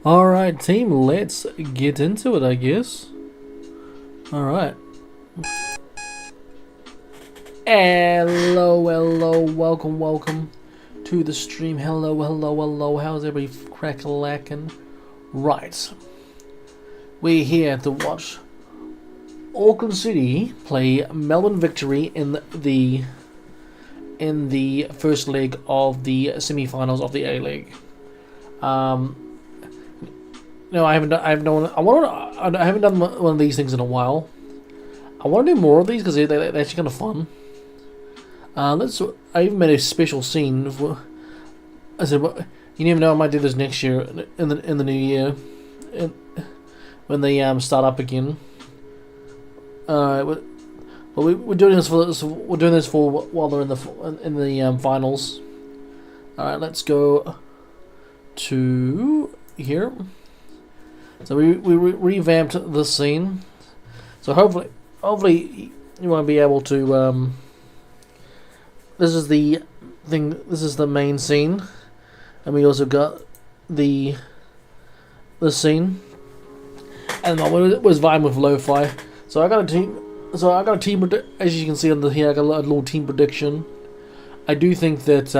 Alright, team, let's get into it, I guess. Alright. Hello, welcome to the stream. Hello, how's everybody crack-a-lackin'? Right. We're here to watch Auckland City play Melbourne Victory in the first leg of the semi-finals of the A-League. No, I haven't done one of these things in a while. I want to do more of these because they're actually kind of fun. I even made a special scene. I said, you never know, I might do this next year in the new year, when they start up again. Well, we're doing this for while they're in the finals. All right, let's go to here. So we revamped the scene. So hopefully you won't be able to. This is the thing. This is the main scene, and we also got the scene, and I was vibing with lo-fi. So I got a team. As you can see on the here, I got a little team prediction. I do think that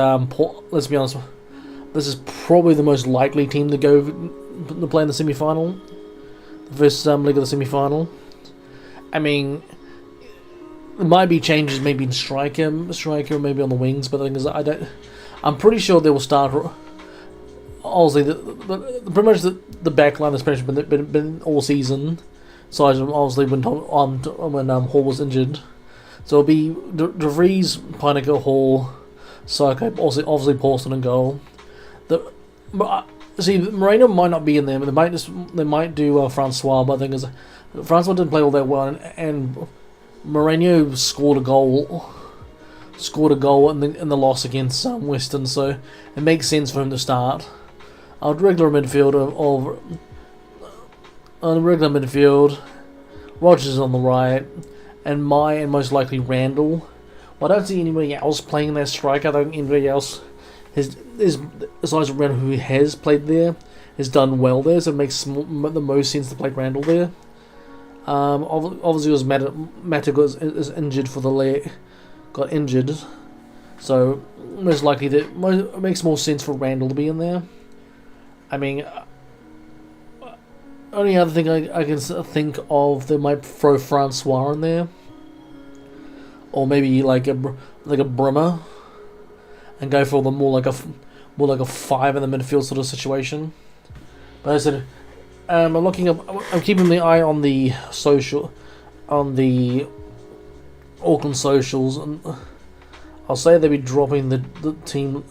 let's be honest, this is probably the most likely team to go to play in the semi-final, the first leg of the semi-final. I mean, there might be changes, maybe in striker, maybe on the wings, but the thing is, I'm pretty sure they will start. Obviously, pretty much the back line, especially been all season. So obviously when Hall was injured, so it'll be De Vries, Pinecker, Hall, Sarko, obviously Paulson and goal. See, Moreno might not be in there, but they might do Francois. But the thing is, Francois didn't play all that well, and Moreno scored a goal in the loss against Western, so it makes sense for him to start. Our regular midfield Rogers on the right, and most likely Randall. Well, I don't see anybody else playing that striker. I don't think anybody else besides Randall, who has played there, has done well there, so it makes the most sense to play Randall there. Obviously, it was Matter is injured for the leg, got injured, so most likely it makes more sense for Randall to be in there. I mean, only other thing I can think of, they might throw Francois in there, or maybe like a Brimmer, and go for more like a 5 in the midfield sort of situation. But as I said, I'm keeping the eye on the Auckland socials, and I'll say they'll be dropping the team.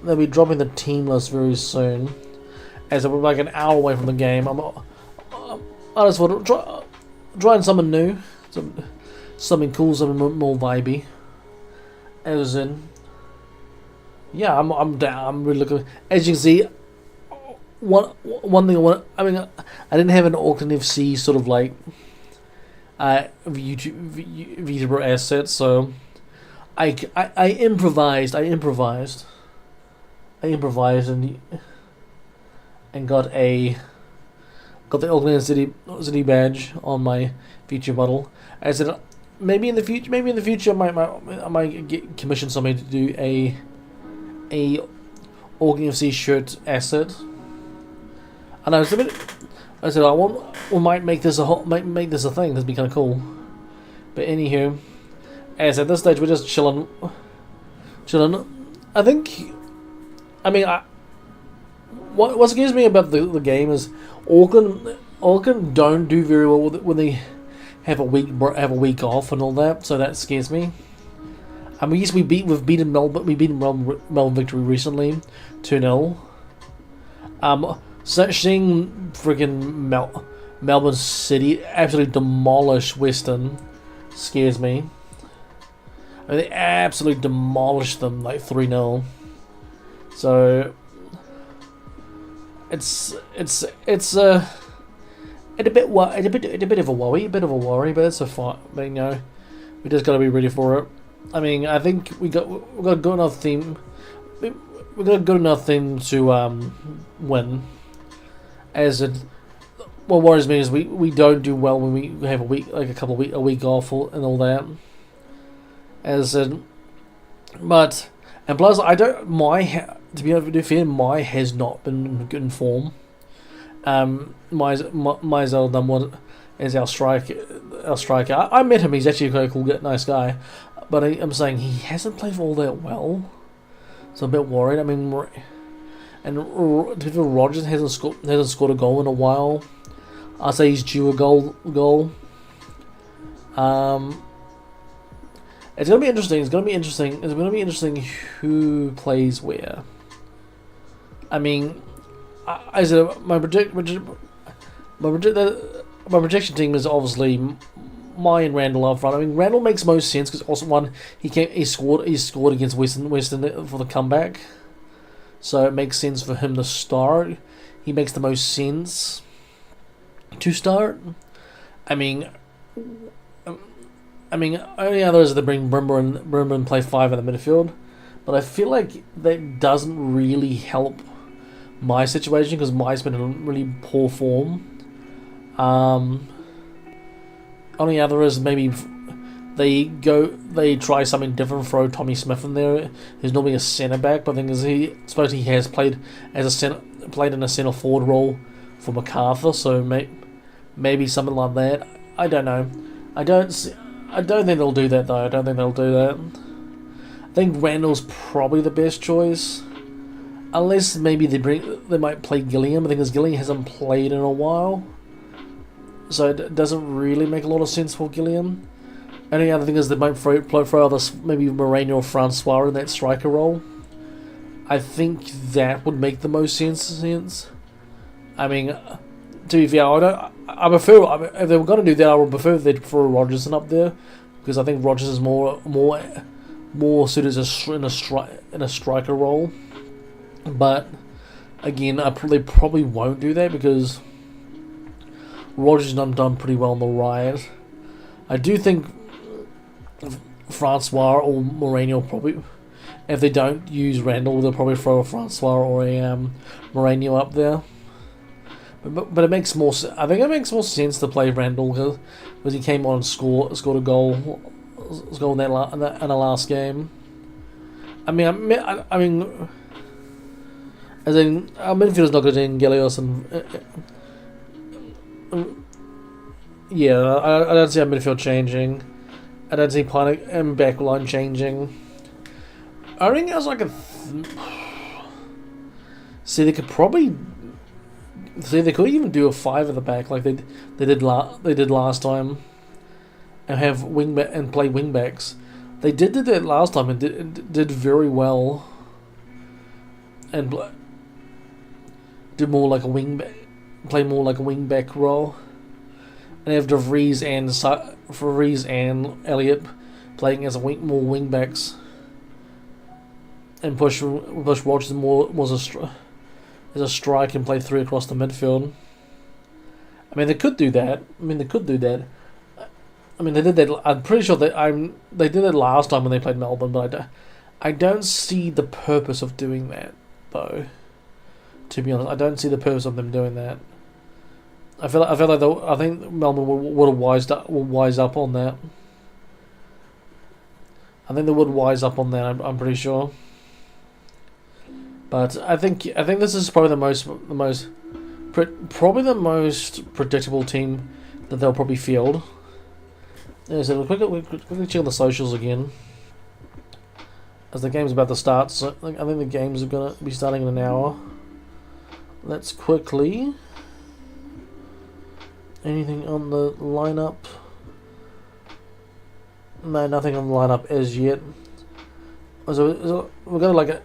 They'll be dropping the team list very soon, as we're like an hour away from the game. I just want to trying something new, something cool, something more vibey. As in, yeah, I'm down. I'm really looking. As you can see, one thing I want. I mean, I didn't have an Auckland FC sort of like Vita asset, so I improvised and got the Auckland City badge on my feature model. I said maybe in the future I might commission somebody to do a Auckland FC shirt asset. And I said we might make this a thing. That'd be kind of cool. But anywho, as at this stage we're just chilling. I think. I mean, what scares me about the game is Auckland don't do very well when they have a week off and all that. So that scares me. I mean, we've beaten Melbourne Victory recently, 2-0. So seeing freaking Melbourne City absolutely demolish Western scares me. I mean, they absolutely demolished them like 3-0. So it's a bit of a worry, but it's a fight. But you know, we just got to be ready for it. I mean, I think we got a good enough team. we've got a good enough thing to win. As it, what worries me is we don't do well when we have a week off and all that. As in, but and plus to be fair, Mai has not been good in form. Mai's done what is our striker. I met him. He's actually a very cool, nice guy. But I'm saying he hasn't played all that well, so I'm a bit worried. I mean, and Rogers hasn't scored a goal in a while. I'd say he's due a goal. It's gonna be interesting. It's gonna be interesting who plays where. I mean, my projection team is obviously Mai and Randall up front. I mean, Randall makes most sense because also he scored against Western for the comeback, so it makes sense for him to start. He makes the most sense to start. I mean, only others are to bring Brimber and play 5 in the midfield, but I feel like that doesn't really help my situation because Mai's been in really poor form. Only other is maybe they try something different, throw Tommy Smith in there, who's normally a centre back, but the thing is he has played in a centre forward role for MacArthur, so maybe something like that. I don't know. I don't think they'll do that though. I don't think they'll do that. I think Randall's probably the best choice, unless maybe they might play Gilliam. I think Gilliam hasn't played in a while, so it doesn't really make a lot of sense for Gilliam. Only other thing is they might throw other maybe Moreno or Francois in that striker role. I think that would make the most sense. I mean, to be fair, I prefer if they were going to do that, I would prefer they'd throw Rogerson up there because I think Rogers is more suited in a striker role. But again, they probably won't do that because Rogers has done pretty well on the right. I do think Francois or Moreno probably, if they don't use Randall, they'll probably throw a Francois or a Moreno up there. But it makes more. I think it makes more sense to play Randall because he came on and scored a goal in the last game. I mean, as in our midfield's not good in Gelios and yeah, I don't see our midfield changing. I don't see Panic and backline changing. I think it was like see, they could probably. See, they could even do a 5 at the back like they did last time, and have play wingbacks. They did that last time and did very well, and did more like a wingback role, and have DeVries and Elliott playing as more wingbacks, and push Rogers more as a strike and play 3 across the midfield. I mean, they could do that. I mean, they did that. I'm pretty sure they did it last time when they played Melbourne, but I don't see the purpose of doing that, though. To be honest, I don't see the purpose of them doing that. I think Melbourne would have wise up on that. I think they would wise up on that. I'm pretty sure. But I think this is probably the most predictable team that they'll probably field. Yeah, so we'll quickly check on the socials again, as the game's about to start. So I think the games are gonna be starting in an hour. Let's quickly. Anything on the lineup? No, nothing on the lineup as yet. So we're gonna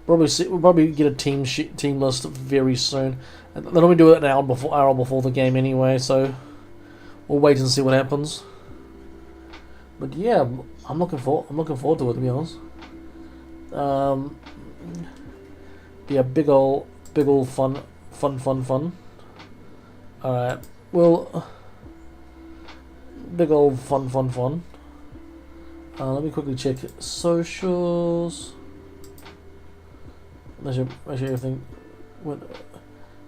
we'll probably get a team list very soon. And they'll only do it an hour before the game anyway, so we'll wait and see what happens. But yeah, I'm looking forward to it, to be honest. Yeah, big ol' fun. Alright, well, big old fun. Let me quickly check socials. Make sure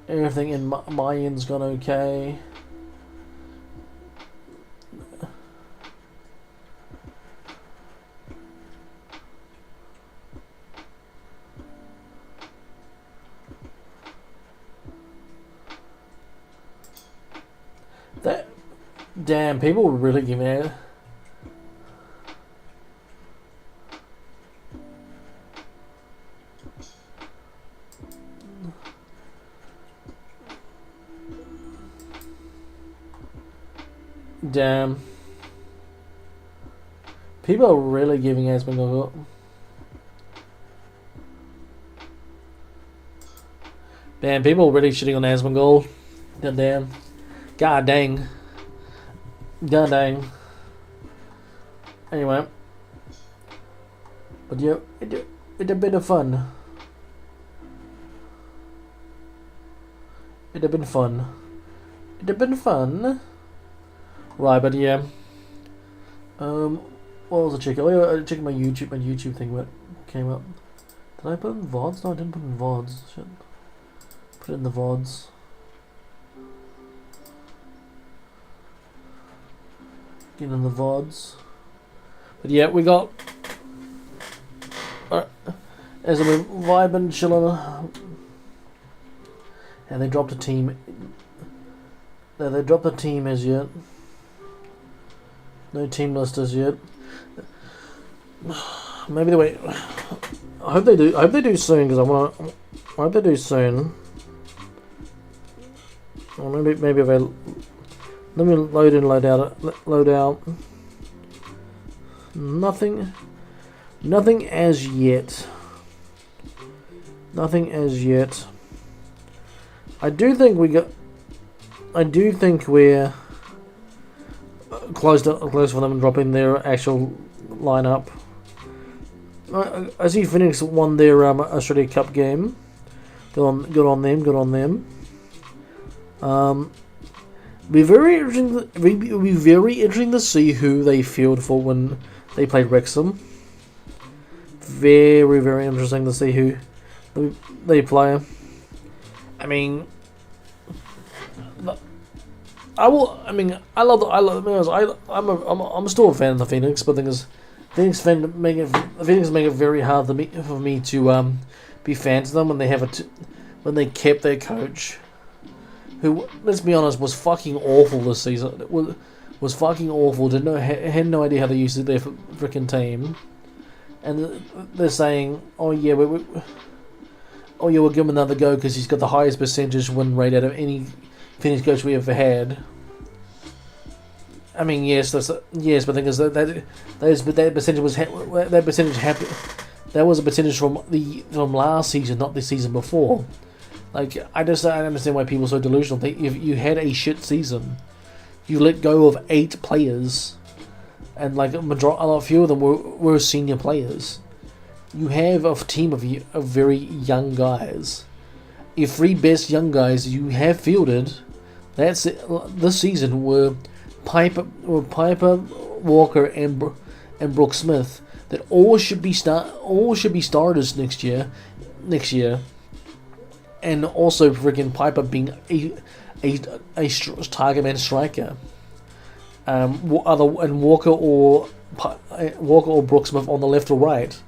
everything in my end's gone okay. That damn, people were really giving out. Damn. People are really giving Asmongold. Damn, people are really shitting on Asmongold. God damn. God dang. God dang. Anyway. But yeah, it's a bit of fun. It'd have been fun. It'd have been fun. Right, but yeah. What was I checking? Oh, I checked my YouTube thing what came up. Did I put in VODs? No, I didn't put in VODs. Shit. Put it in the VODs. Get in the VODs. But yeah, we got as we're vibing, chilling, and they dropped a team. They dropped a team as yet. No team list as yet. Maybe they wait. I hope they do. I hope they do soon because I want to. I hope they do soon. Or maybe if I let me load in, load out. Nothing as yet. Nothing as yet. I do think we're close for them dropping their actual lineup. I see Phoenix won their Australia Cup game. Good on them. Be very interesting. It'll be very interesting to see who they field for when they play Wrexham. Very, very interesting to see who they play. I mean, I'm still a fan of the Phoenix, but the thing is, Phoenix make it very hard for me to be fans of them when they kept their coach, who, let's be honest, was fucking awful this season. It was fucking awful. Had no idea how to use their freaking team, and they're saying, oh yeah, we'll give him another go because he's got the highest percentage win rate out of any Phoenix coach we ever had. I mean, yes, but the thing is that percentage was that was a percentage from last season, not the season before. Like, I don't understand why people are so delusional. If you had a shit season, you let go of 8 players, and like a few of them were senior players. You have a team of very young guys. Your 3 best young guys you have fielded this season were Piper, Walker, and Brooke Smith. That all should be starters next year, and also freaking Piper being a target man striker. And Walker or Brooke Smith on the left or right.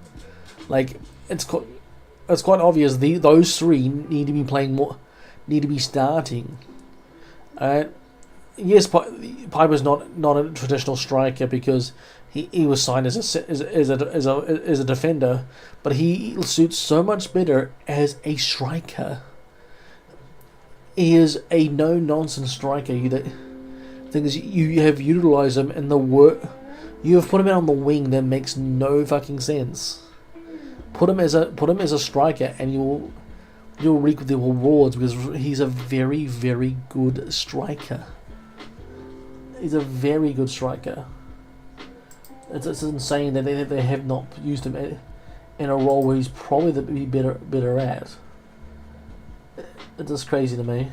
Like, it's quite obvious those 3 need to be playing more, need to be starting. Yes, Piper's not a traditional striker because he was signed as a defender, but he suits so much better as a striker. He is a no-nonsense striker. You have utilized him in the work. You have put him out on the wing that makes no fucking sense. Put him as a striker, and you'll reap the rewards because he's a very, very good striker. He's a very good striker. It's insane that they have not used him in a role where he's probably the better at. It's just crazy to me.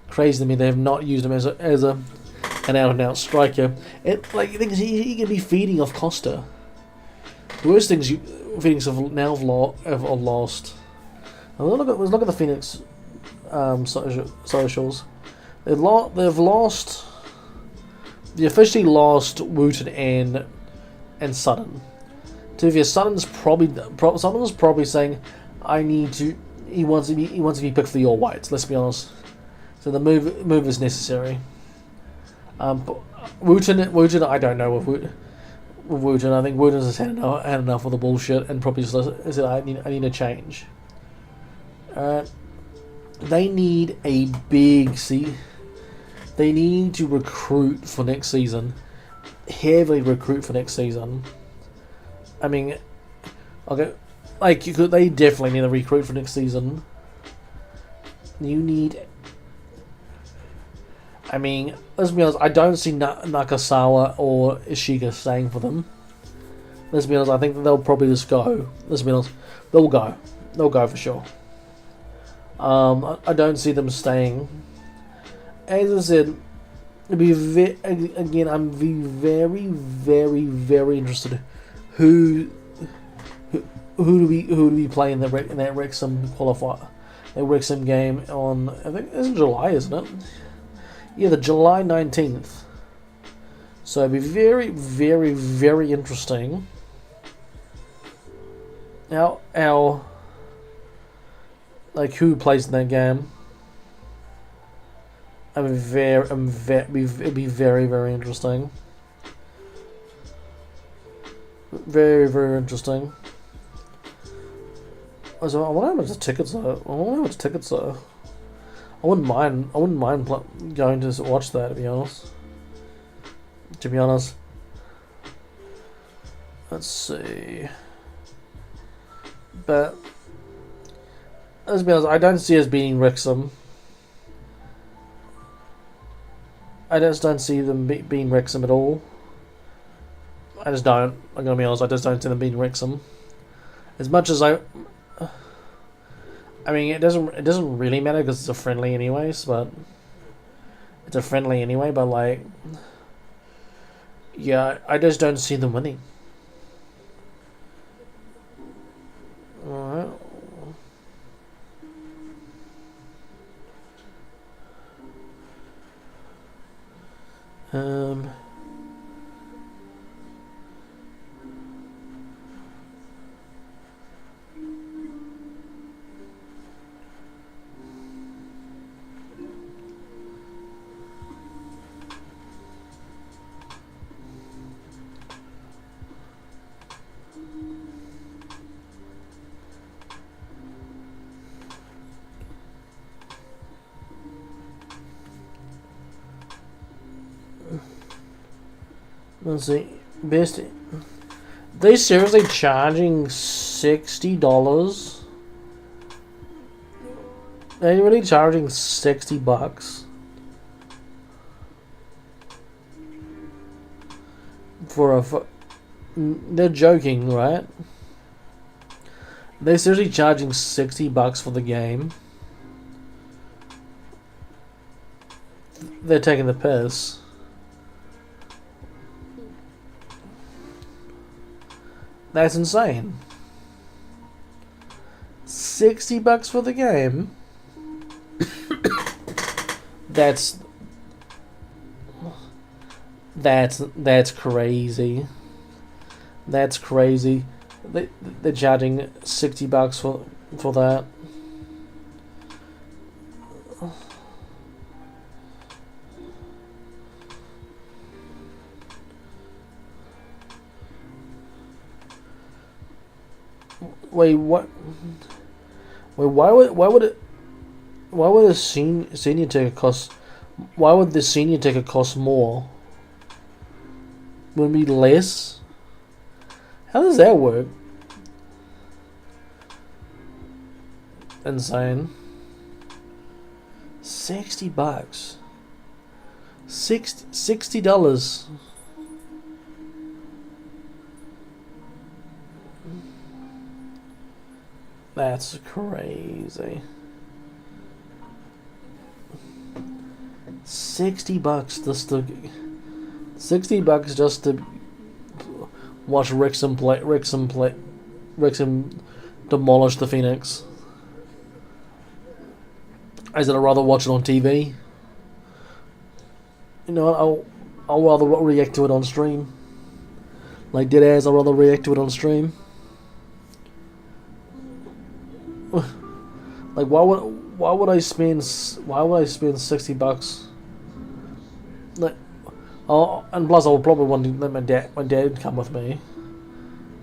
Crazy to me they have not used him as an out-and-out striker. He can be feeding off Costa. The worst thing Phoenix have now have lost. Let's look at the Phoenix socials. They've lost. They officially lost Wooten and Sutton. To be fair, Sutton's probably saying, "I need to." He wants to be picked for the All Whites. Let's be honest. So the move is necessary. Wooten, I don't know with Wooten. I think Wooten has had enough of the bullshit and probably said, "I need a change." They need a big They need to recruit for next season. Heavily recruit for next season. I mean, okay, they definitely need to recruit for next season. You need. I mean, let's be honest. I don't see Nakasawa or Ishiga staying for them. Let's be honest. I think they'll probably just go. Let's be honest. They'll go. They'll go for sure. I don't see them staying. As I said, I'm very, very, very interested. Who do we play in that Wrexham qualifier, that Wrexham game on? I think it's in July, isn't it? Yeah, the July 19th. So it'd be very, very, very interesting. Who plays in that game? It'd be very, very interesting. Very, very interesting. So I wonder how much the tickets are. I wouldn't mind going to watch that. To be honest. Let's see. But let's be honest, I don't see us beating Wrexham. I just don't see them beating Wrexham at all. I just don't. I'm gonna be honest. I just don't see them beating Wrexham. As much as I mean, it doesn't really matter because it's a friendly anyways. But it's a friendly anyway. But yeah, I just don't see them winning. All right. Let's see. Best. They seriously charging $60? They're really charging $60 for a. They're joking, right? They're seriously charging $60 for the game. They're taking the piss. That's insane. $60 for the game. That's crazy. That's crazy. They're charging $60 for that. Wait, what? Wait, why would a senior ticket cost? Why would the senior ticket cost more? Would it be less? How does that work? Insane. $60. $60. That's crazy. $60 just to $60 just to watch Wrexham play Wrexham demolished the Phoenix. I said I'd rather watch it on TV. You know what, I'll rather react to it on stream. Like dead ass, I'd rather react to it on stream. Like why would I spend $60? Like, oh, and plus I would probably want to let my dad come with me.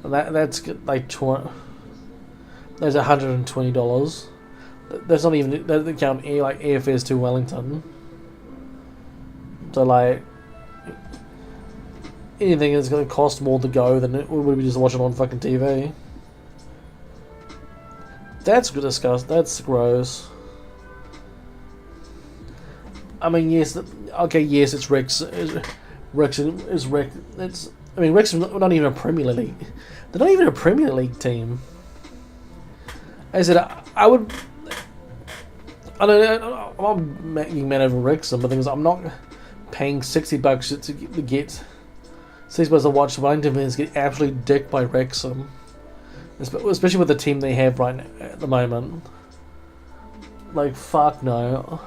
And that's like there's $120. That's not even, that doesn't count airfares to Wellington. So like anything that's going to cost more to go than it would be just watching on fucking TV. That's disgusting. That's gross. I mean, yes, okay, yes, it's Wrexham is Rex. It's, I mean, Wrexham's not even a Premier League. They're not even a Premier League team. I said I would. I'm not making man over Wrexham, but the thing is, I'm not paying $60 to get $60 to watch Wellington fans get absolutely dicked by Wrexham, especially with the team they have right now, at the moment. Like fuck no,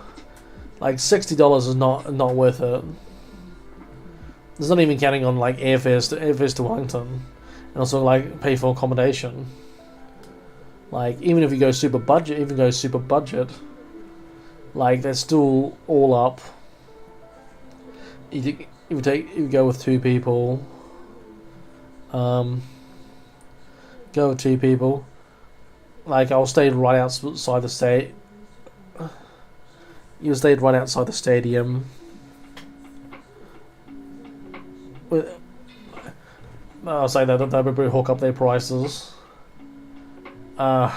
like $60 is not worth it. It's not even counting on like airfares to Wellington, and also like pay for accommodation. Like even if you go super budget, like that's still all up. If you go with two people, like I'll stay right outside the state. You stayed right outside the stadium. I'll say that they would hook up their prices. You're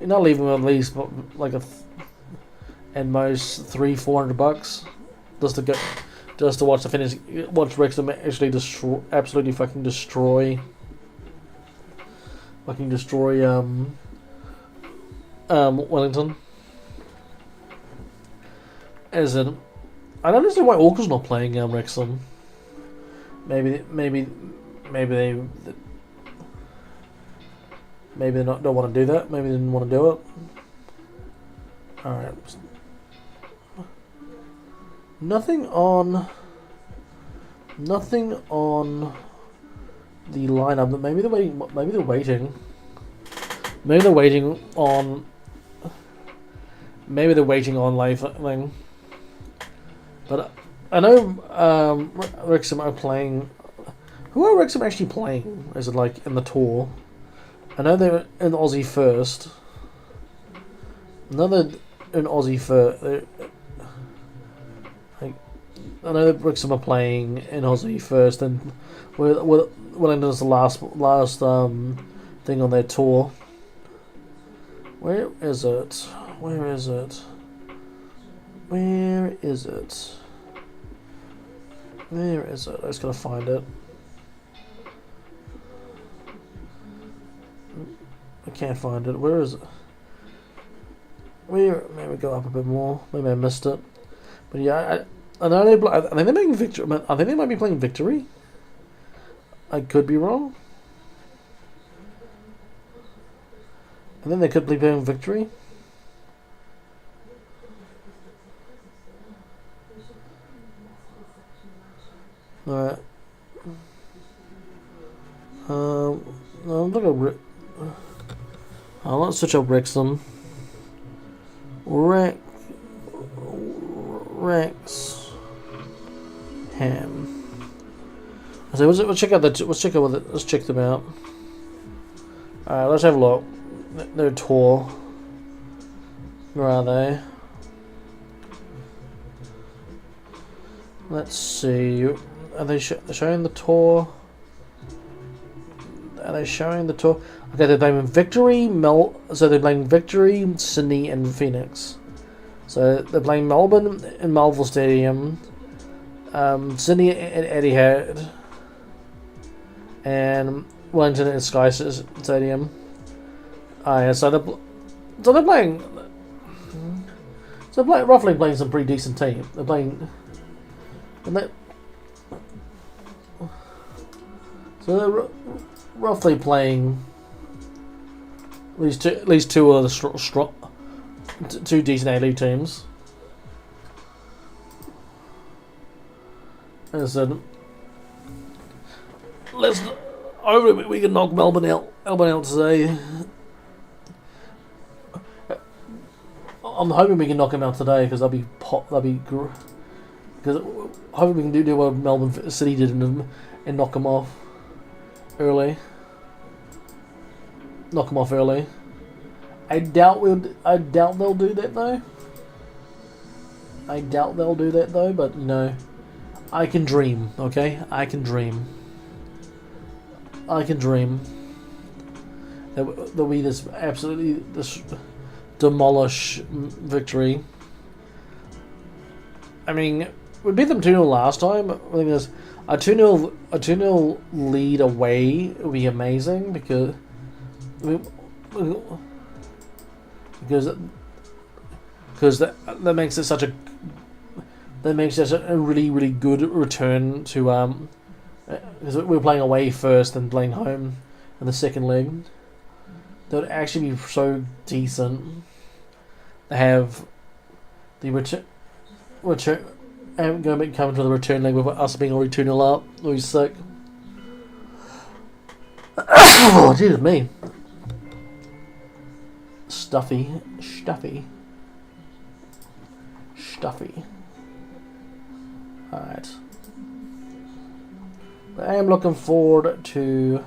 not leaving with at least like at most $300-400 just to watch the finish. Watch Wrexham actually absolutely fucking destroy Wellington. As in, I don't understand why Auckland's not playing Wrexham. Maybe they don't want to do that. Maybe they didn't want to do it. All right. Nothing on the lineup. But maybe they're waiting. Maybe they're waiting on. Maybe they're waiting on live thing. But I know Wrexham are playing. Who are Wrexham actually playing? Is it like in the tour? I know they're in Aussie first. I know they're in Aussie first. I know that Wrexham are playing in Aussie first, and Wellington's the last thing on their tour. Where is it? Where is it? Where is it? Where is it? I just gotta find it. I can't find it. Where is it? Where? Maybe go up a bit more. Maybe I missed it. But yeah, I know I think they're making Victory. I think they might be playing Victory. I could be wrong. I think they could be playing Victory. Alright. I'm looking at let's switch up Wrexham. Rex Ham. So let's check out let's check them out. Alright, let's have a look. Their tour. Where are they? Let's see. Are they showing the tour? Are they showing the tour? Okay, they're playing Victory, so they're playing Victory, Sydney, and Phoenix. So they're playing Melbourne in Marvel Stadium, Sydney at Etihad, and Wellington at Sky Stadium. Yeah, so they're playing. So they're roughly playing some pretty decent team. They're playing. So roughly playing at least two of the two decent A-League teams. As I said, hopefully we can knock Melbourne out today. I'm hoping we can knock him out today because that'd be because hopefully we can do what Melbourne City did and knock him off early. Knock him off early. I doubt they'll do that though. But you know, I can dream. Okay, I can dream. That we just absolutely demolish victory. I mean, we beat them 2-0 last time. I think there's a 2-0 lead away would be amazing because that makes it such a really good return to because we're playing away first and playing home in the second leg. That would actually be so decent to have the return and coming to the return leg with us being already 2-0 up. It would be sick. Oh, jeez me. Stuffy. Alright. I am looking forward to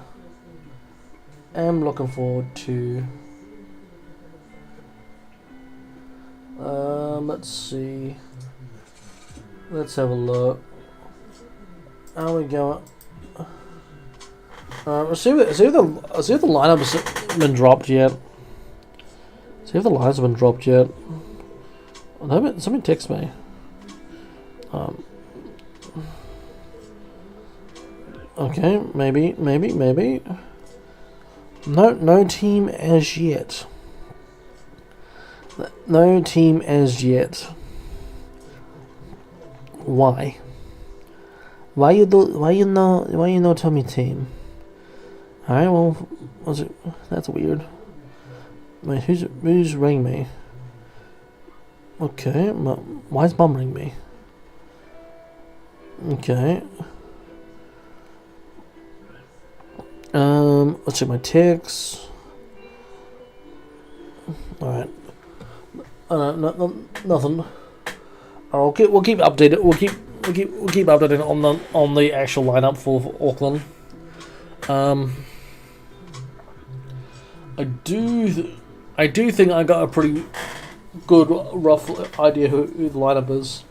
let's see. Let's have a look. How we going? Let's see if the lineup's been dropped yet. See if the lines have been dropped yet. Somebody text me. Okay, maybe. No team as yet. No team as yet. Why? Why you no tell me team? Alright, well, that's weird. Wait, who's ringing me? Okay, why's Mum ringing me? Okay. Let's check my texts. Alright. Nothing. We'll keep updated. We'll keep updating on the actual lineup for Auckland. I do think I got a pretty good rough idea who the lineup is.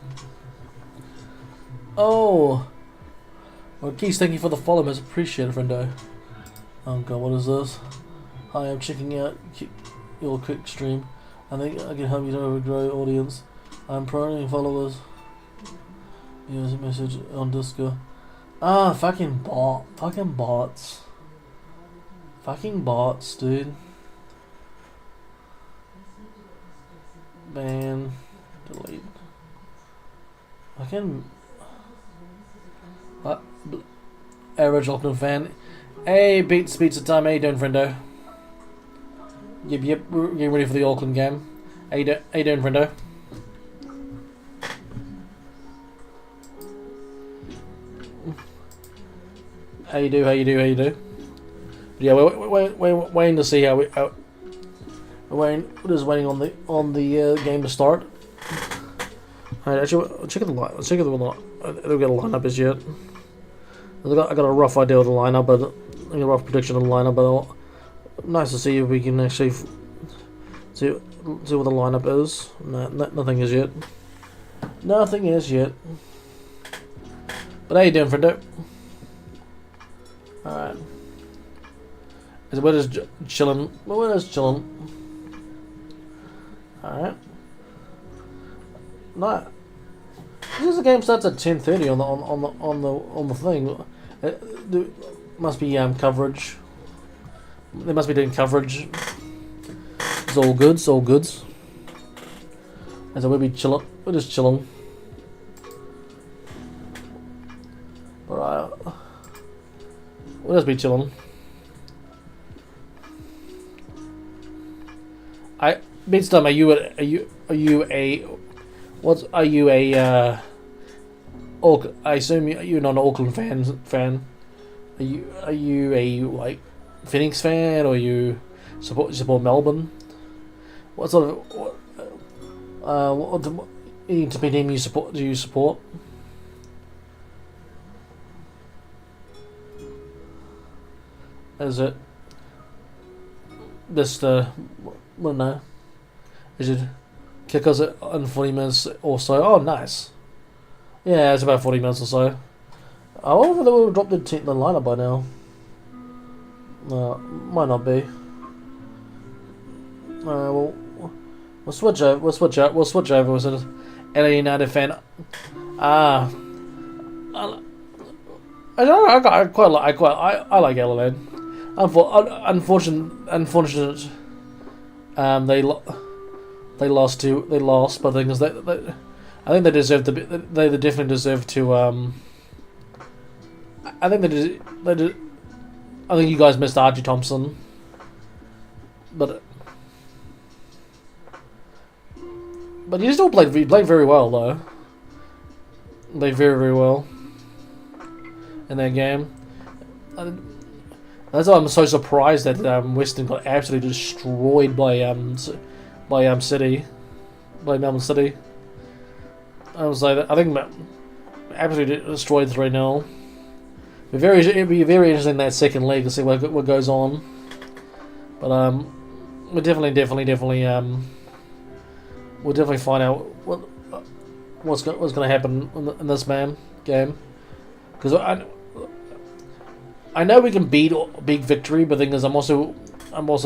Oh, well, Keith, thank you for the follow, man. Appreciate it, friendo. Oh god, what is this? Hi, I'm checking out your quick stream. I think I can help you to grow audience. I'm promoting followers. Use a message on Discord. Ah, fucking bots. Fucking bots, dude. Ban. Delete. Fucking. What? Average Auckland fan. Hey, Beats of time. How you doing, friendo? Yep, we're getting ready for the Auckland game. How you doing, friendo? How you do? Yeah, we're waiting to see we're just waiting on the game to start. Alright, actually, check the line. Check the line. I don't get a lineup as yet. I got a rough idea of the lineup, but I got a rough prediction of the lineup. But nice to see if we can actually see what the lineup is. Nothing is yet. Nothing is yet. But how you doing, friendo? Alright. We're just chilling. We're just chilling. Alright. No. This game starts at 10:30 on the thing. Must be coverage. They must be doing coverage. It's all good. It's all good. And so we'll be chilling. We're just chilling. Alright. We'll just be chilling. Beatstorm, are you a what are you a I assume you're not an Auckland fan. Are you a like Phoenix fan, or you support Melbourne? What sort of what team you support? Do you support? Is it this well, no? Is it kickers in 40 minutes or so? Oh, nice. Yeah, it's about 40 minutes or so. I wonder if they would have dropped the lineup by now. Might not be. We'll switch over. We'll switch over. Was it LA United fan? I don't know. I like LA. Unfortunate. They lost, but the thing is, I think they deserve to be. They definitely deserve to. I think they did. I think you guys missed Archie Thompson, but you still played very well though. Played very well in that game. That's why I'm so surprised that Western got absolutely destroyed by City, by Melbourne City. I was like, I think absolutely destroyed 3-0. It'd be very interesting in that second leg to see what goes on. But we'll definitely find out what's going to happen in this game, because I know we can beat Big Victory, but the thing is, I'm also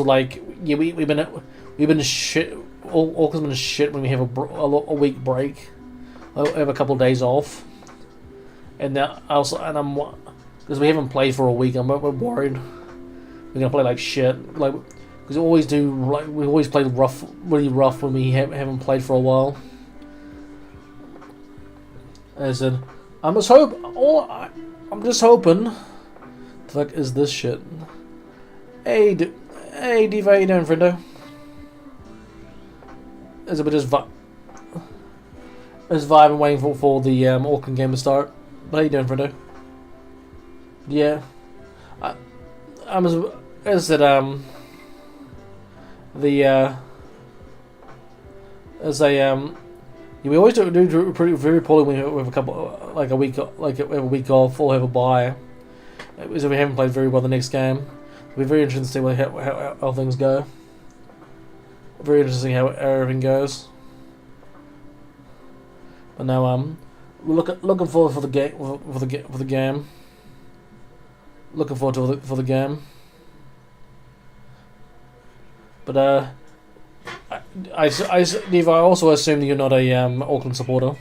like, yeah, we've been shit. Auckland's been shit when we have a week break. I have a couple of days off, and now I'm because we haven't played for a week. We're worried we're gonna play like shit, like because we always do. Like we always play really rough when we haven't played for a while. As in, I'm just hoping. The fuck is this shit? Hey, Diva, how you doing, friendo? Is it just vibing, waiting for the Auckland game to start? How you doing, friendo? Yeah, is it we always do very poorly when we have a couple like a week off or have a bye. So we haven't played very well the next game. It'll be very interesting to see how things go. Very interesting how everything goes. But now we're looking forward for the game. Looking forward for the game. But Diva, I also assume that you're not a Auckland supporter.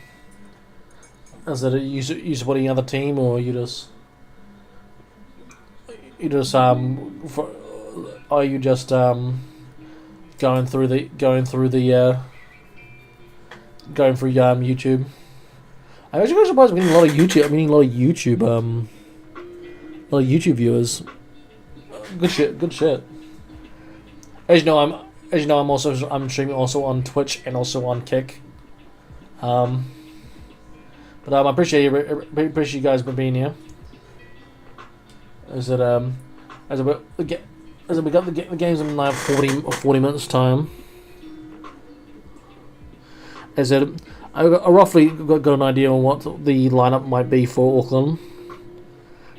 Is that you support any other team, or you just are you just going through YouTube? I'm actually quite surprised we're getting a lot of YouTube. A lot of YouTube viewers. Good shit. As you know, I'm streaming also on Twitch and also on Kick. But I appreciate you guys for being here. As we got the games in like 40 minutes time. I roughly got an idea on what the lineup might be for Auckland,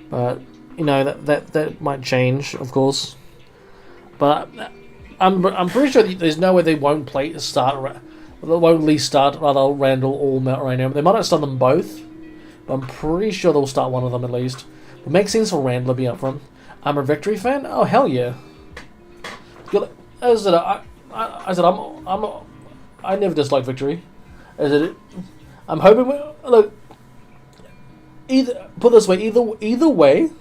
but you know that might change, of course. But I'm pretty sure there's no way they won't start rather Randall or Mount Rainier. They might not start them both, but I'm pretty sure they'll start one of them at least. It makes sense for Randall to be up front. I'm a Victory fan. Oh hell yeah! I never disliked Victory. I'm hoping look. Put this way, either way,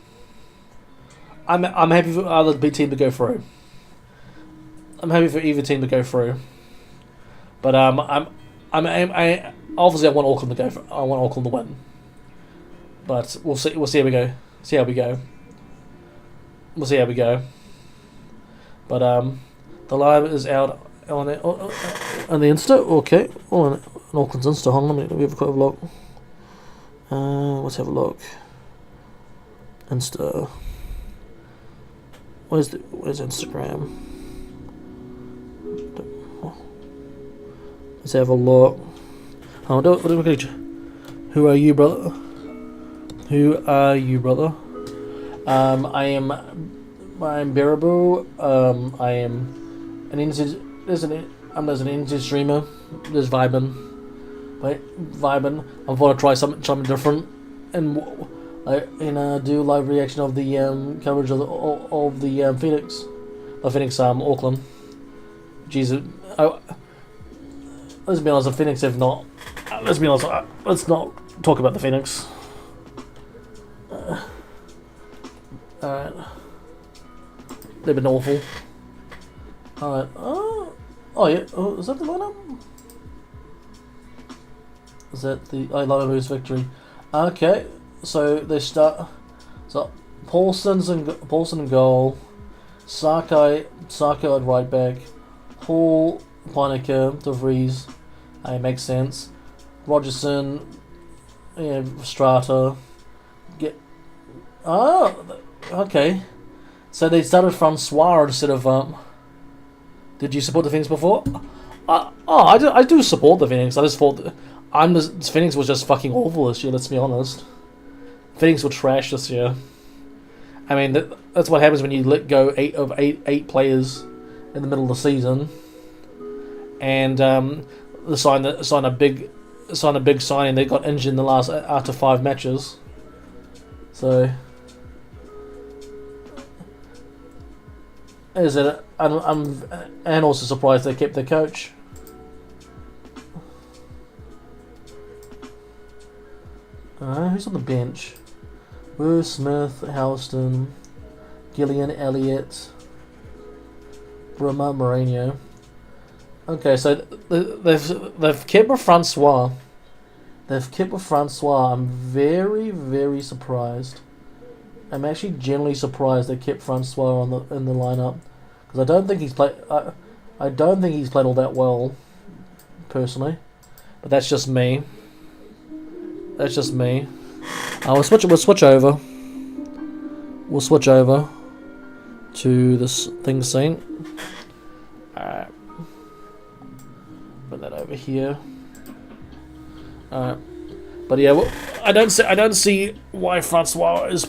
I'm happy for either team to go through. I'm happy for either team to go through. But I obviously I want Auckland to go. I want Auckland to win. But we'll see. We'll see how we go. We'll see how we go. But the lineup is out on the Insta. Okay, on Auckland's Insta. Hold on, let me have a quick look. Let's have a look. Insta. Where's Instagram? Let's have a look. Oh, who are you, brother? Who are you, brother? I'm Bearable. I am an internet. I'm an internet streamer. There's vibing. I want to try something different, and do live reaction of the coverage of the Phoenix, Auckland. Jesus, let's be honest. The Phoenix have not. Let's be honest. Let's not talk about the Phoenix. Alright. They've been awful. Alright. Oh yeah. Oh, is that the lineup? Is that the lineup who's victory? Okay. So they start. So Paulson in goal. Sakai at right back. Hall, Pinecker, De Vries. Makes sense. Rogerson. Yeah, Strata. Okay. So they started Francois instead of Did you support the Phoenix before? I do support the Phoenix. I just thought Phoenix was just fucking awful this year. Let's be honest. Phoenix were trash this year. I mean that's what happens when you let go eight players in the middle of the season, and they signed a big signing. They got injured in the last after 5 matches. So. Is it? I'm and also surprised they kept their coach. Who's on the bench? Bruce Smith, Houston, Gillian Elliott, Bruma Moreno. Okay, so they've kept with Francois. I'm very surprised. I'm actually generally surprised they kept Francois in the lineup, because I don't think he's played. I don't think he's played all that well, personally, but that's just me. We'll switch over. We'll switch over to this thing scene. Alright, put that over here. Alright, but yeah, well, I don't see why Francois is.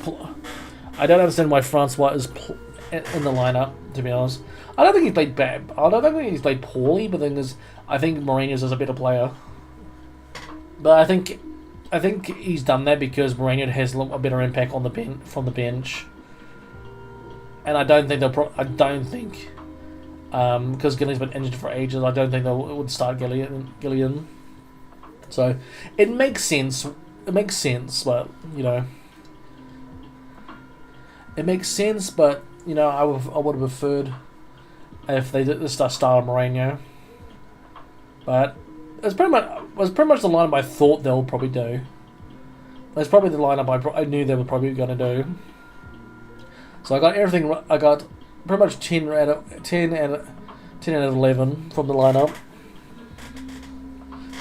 I don't understand why Francois is in the lineup. To be honest, I don't think he played bad. I don't think he's played poorly. But the thing is, I think Moreno's is a better player. But I think he's done that because Moreno has a better impact on from the bench. And I don't think because Gillian's been injured for ages, I don't think they would start Gillian. So it makes sense. But it makes sense, but I would have preferred if they did start Moreno. But it's pretty much the lineup I thought they'll probably do. That's probably the lineup I knew they were probably going to do. So I got everything. I got pretty much 10 out of 11 from the lineup.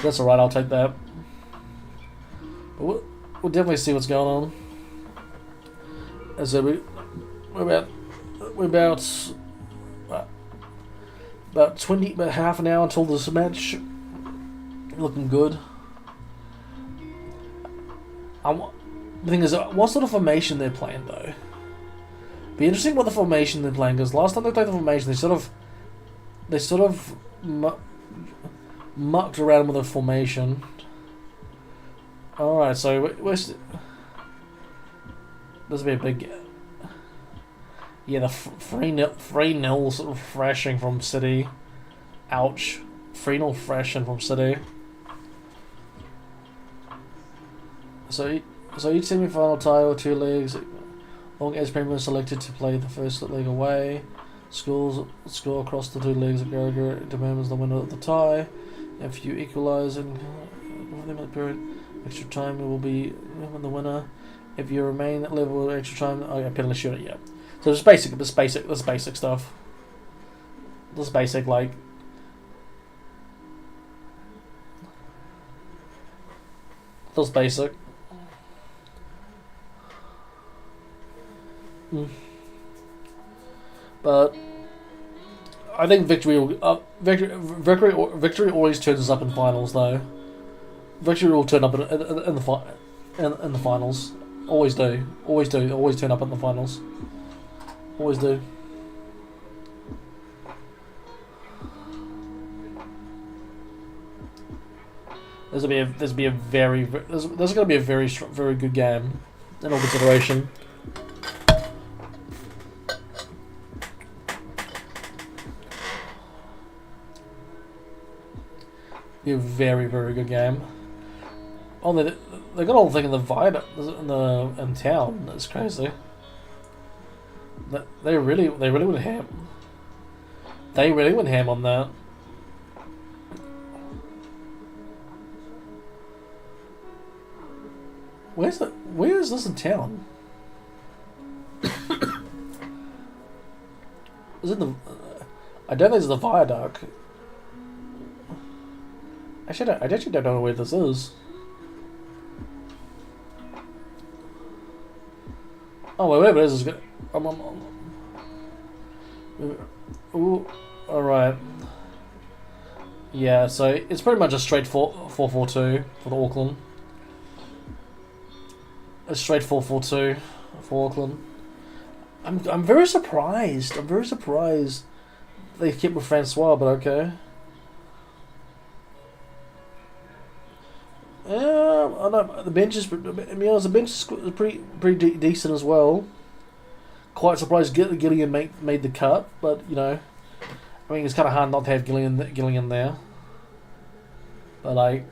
That's alright. I'll take that. But we'll definitely see what's going on. So we're about half an hour until this match. Looking good. The thing is, what sort of formation they're playing though? Be interesting what the formation they're playing, because last time they played the formation, they sort of mucked around with the formation. All right, so this will be a big. Yeah, the 3-0 sort of thrashing from City. Ouch. 3-0 thrashing from City. So each semi-final tie or 2 legs, long as Premier selected to play the first leg away. Score across the 2 legs determines the winner of the tie. If you equalise in the period, extra time it will be the winner. If you remain at level extra time, penalty shooter, yeah. So it's basic stuff. This basic, like, That's basic. But I think victory always turns up in finals though. Victory will turn up in the finals. Always do. Always do. Always turn up in the finals. Always do. This will be a very very good game in all consideration. Be a very good game. Oh, they got all the thing in the viaduct in town. That's crazy. They really went ham. They really went ham on that. Where is this in town? Is it the? I don't think it's the viaduct. I actually don't know where this is. Oh wait, whatever it is good. Ooh, all right. Yeah, so it's pretty much a straight 4-4-2 for the Auckland. A straight 4-4-2 for Auckland. I'm very surprised. I'm very surprised they kept with Francois, but okay. Yeah, I know the bench is. The bench is pretty decent as well. Quite surprised Gillian made the cut, but you know, I mean it's kind of hard not to have Gillian there. But like,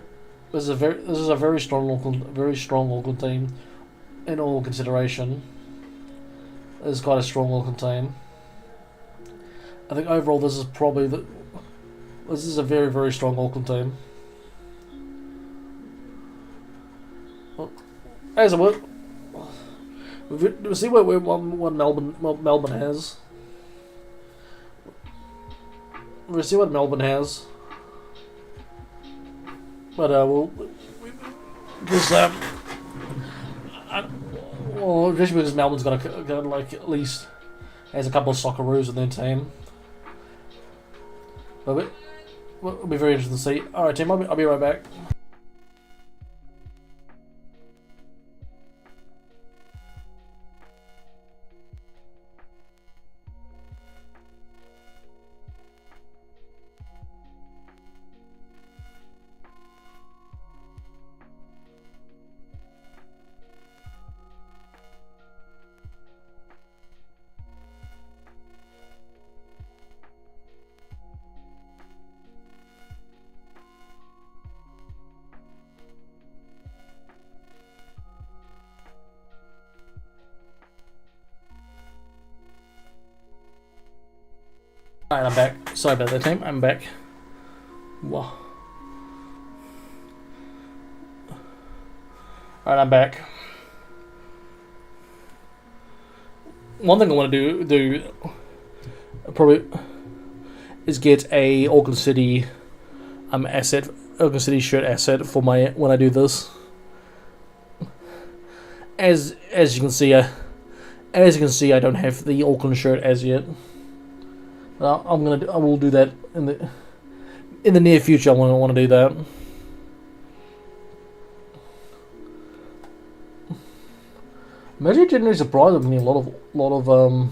this is a very strong Auckland team, in all consideration. It's quite a strong Auckland team. I think overall this is a very strong Auckland team. As we'll see what Melbourne has. We'll see what Melbourne has. But especially because Melbourne's got like at least has a couple of Socceroos in their team. But it'll be very interesting to see. All right, team, I'll be right back. Alright, I'm back. Sorry about that, team. I'm back. Wow. Alright, I'm back. One thing I want to do probably is get a Auckland City Auckland City shirt asset for when I do this. As you can see, I don't have the Auckland shirt as yet. I will do that in the near future. I want to do that. I'm actually genuinely surprised at being a lot of I'm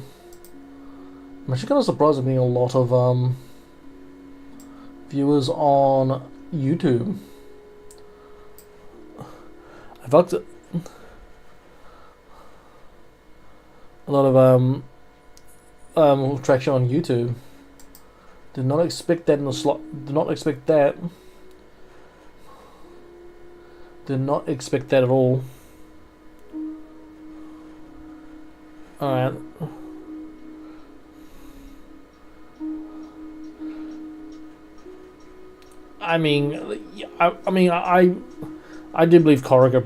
actually kind of surprised at being a lot of viewers on YouTube. I've looked at a lot of traction on YouTube. Did not expect that in the slot. Did not expect that. Did not expect that at all. Alright. I do believe Corrigan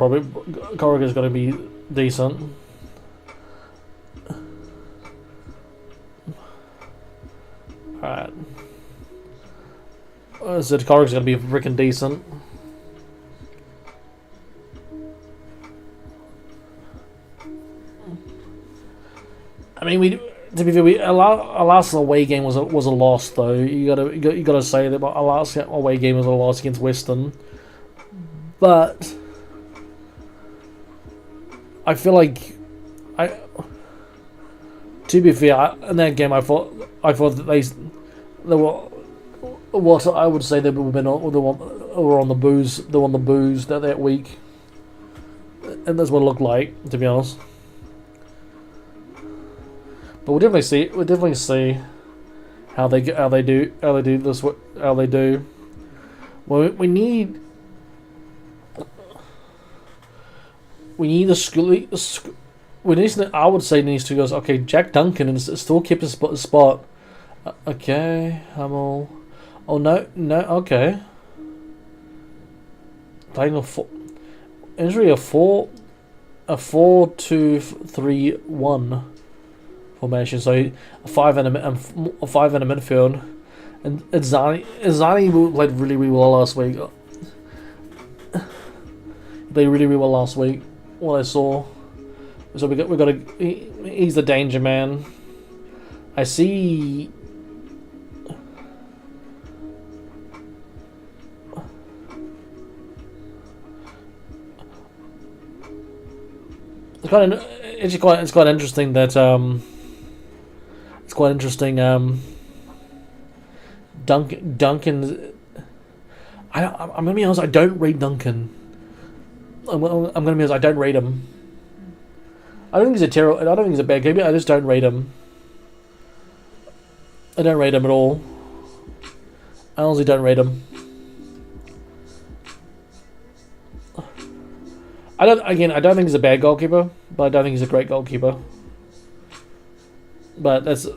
is going to be decent. Alright. So Corrigan's going to be freaking decent. I mean, to be fair, our last away game was a loss though. You gotta say that our last away game was a loss against Western, but I feel like to be fair, in that game I thought that they were what I would say they were on the booze. They were on the booze that week, and that's what it looked like, to be honest. But we'll definitely see how they do this. Well, we need the school. I would say needs to go. Okay, Jack Duncan and still kept his spot. Okay, Hummel. Oh no, okay. Playing injury a 4-2-3-1 formation. So a five in a midfield, and Zani played really well last week. He played really well last week. What I saw. So we got he's the danger man. I see. It's quite interesting that Duncan. I'm gonna be honest. I don't rate Duncan. I'm gonna be honest. I don't rate him. I don't think he's I don't think he's a bad keeper. I just don't rate him. I don't rate him at all. I honestly don't rate him. I don't think he's a bad goalkeeper, but I don't think he's a great goalkeeper. But that's.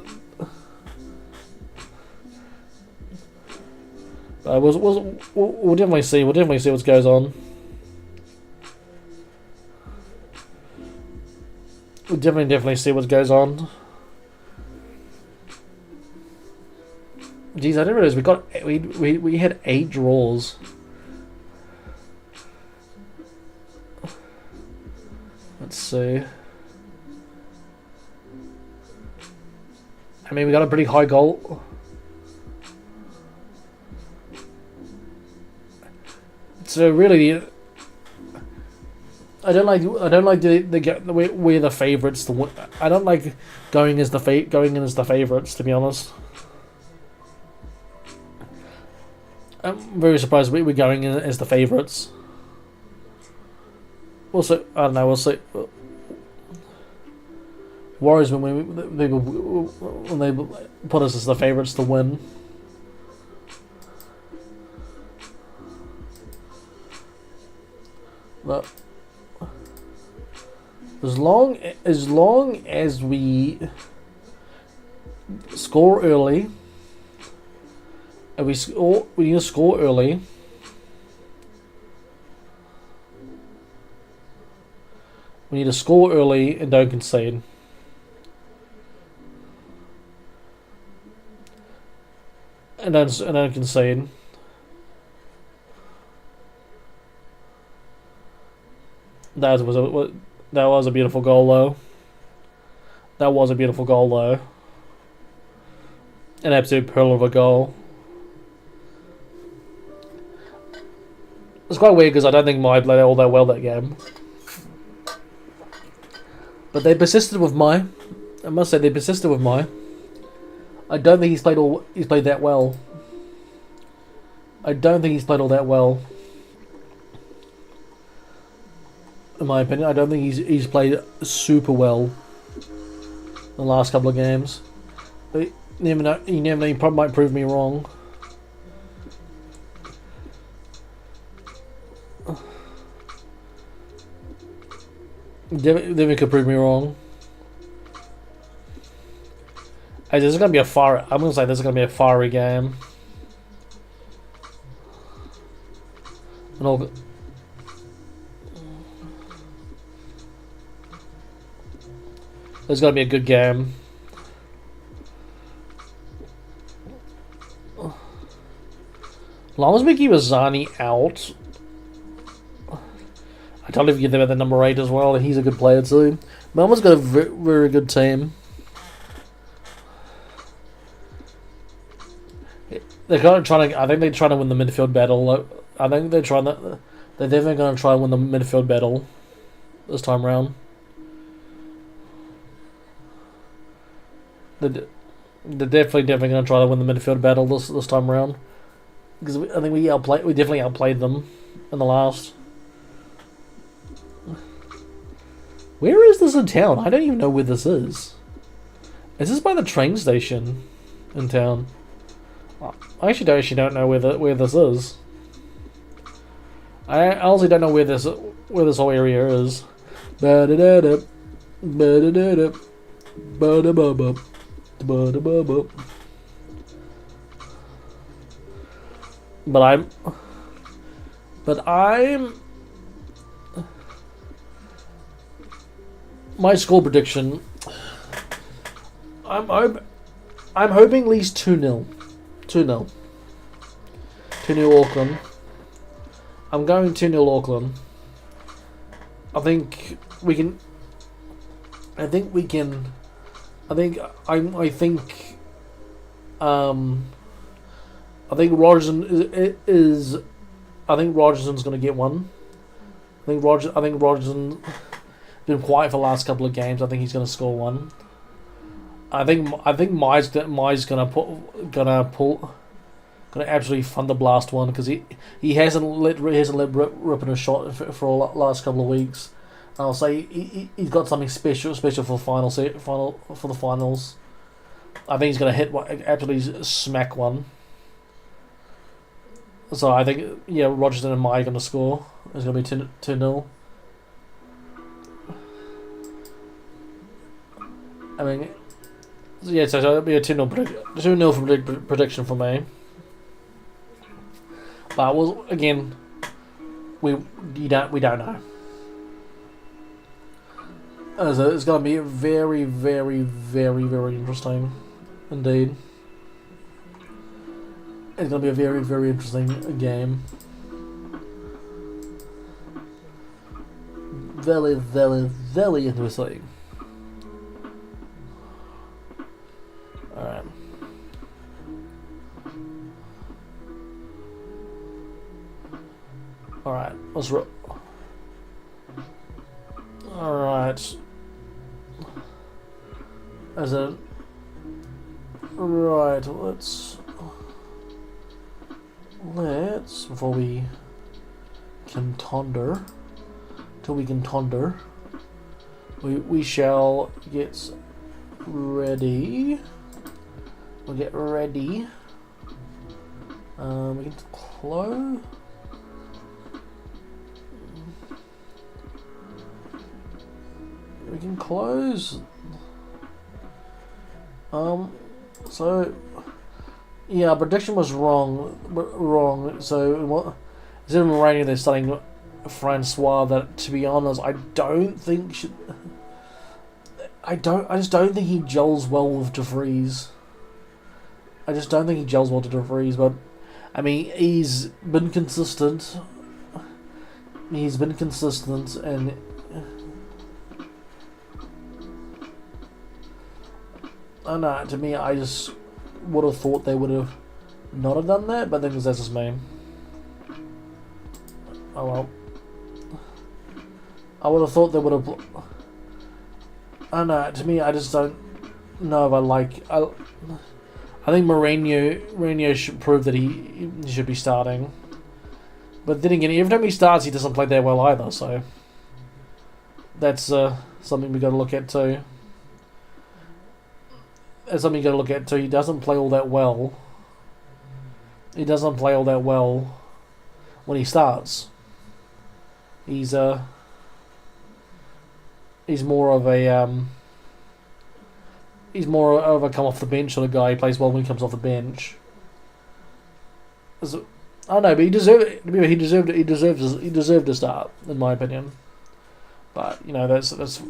We'll definitely see. We'll definitely see what goes on. We'll definitely see what goes on. Jeez, I didn't realize we had 8 draws. Let's see. I mean, we got a pretty high goal. So really, I don't like we're the favourites to win. I don't like going in as the favourites, to be honest. I'm very surprised we're going in as the favourites. Also, I don't know. We'll see. Worries when they put us as the favourites to win. But as long as we score early, and we need to score early. We need to score early and don't concede. And don't concede. That was a beautiful goal, though. That was a beautiful goal, though. An absolute pearl of a goal. It's quite weird because I don't think Mai played all that well that game. But they persisted with Mai. I must say they persisted with Mai. I don't think he's played that well. I don't think he's played all that well. In my opinion, I don't think he's played super well in the last couple of games. But you never know. He probably might prove me wrong. Devin could prove me wrong. Hey, this is gonna be I'm gonna say this is gonna be a fiery game. And all. It's gonna be a good game. As long as we keep Azani out. I totally forget about the number 8 as well, and he's a good player too. Melbourne's got a very good team. they're kind of trying to. I think they're trying to win the midfield battle. I think they're trying to. They're definitely going to try and win the midfield battle this time round. They're definitely going to try to win the midfield battle this time round, because I think we definitely outplayed them in the last. Where is this in town? I don't even know where this is. Is this by the train station in town? I actually don't know where this is. I honestly don't know where this whole area is. But I'm my score prediction. I'm hoping at least 2-0. 2-0 Auckland. I'm going 2-0 Auckland. I think we can. I think Rogerson is. I think Rogerson's going to get one. I think Rogerson's been quiet for the last couple of games. I think he's going to score one. I think Mai's gonna absolutely thunder blast one, because he hasn't let rip in a shot for the last couple of weeks. I'll say he's got something special for the finals. I think he's gonna hit one, absolutely smack one. So I think Rogerson and Mai are gonna score. It's gonna be 2-0. I mean. Yeah, so it'll be a 2-0 prediction for me. But again, we don't know. So it's going to be very, very, very, very interesting, indeed. It's going to be a very, very interesting game. Very, very, very interesting. Alright. Alright, let's Alright. Right, let's before we can tonder, we shall get ready. We'll get ready. We can close. We can close. So yeah, prediction was wrong. So instead of Moreno, they're starting Francois. That, to be honest, I just don't think he gels well with De Vries. I just don't think he gels well to De Vries, but I mean, he's been consistent. And I don't know, to me, I just would have thought they would have not have done that, but then that's just me. Oh well. I would have thought they would have. I don't know, to me, I just don't know if I like. I think Mourinho should prove that he should be starting. But then again, every time he starts, he doesn't play that well either, so that's something we got to look at too. That's something you got to look at too. He doesn't play all that well. He doesn't play all that well when he starts. He's more of a come off the bench sort of guy. He plays well when he comes off the bench. So, I don't know, but he deserved to start, in my opinion. But that's.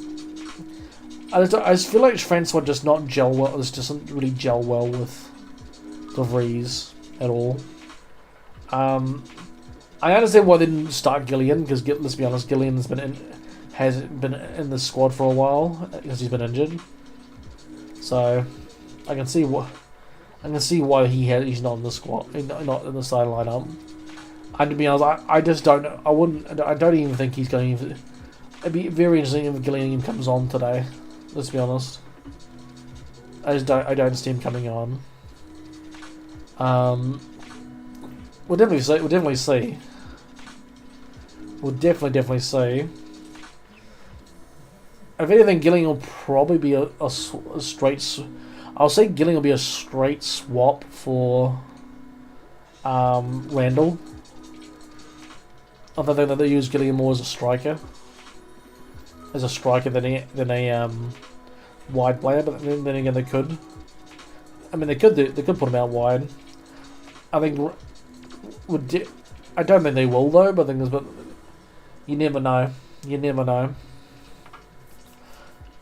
I just feel like Francois just not gel well. This doesn't really gel well with De Vries at all. I understand why they didn't start Gillian, because let's be honest, Gillian has been in the squad for a while because he's been injured. So I can see I can see why he's not in the squad, not in the starting lineup. And to be honest, I just don't. I don't even think he's going to. It'd be very interesting if Gillingham comes on today. Let's be honest. I don't see him coming on. We'll definitely see. We'll definitely see. If anything, Gillingham will probably be a straight. I'll say Gillingham will be a straight swap for Randall. I think that they use Gillingham more as a striker. Than a wide player, but then again they could. I mean, they could put him out wide. I think I don't think they will though, but you never know. You never know.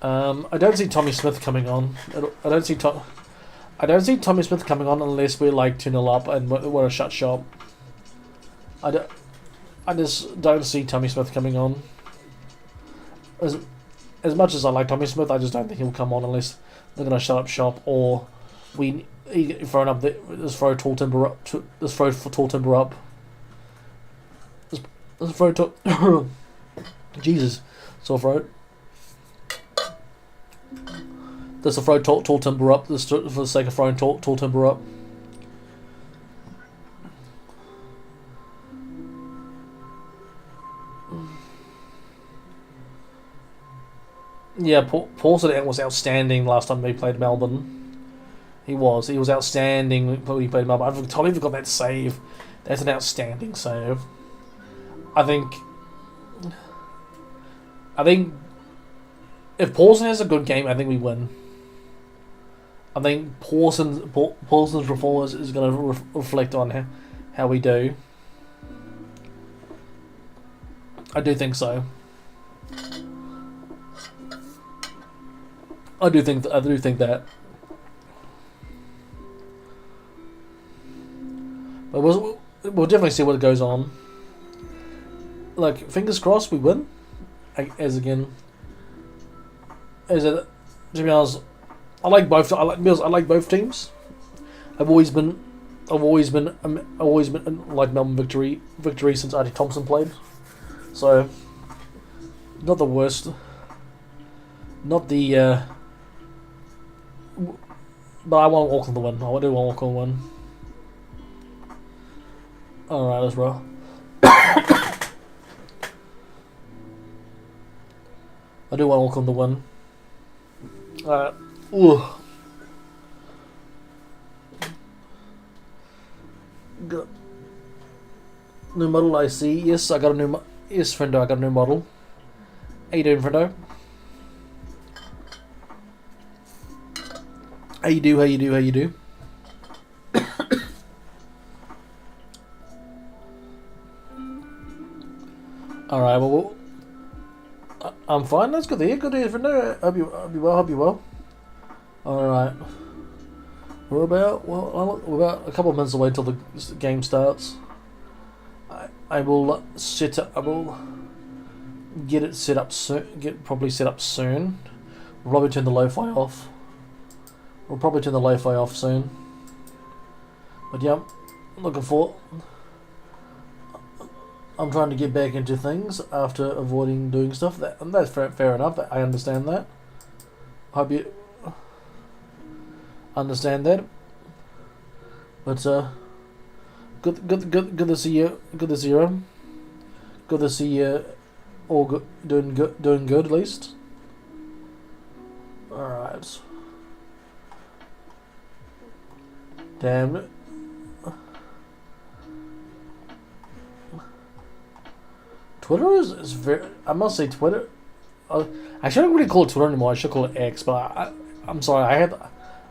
I don't see Tommy Smith coming on. I don't see Tommy Smith coming on unless we're like 2-0 up and we're a shut shop. I just don't see Tommy Smith coming on. As much as I like Tommy Smith, I just don't think he'll come on unless they're going to shut up shop or we throw up. Let's throw Tall Timber up. Let's throw Tall Timber up. Let's throw Jesus, sore throat. Let's throw Tall Timber up. Just for the sake of throwing Tall Timber up. Yeah, Paulson was outstanding last time we played Melbourne. He was outstanding when we played Melbourne. I've totally forgot that save. That's an outstanding save. I think if Paulson has a good game, I think we win. I think Paulson's performance is going to reflect on how we do. I do think so. I do think that. But we'll definitely see what goes on. Like, fingers crossed we win. To be honest, I like both teams. I've always been like Melbourne victory since Artie Thompson played. So not the worst. Not the but I want Auckland to win. I do want Auckland to win. Alright, let's roll. I do want Auckland to win. Alright. Ooh. Got new model I see. Yes, I got a new yes, friendo, I got a new model. How you doing, friendo? How you do? Alright, well, I'm fine. That's good to hear. Good to hear, friendo. Hope you well. Alright. We're about a couple of minutes away till the game starts. I will get it set up soon. Probably set up soon. We'll probably turn the lo-fi off. Soon. But yeah, looking for. I'm trying to get back into things after avoiding doing stuff. And that's fair enough. I understand that. Hope you understand that. But good to see you. Good to see you. Good to see you all doing good at least. All right. Damn it. Twitter is very. I must say, Twitter. I shouldn't really call it Twitter anymore. I should call it X. But I'm sorry.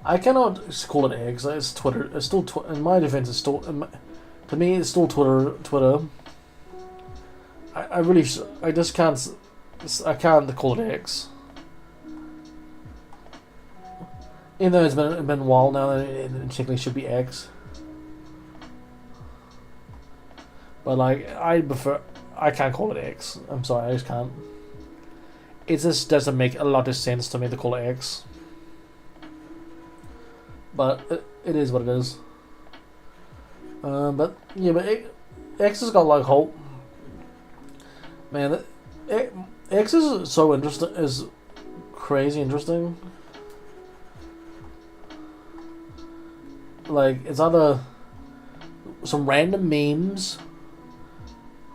I cannot call it X. It's Twitter. It's still in my defense. It's still to me. It's still Twitter. I just can't. I can't call it X. Even though it's been a while now, it technically should be X. But like, I can't call it X. I'm sorry, I just can't. It just doesn't make a lot of sense to me to call it X. But it is what it is. But yeah, but X has got like whole. Man, X is so interesting. Is crazy interesting. Like it's either some random memes,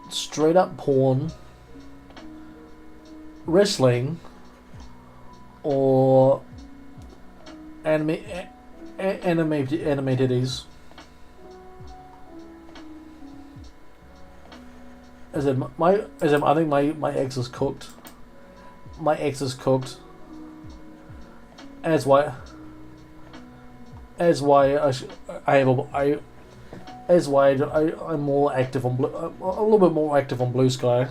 straight up porn, wrestling, or anime titties. I think my ex is cooked. My ex is cooked. That's why I'm more active on a little bit more active on Blue Sky.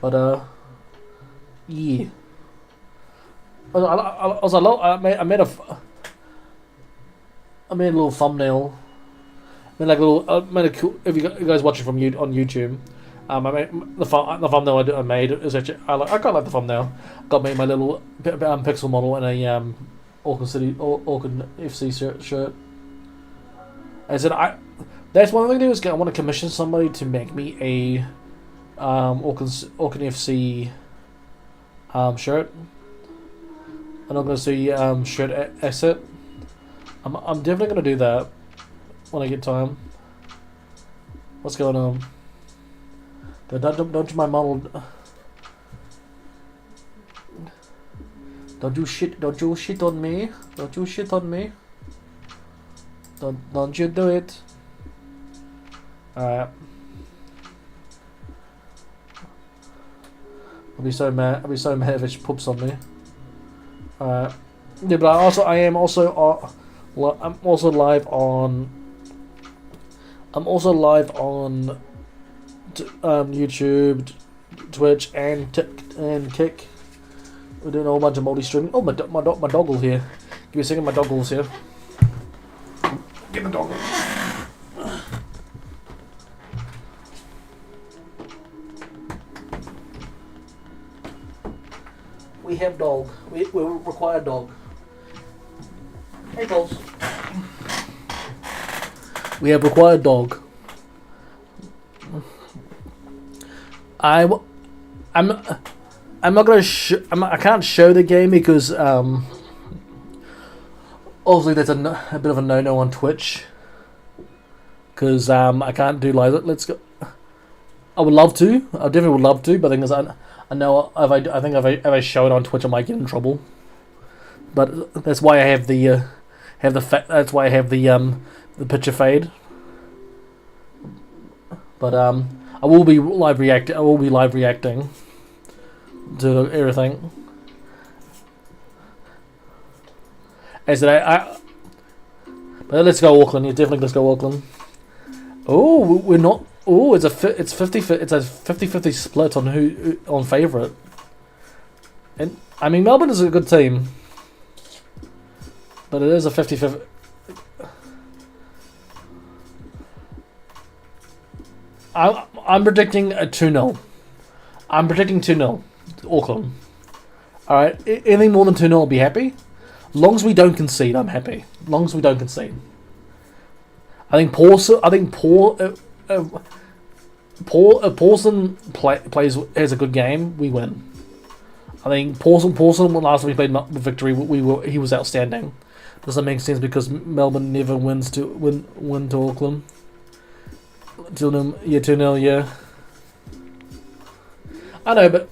But yeah. I made a little thumbnail. I made a cool. If you guys watch it from on YouTube, I made the thumbnail I made is actually I quite like the thumbnail. Got me my little pixel model in a Auckland FC shirt. I said that's one thing to do is I want to commission somebody to make me a Auckland FC shirt. And I'm gonna see shirt asset. I'm definitely gonna do that when I get time. What's going on? Don't you my model? Don't you shit on me? Don't you shit on me? Don't you do it? Alright. I'll be so mad if it poops on me. Alright. Yeah, but I'm also live on YouTube, Twitch, and Kick. We're doing a whole bunch of multi-streaming. Oh, my doggle's here. Give me a second, my doggle's here. Get the doggle. We have dog. We require dog. Hey, folks. We have required dog. I'm not gonna I can't show the game because obviously there's a bit of a no on Twitch because I can't do live. Let's go. I would love to. I definitely would love to, but the thing is, I know if I show it on Twitch, I might get in trouble. But that's why I have the that's why I have the picture fade. But I will be live reacting to everything. I said but let's go Auckland. Yeah, definitely let's go Auckland. Oh, we're not. Oh, it's a 50-50 split on favourite. And I mean Melbourne is a good team, but it is a 50-50. I'm predicting a 2-0. I'm predicting 2-0 Auckland. Alright, anything more than 2-0 I'll be happy. Long as we don't concede, I'm happy. Long as we don't concede. I think Paulson has a good game, we win. I think Paulson last time we played Victory, he was outstanding. Doesn't make sense because Melbourne never win to Auckland. 2-0, yeah. I know, but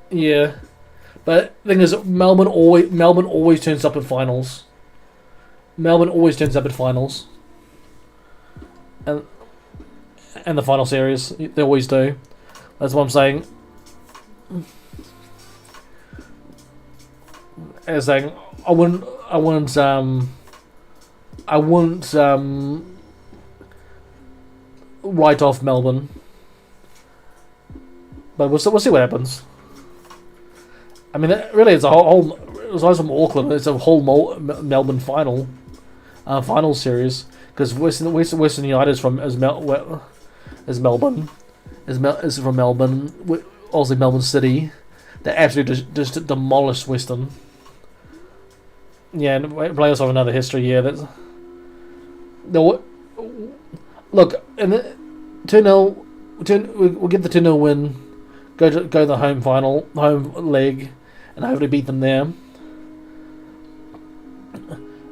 yeah. But the thing is, Melbourne always turns up in finals. Melbourne always turns up in finals. And the final series, they always do. That's what I'm saying. As saying, I wouldn't write off Melbourne, but we'll see what happens. I mean, really, it's a whole. Aside from Auckland, it's a whole Melbourne final series because Western United is from Melbourne, is from Melbourne, obviously Melbourne City, They absolutely just demolished Western. Yeah, and players have another history. Yeah, that's. No, look, in the 2-0, we'll get the 2-0 win. Go to the home leg, and hopefully beat them there.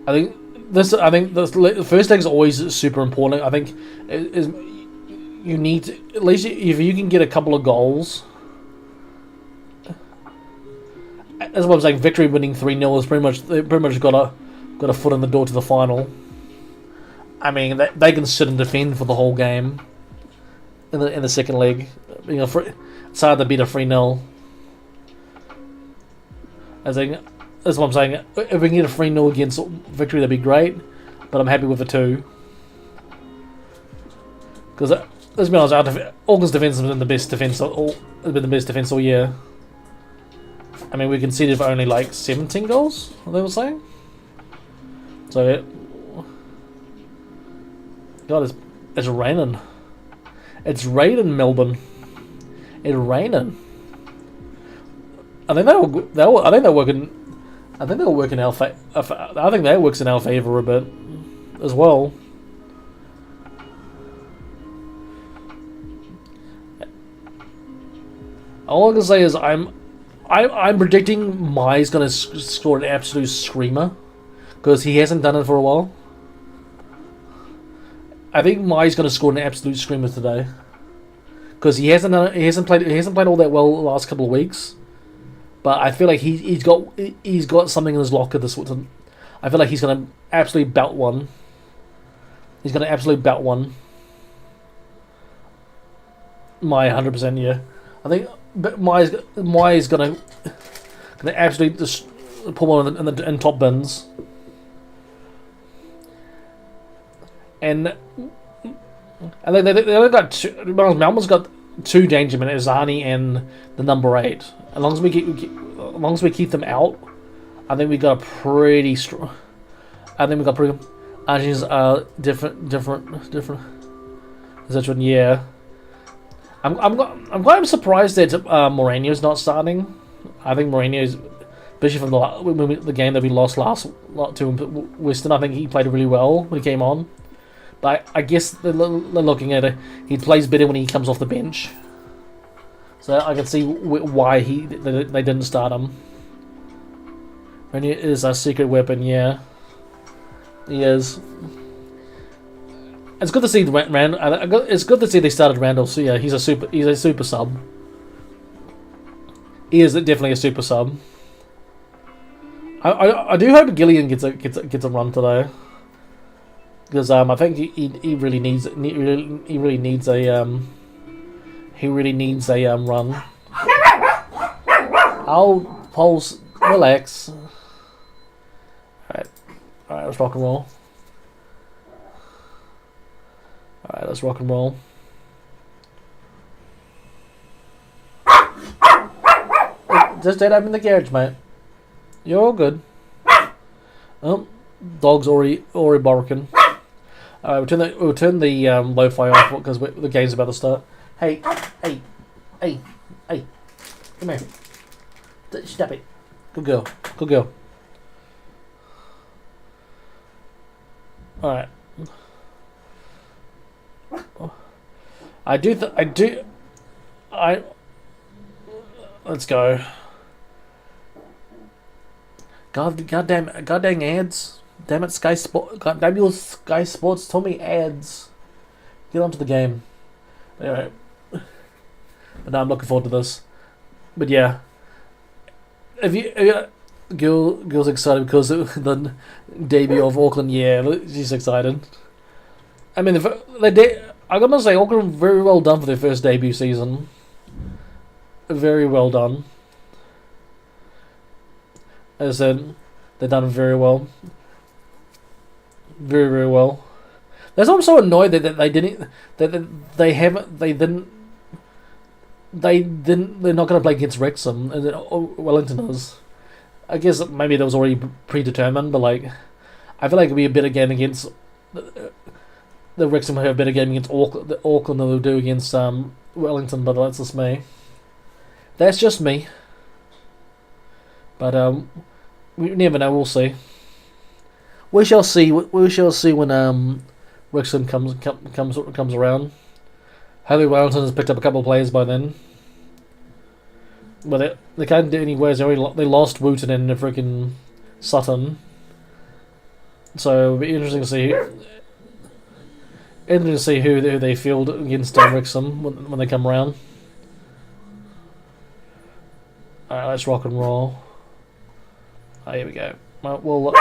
I think the first leg is always super important. I think you need to, at least if you can get a couple of goals. That's what I'm saying. Victory winning 3-0 is pretty much got a foot in the door to the final. I mean, they can sit and defend for the whole game. In the second leg, it's hard to beat a 3-0. That's what I'm saying. If we can get a 3-0 against Victory, that'd be great. But I'm happy with a 2. Because let's be honest, Auckland's defense has been the best defense all year. I mean, we conceded for only like 17 goals. What they were saying. So, God, it's raining. It's raining, Melbourne. It's raining. I think they're working. I think they'll work in our favor. I think that works in our favor a bit, as well. All I can say is I'm predicting Mai's going to score an absolute screamer, because he hasn't done it for a while. I think Mai's going to score an absolute screamer today, because he hasn't played all that well the last couple of weeks. But I feel like he's got something in his locker this week. I feel like he's going to absolutely belt one. He's going to absolutely belt one. Mai 100%, yeah. I think Mai's going to absolutely just put one in top bins. And they only got two. Melbourne's got 2 danger men, Azani and the number 8. As long as we keep them out, I think we got a pretty strong. I think we got pretty. Argentinians are different. Etc. Yeah. I'm quite surprised that Moreno's not starting. I think Moreno's, especially from the game that we lost to Western, I think he played really well when he came on. But I guess they're looking at it. He plays better when he comes off the bench. So I can see why they didn't start him. Moreno is a secret weapon, yeah. He is. It's good to see It's good to see they started Randall. So yeah, he's a super sub. He is definitely a super sub. I do hope Gillian gets a run today, because I think he really needs a run. I'll pulse, relax. Alright, let's rock and roll. Alright, let's rock and roll. Just stay up in the garage, mate. You're all good. Oh, dog's already barking. We'll turn the lo-fi off because the game's about to start. Hey, come here. Stop it. Good girl. All right. Let's go. God dang ads. Damn it, Sky Sports. God damn you, Sky Sports told me ads. Get onto the game. Anyway. But now I'm looking forward to this. But yeah. Girl's excited because of the debut of Auckland, yeah, she's excited. I mean, I gotta say, Auckland very well done for their first debut season. Very well done. As I said, they've done very well. Very, very well. That's why I'm so annoyed that they're not going to play against Wrexham and Wellington is. I guess maybe that was already predetermined, but like, I feel like it'd be a better game against the Wrexham have a better game against Auckland than they'll do against Wellington, but that's just me. That's just me. But we never know. We'll see. We shall see. We shall see when Wrexham comes around. Hopefully Wellington has picked up a couple of players by then. But they can't do anywhere. They lost Wooten and freaking Sutton. So it'll be interesting to see. Interesting to see who they field against Wrexham when they come around. Alright, let's rock and roll. Oh, here we go. Well,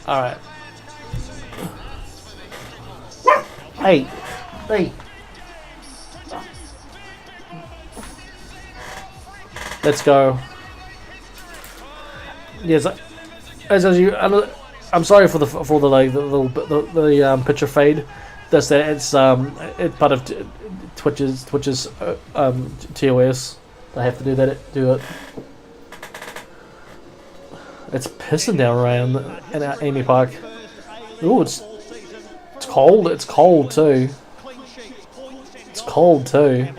alright. Hey! Let's go. Yes, as you. I'm sorry for the picture fade. That's that. It's part of Twitch's TOS. I have to do that. Do it. It's pissing down around in Amy Park. Ooh, it's cold. It's cold too. It's cold too.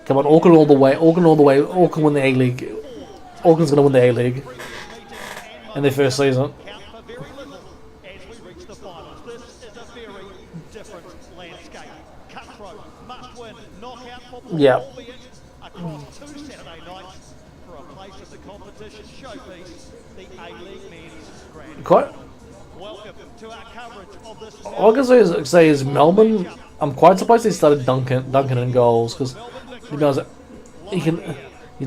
Come on, Auckland all the way. Auckland all the way. Auckland win the A-League. Auckland's going to win the A-League in their first season. Yeah. Quite. All I can say is Melbourne. I'm quite surprised they started Duncan in goals because he's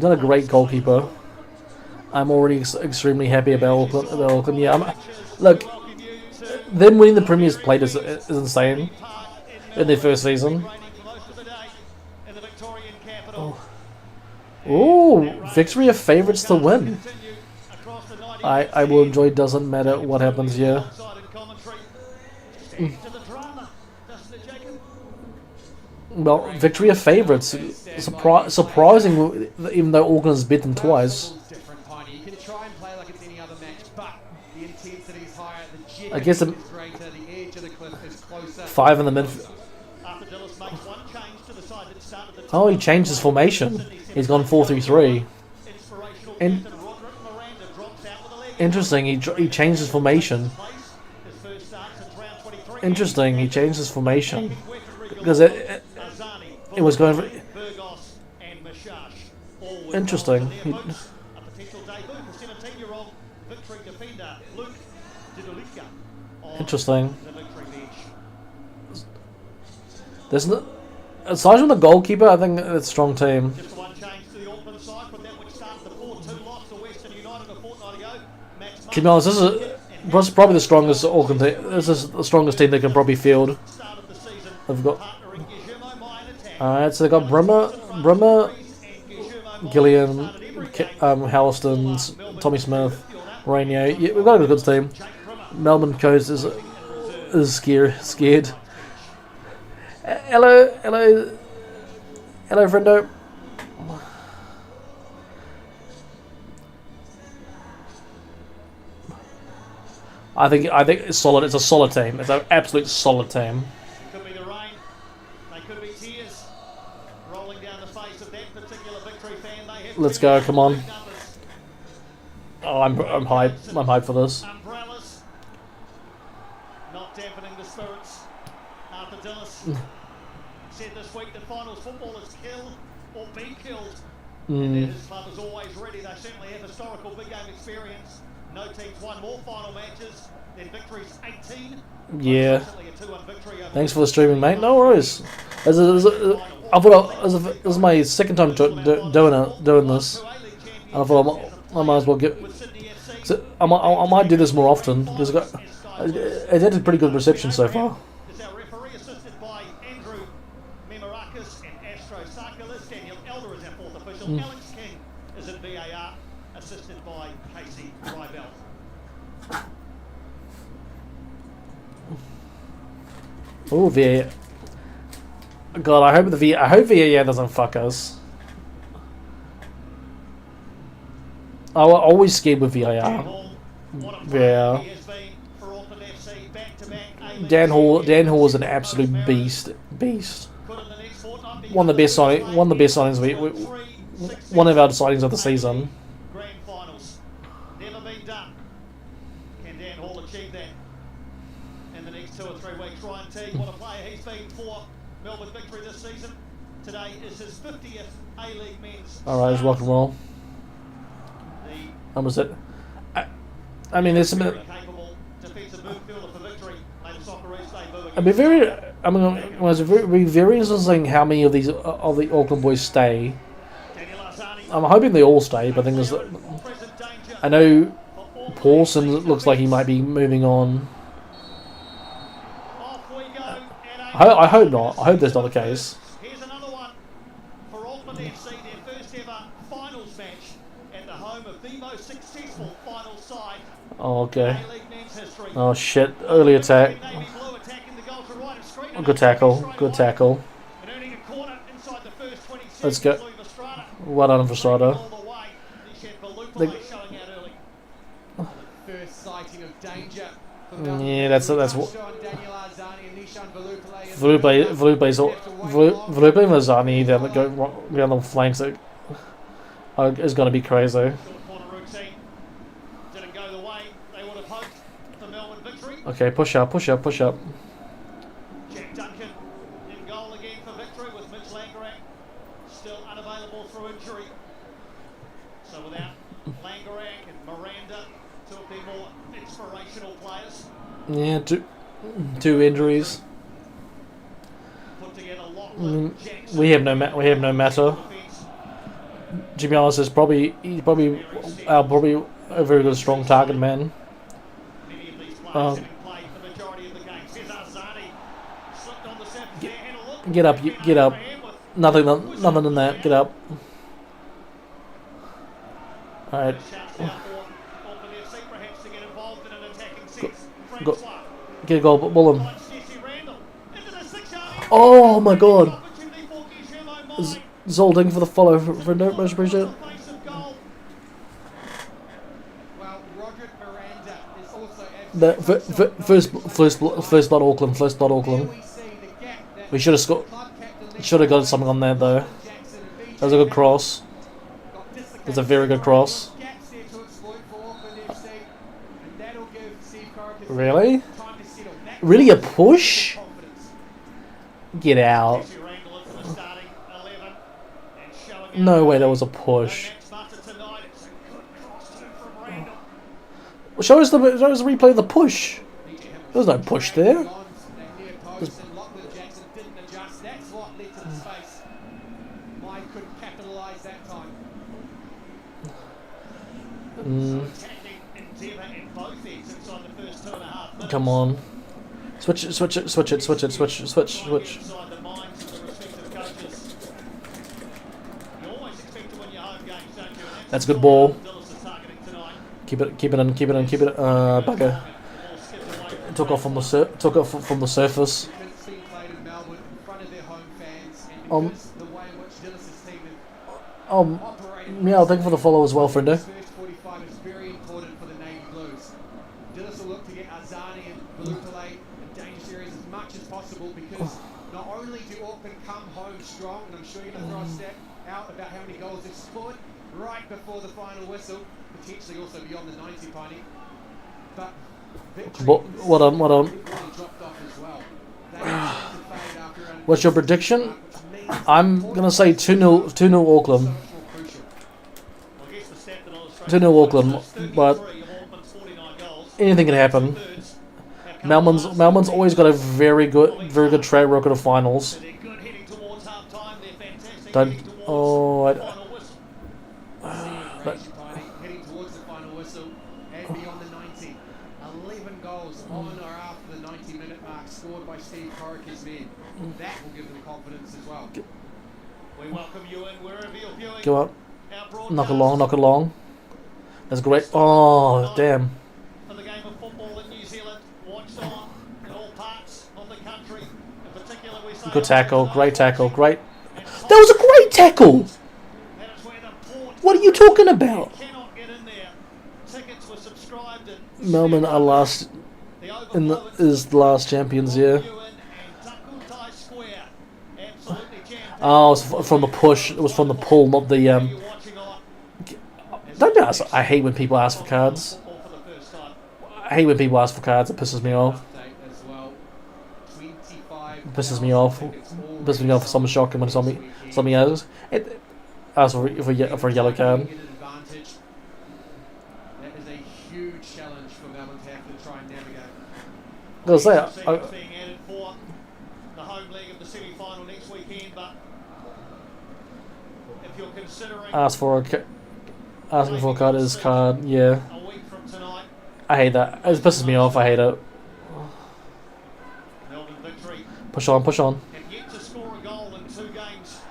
not a great goalkeeper. I'm already extremely happy about Auckland. Yeah, look, them winning the Premier's Plate is insane in their first season. Ooh, victory of favourites to win. I will enjoy. Doesn't matter what happens here. Well, victory of favourites. Surprising, even though Auckland's beat them twice. I guess 5 in the midfield. Oh, he changed his formation. He's gone 4-3-3. Interesting. He changed his formation. Interesting. He changed his formation because it was going for. Interesting. Interesting. There's no, aside from the goalkeeper, I think it's a strong team. To be honest, this is probably the strongest Auckland team. This is the strongest team they can probably field. They've got. Alright, so they've got Brimmer, Gillian, Halston, Tommy Smith, Rainier. Yeah, we've got a good team. Melbourne Coast is scared. Hello, friendo. I think it's solid. It's a solid team. It's an absolute solid team. Could be the rain. They could be tears rolling down the face of that particular Victory fan. Let's go. Come on. Oh, I'm hyped. I'm hyped for this. Umbrellas, not dampening the spirits. Arthur Dillis said this week that finals football is kill or be killed. And his club is always ready. They certainly have historical big game experience. No team's won more final matches than Victory's 18. Yeah. Thanks for the streaming, mate. No worries. I thought it was my second time doing this, and I thought I might as well get. I might do this more often because it's had a pretty good reception so far. Alex King is at VAR, assisted by Casey Rybell. Oh, VAR. God, I hope VAR doesn't fuck us. I'm always scared with VAR. Yeah. Dan Hall is an absolute beast. One of the best signings one of our signings of the season. Grand finals. Never been done. Can Dan Hall achieve that in the next 2 or 3 weeks? Ryan T, what a player he's been for Melbourne victory this season. Today is his 50th A-League men's. Alright, just rock and roll. How was it? I mean, there's some. It was very interesting how many of the Auckland boys stay. I'm hoping they all stay, but the thing is that I know Paulson looks like he might be moving on. I hope not. I hope that's not the case. Here's another one for Auckland FC, their first ever finals match at the home of the most successful final side. Oh, okay. Oh shit! Early attack. Good tackle. Good tackle. Let's go. Well done for Strada. Yeah, that's what. Valupe and Mazzani that go around the flanks is going to be crazy. Okay, push up, push up, push up. Jack Duncan in goal again for victory with Mitch Langerak still unavailable through injury. So without Langerak and Miranda, two of their more inspirational players. Yeah, two injuries. Put together Lachlan, we have no matter. To be honest, he's probably a very good strong target man. Get up, get up. Nothing than that. Get up. All right. Go. Get a goal, Bullen. Oh my God. Zolding for the follow for no much appreciate. The first blood Auckland. First blood Auckland. We should have scored. Should have got something on there though. That was a good cross. It's a very good cross. Really? Really a push? Get out. No way that was a push. Show us the replay of the push. There was no push there. Come on. Switch it. That's a good ball. Keep it in. Bugger. Took off from the surface. Yeah, thank you for the follow as well, friendo. Not only do Auckland come home strong, and I'm sure you're going to throw a stat out about how many goals they've scored right before the final whistle, potentially also beyond the 90 piney, but what on? What's your prediction? I'm going to say 2-0 Auckland. 2-0 Auckland, but anything can happen. Melbourne's always got a very good track record of finals. Don't. Oh. Heading towards the final whistle and beyond the 90. 11 goals on or after the 90-minute mark scored by Steve Corica's men. That will give them confidence as well. We welcome you in wherever you're viewing. Go up. Knock it along. That's great. Oh, damn. For the game of football in New Zealand, watched on in all parts of the country. In particular, we say. Good tackle. Great tackle. Great. That was a great tackle. What are you talking about? Cannot get in there. Melbourne are last is the last champions, yeah. Oh, it was from the push. It was from the pull, not the Don't be honest, I hate when people ask for cards. I hate when people ask for cards. It pisses me off. It pisses me off. It pisses me off for someone shocking when somebody else asks for a yellow card. That is a huge challenge for Melbourne to have to try and navigate. I was say, Being added for the home leg of the semi-final next weekend, but if you're considering asking for a card is card, yeah. a week from tonight, I hate that. It pisses me off. I hate it. Melbourne victory Push on, push on. have yet to score a goal in 2 games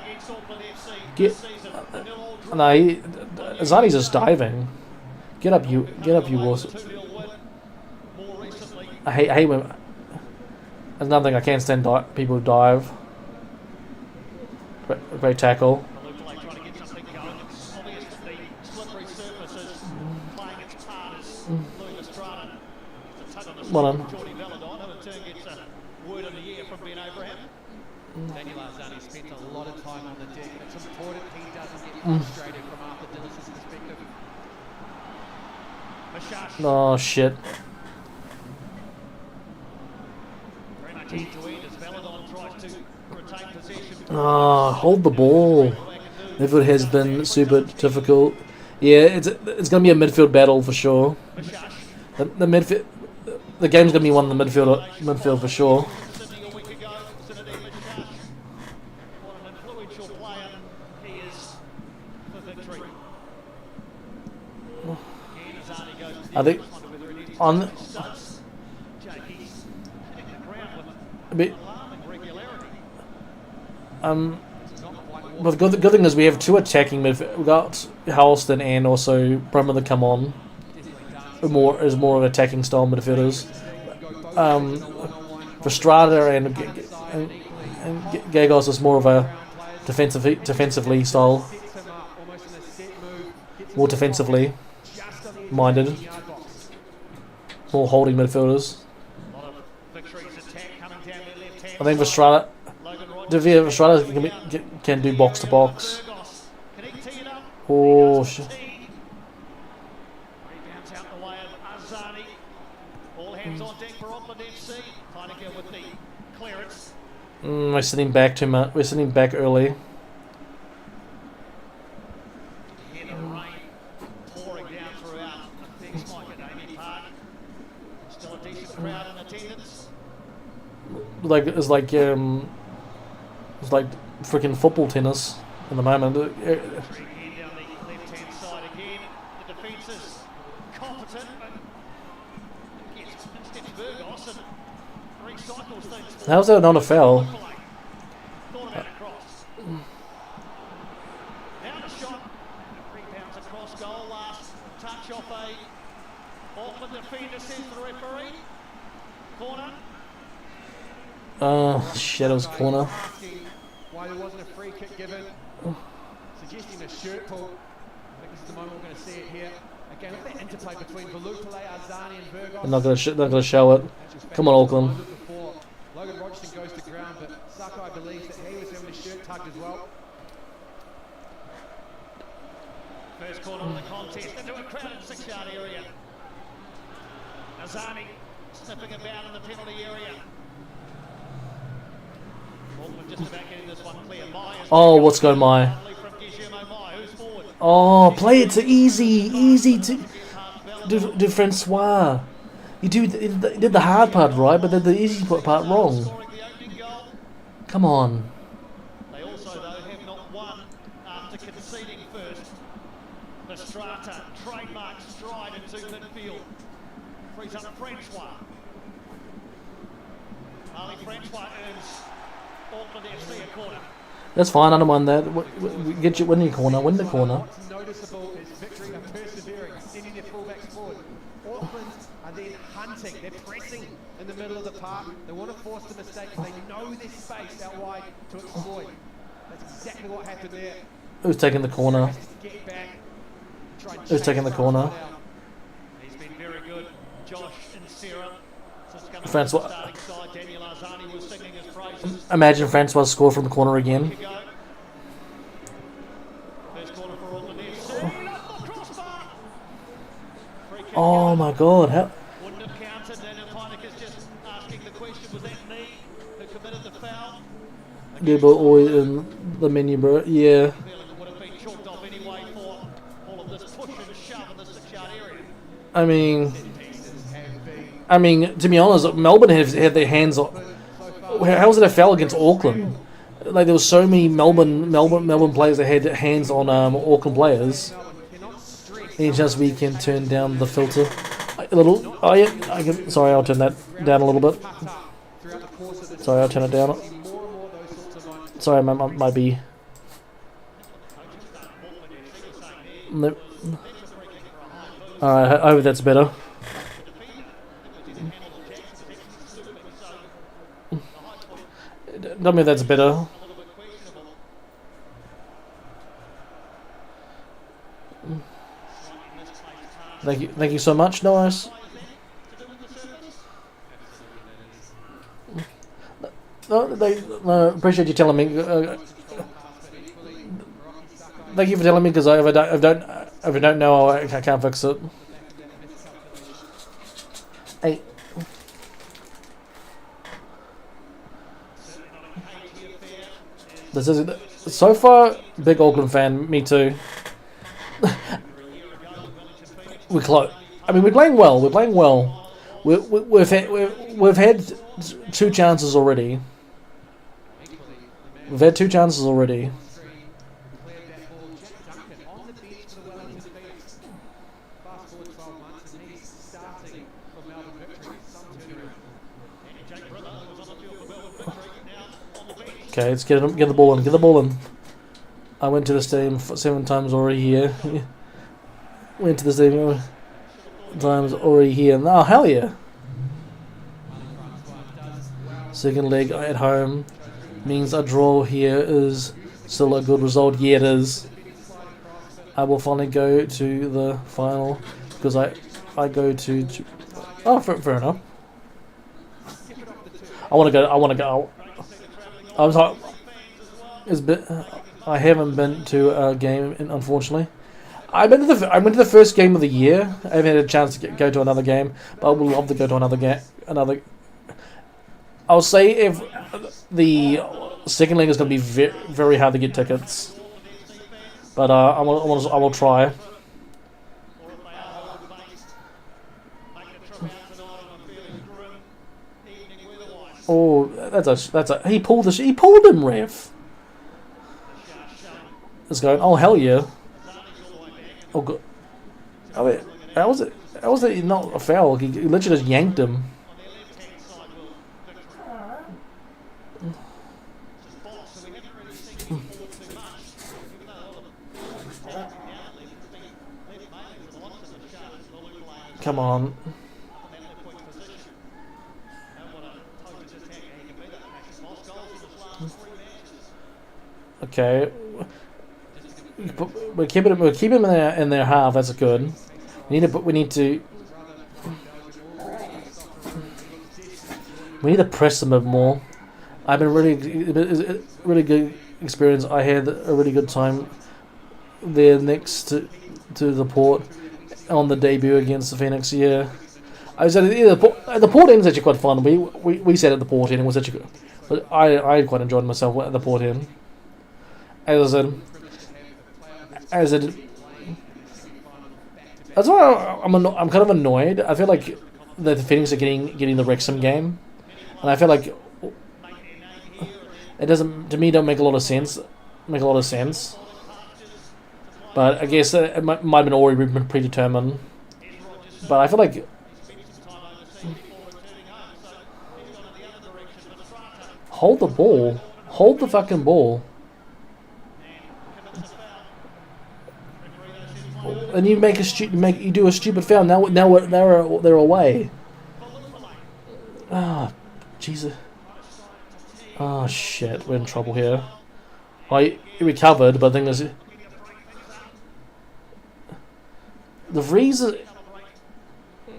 against Auckland FC Get, this season. A 0-0 draw. no, Zani's just diving. Get up, you Wilson. 2-0 win more recently. I hate when. There's another thing I can't stand. People who dive. Great tackle. Trying to get something going. It's obvious that the slippery surface is playing its part as Lucas Strata. It's a tug on the Well stick done. from Jordy Belladon, and in turn gets a word of the year from Ben Abraham. Daniel Arzani spent a lot of time on the deck. It's important he doesn't get frustrated from Arthur Dillis' perspective. Mashash Oh shit. very much end to end as Belladon tries to retain possession. Hold the ball. Midfield has been super difficult. Yeah, it's gonna be a midfield battle for sure. Mashash The midfield, the game's gonna be won in the midfield for sure. Sydney a week ago, Sydney Mashash. What an influential player he is for victory. Again, Arzani goes to the I think wonder whether it is on studs. Jake, he's hitting the ground with a bit. alarming regularity. But the good thing is we have 2 attacking midfield. We got Halston and also Bremer that come on. More of attacking style midfielders. Strata and Gagos is more of a defensively style, more defensively minded, more holding midfielders. A lot of victories attack coming down their left hand. I think Strata, Logan Strata can do box to box. Burgos. Can he tee it up? Oh He shit. does tee. Rebounds out the way of Arzani. All hands on deck for Auckland FC. Heineke with the clearance. We're sitting back too much. We're sitting back early. Hear the rain pouring down throughout the big spike at Amy Park. Still a decent crowd in attendance. It's like freaking football tennis in the moment. Again down the left-hand side again. The defence is competent, but gets steps Burgos and recycles things. How's that not a foul? Thought about a cross. Down a shot. Rebounds across goal. Last touch off a Auckland defender, says the referee. Corner. Shit, it was corner. Why there wasn't a free kick given. Suggesting a shirt pull. I think this is the moment we're going to see it here. Again, look at that interplay between Valupale, Arzani and Burgos. They're not gonna show it. Come on, Auckland. Logan Rogerson goes to ground, but Sakai believes that he was having his shirt tugged as well. First corner of the contest into a crowded 6-yard area. Arzani sniffing about in the penalty area. Auckland just about getting this one clear. Oh, what's going my? Oh, play it to easy to Francois. You did the hard part right, but then the easy part wrong. Come on. They also, though, have not won after conceding first. The Strata trademark stride into midfield. Frees up Francois. Ali Francois earns Auckland FC a corner. That's fine. I don't mind that. Get you win your corner. Win the corner. What's noticeable is victory are persevering, sending their fullbacks forward. Auckland are then hunting. They're pressing in the middle of the park. They want to force the mistake. They know there's space out wide to exploit. That's exactly what happened there. Who's taking the corner? Get back, try and Who's taking the corner? He's been very good Josh and Sarah. Since coming Francois. to the starting side, Daniel Arzani was singing his praises. Imagine Francois score from the corner again. First corner for Auckland FC. Up the crossbar. Free kick Oh given. my god, how... Wouldn't have counted. Daniel Pynnick is just asking the question, was that me who committed the foul? Yeah, but always in the menu, bro. Yeah. Feeling it would have been chalked off anyway for all of this push and shove in the 6-yard area. I mean, to be honest, Melbourne have had their hands on... How was it a foul against Auckland? Like, there was so many Melbourne players that had hands on Auckland players. Any chance we can turn down the filter a little? Oh yeah, I can. Sorry, I'll turn that down a little bit. Sorry, I'll turn it down. Sorry, might be. Nope. Alright, I hope that's better. Tell me if that's better. Thank you so much, Norris. No, appreciate you telling me. Thank you for telling me, because if I don't know, I can't fix it. Hey. This is so far big Auckland fan. Me too. We're close. I mean, we're playing well. We're playing well. We've had 2 chances already. We've had 2 chances already. Okay, let's get the ball in. Get the ball in. I went to the stadium 7 times already here. Went to the stadium times already here. Oh, hell yeah. Second leg at home means a draw here is still a good result. Yeah, it is. I will finally go to the final because I go to oh, fair enough. I want to go. I was like, I haven't been to a game, unfortunately. I went to the first game of the year. I haven't had a chance to go to another game, but I would love to go to another game. I'll say if the second leg is going to be very hard to get tickets, but I will try. Oh, that's a he pulled him, ref. It's going. Oh hell yeah. Oh god. Oh wait, how was it not a foul? He literally just yanked him. Come on. Okay. We're keeping them in their half. That's good. We need to press them a bit more. I've been really good experience. I had a really good time there next to the Port on the debut against the Phoenix. Yeah, I was at the Port end was actually quite fun. We sat at the Port end. It was actually good. But I quite enjoyed myself at the Port end. As I said, that's why I'm kind of annoyed. I feel like the Phoenix are getting the Wrexham game, and I feel like it don't make a lot of sense. But I guess it might have been already been predetermined. But I feel like hold the ball, hold the fucking ball. And you do a stupid foul. Now they're away. Ah, Jesus. Oh shit, we're in trouble here. I recovered, but the thing is, the reason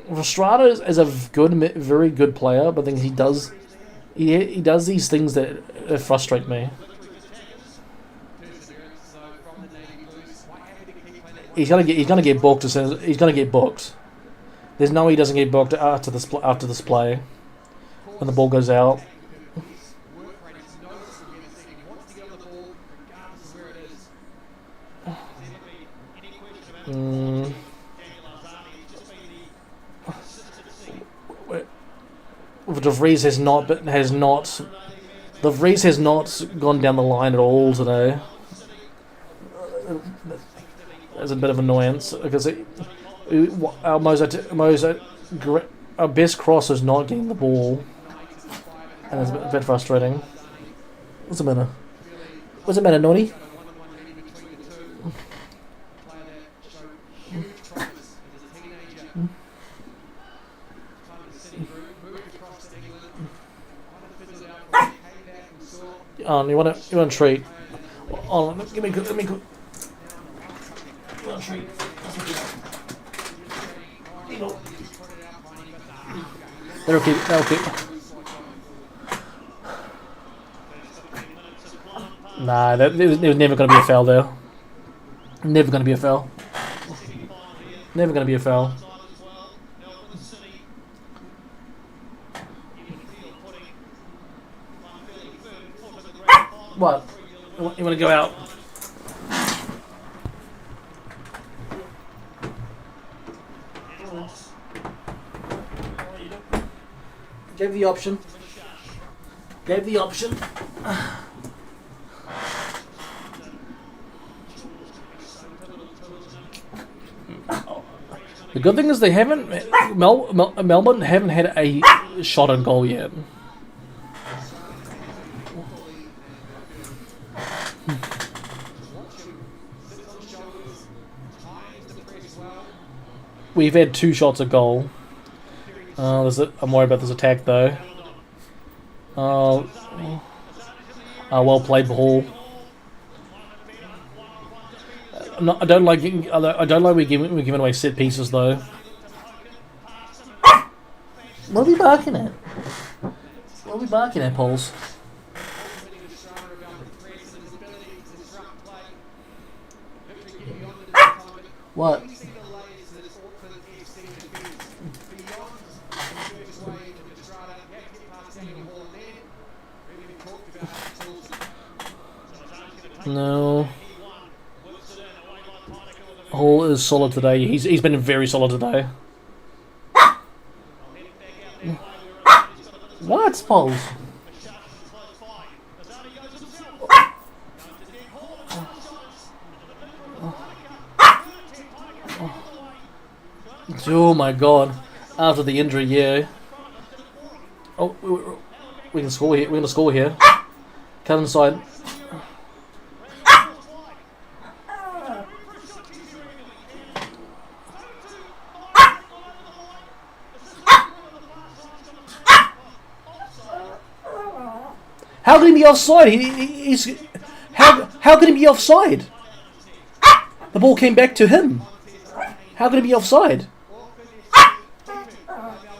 Restrada is a very good player, but I think he does these things that frustrate me. He's gonna get booked as soon as he's gonna get booked. There's no way he doesn't get booked after this play when the ball goes out. De Vries has not gone down the line at all today. There's a bit of annoyance because our best cross is not getting the ball, and it's a bit frustrating. What's the matter? What's the matter, Nonny? Oh, you want a treat? Oh, let me. You want a treat? That'll keep. Nah, there was never going to be a foul there. Never going to be a foul. Never going to be a foul. What? You want to go out? Gave the option. Gave the option. The good thing is they haven't. Melbourne haven't had a shot on goal yet. We've had 2 shots at goal. I'm worried about this attack though. Well played, Hall. I don't like we're giving away set pieces though. What are we barking at? What are we barking at, Pauls? What? No. Hall is solid today. He's been very solid today. What, Pauls? Oh my god! After the injury, yeah. Oh, we can score here. We're gonna score here. Come inside. How can he be offside? How can he be offside? The ball came back to him. How can he be offside?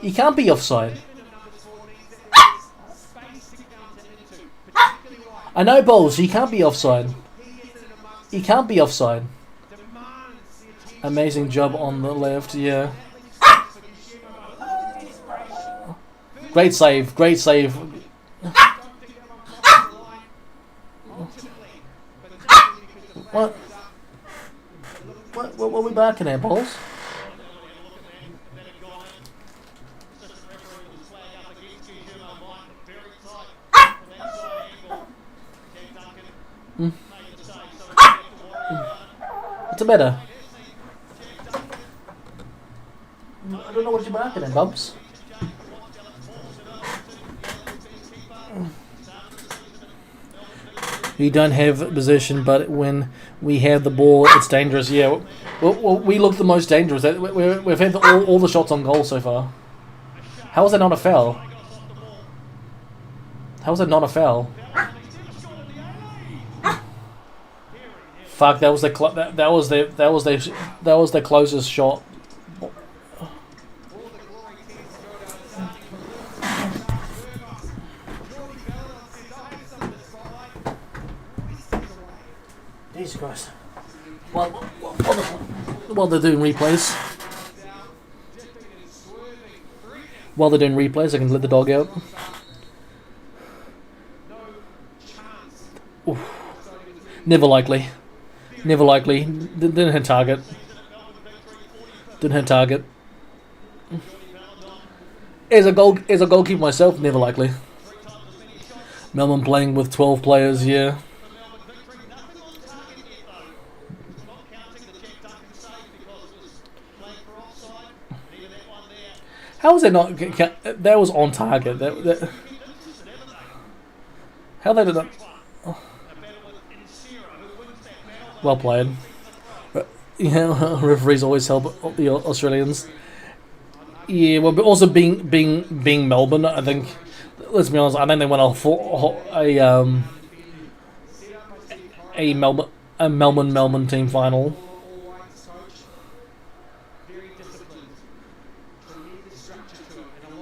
He can't be offside. I know, Bowles. He can't be offside. He can't be offside. Amazing job on the left. Yeah. Great save. Great save. What are we barking at, Balls? What's the matter? I don't know what you're barking at, Bubs. We don't have possession, but when we have the ball, it's dangerous. Yeah, well, we look the most dangerous. We've had all the shots on goal so far. How is that not a foul? How is that not a foul? Fuck! That was the closest shot. Jesus Christ. While they're doing replays. While they're doing replays, I can let the dog out. Oof. Never likely. Never likely. Didn't hit target. Didn't hit target. As a goalkeeper myself, never likely. Melbourne playing with 12 players, yeah. How was that not? That was on target. How they did that? Well played. Yeah, referees always help the Australians. Yeah, well, but also being Melbourne, I think. Let's be honest. I think they went a Melbourne team final.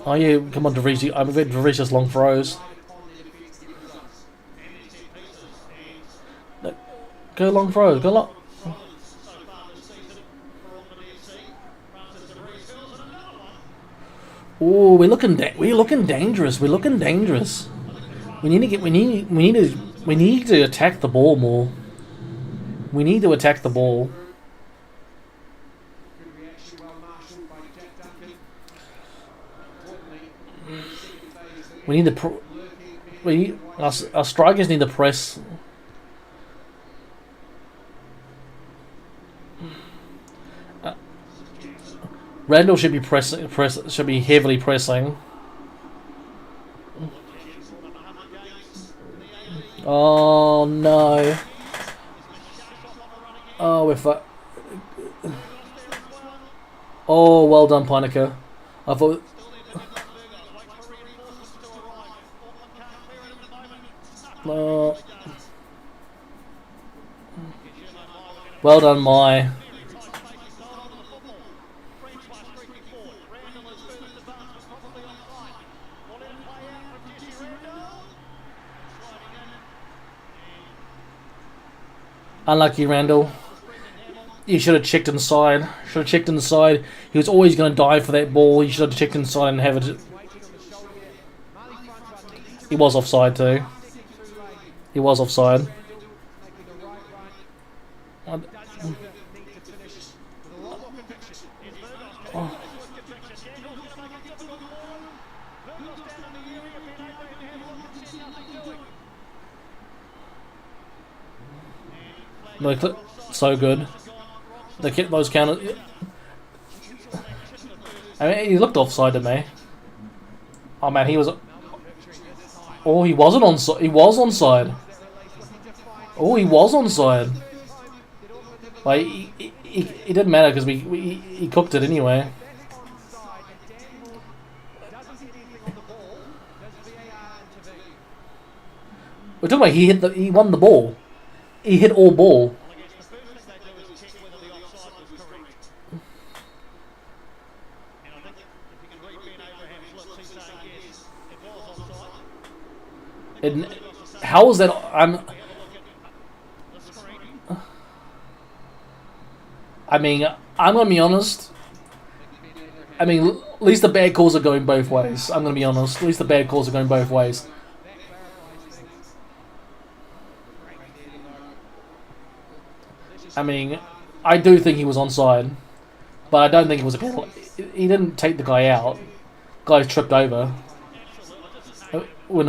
Oh yeah, come on, DeVries. I'm a bit DeVries long throws. No, go long throws. Go long. Oh, we're looking dangerous. We're looking dangerous. We need to attack the ball more. We need to attack the ball. We need to our strikers need to press. Randall should be should be heavily pressing. Oh no! Oh, we're oh, well done, Pinecker. I thought. Well done, my. Unlucky Randall. You should have checked inside. He was always going to dive for that ball. He should have checked inside and have it. He was offside too. He was offside. Oh. No, so good. They kept those counters. I mean, he looked offside to me. Oh man, he was. Oh, he wasn't onside. He was onside. Oh, he was onside. Like it didn't matter because he cooked it anyway. We're talking about he won the ball. He hit all ball. And how is that? I mean, I'm gonna be honest. I mean, at least the bad calls are going both ways. I'm gonna be honest. At least the bad calls are going both ways. I mean, I do think he was onside, but I don't think it was a penalty. He didn't take the guy out. Guy tripped over. When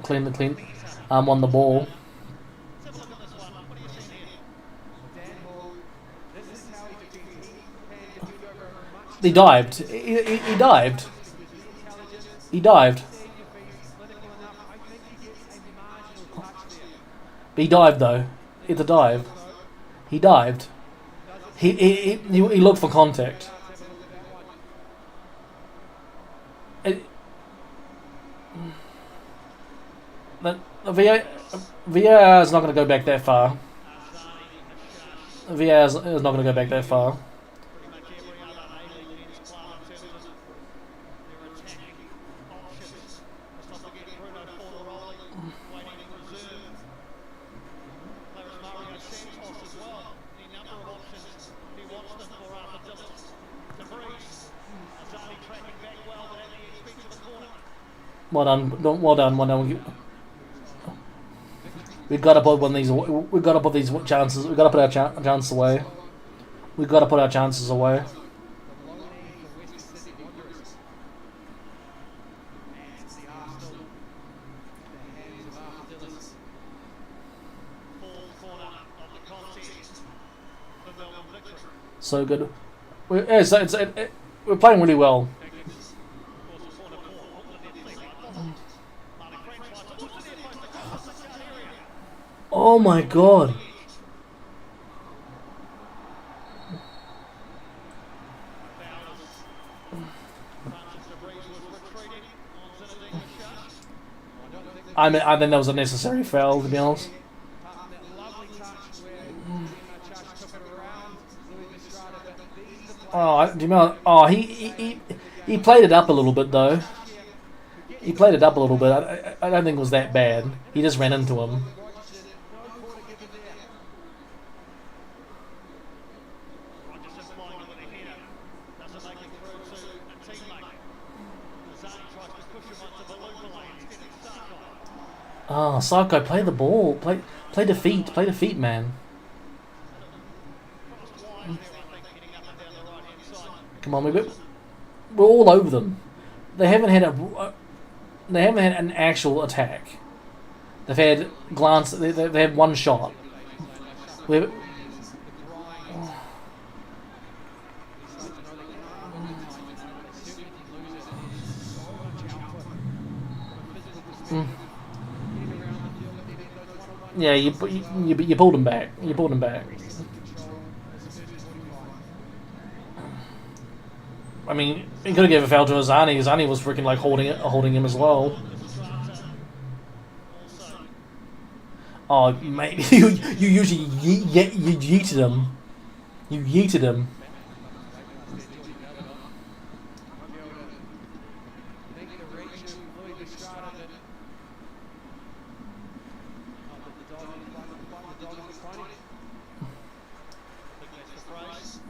clean on the ball. He dived. He dived. He dived. But he dived though. It's a dive. He dived. He looked for contact. VAR is not going to go back that far. VAR is not going to go back that far. Well done. Well done. Well done. We've got to put one of these. We've got to put these chances. We've got to put our chances away. We've got to put our chances away. So good. We're playing really well. Oh my god. I think that was a necessary foul, to be honest. Oh, do you know? Oh, he played it up a little bit though. He played it up a little bit. I don't think it was that bad. He just ran into him. Oh, Sarko, play the ball. Play defeat. Play defeat, man. Come on, we're all over them. They haven't had an actual attack. They've had glance. They had one shot. We've, yeah, you pulled him back. You pulled him back. I mean, he could have given a foul to Azani. Azani was freaking like holding him as well. Oh, mate, you usually yeeted him. You yeeted him.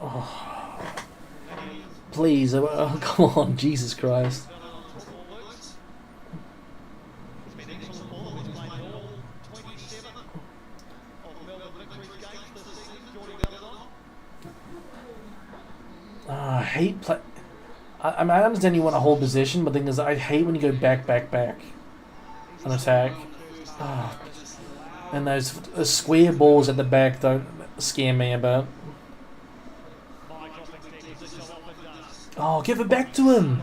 Oh. Please, come on, Jesus Christ. I hate play. I understand you want to hold position, but the thing is, I hate when you go back on attack. Oh. And those square balls at the back don't scare me a bit. Oh, give it back to him!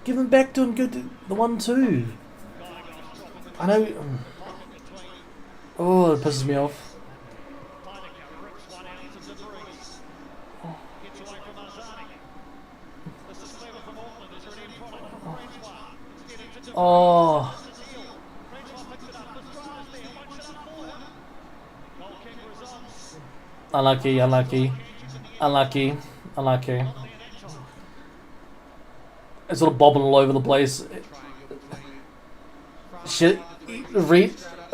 Give him back to him, go to the 1-2. I know... Oh, it pisses me off. Oh... Unlucky. It's sort of bobbing all over the place. Shit.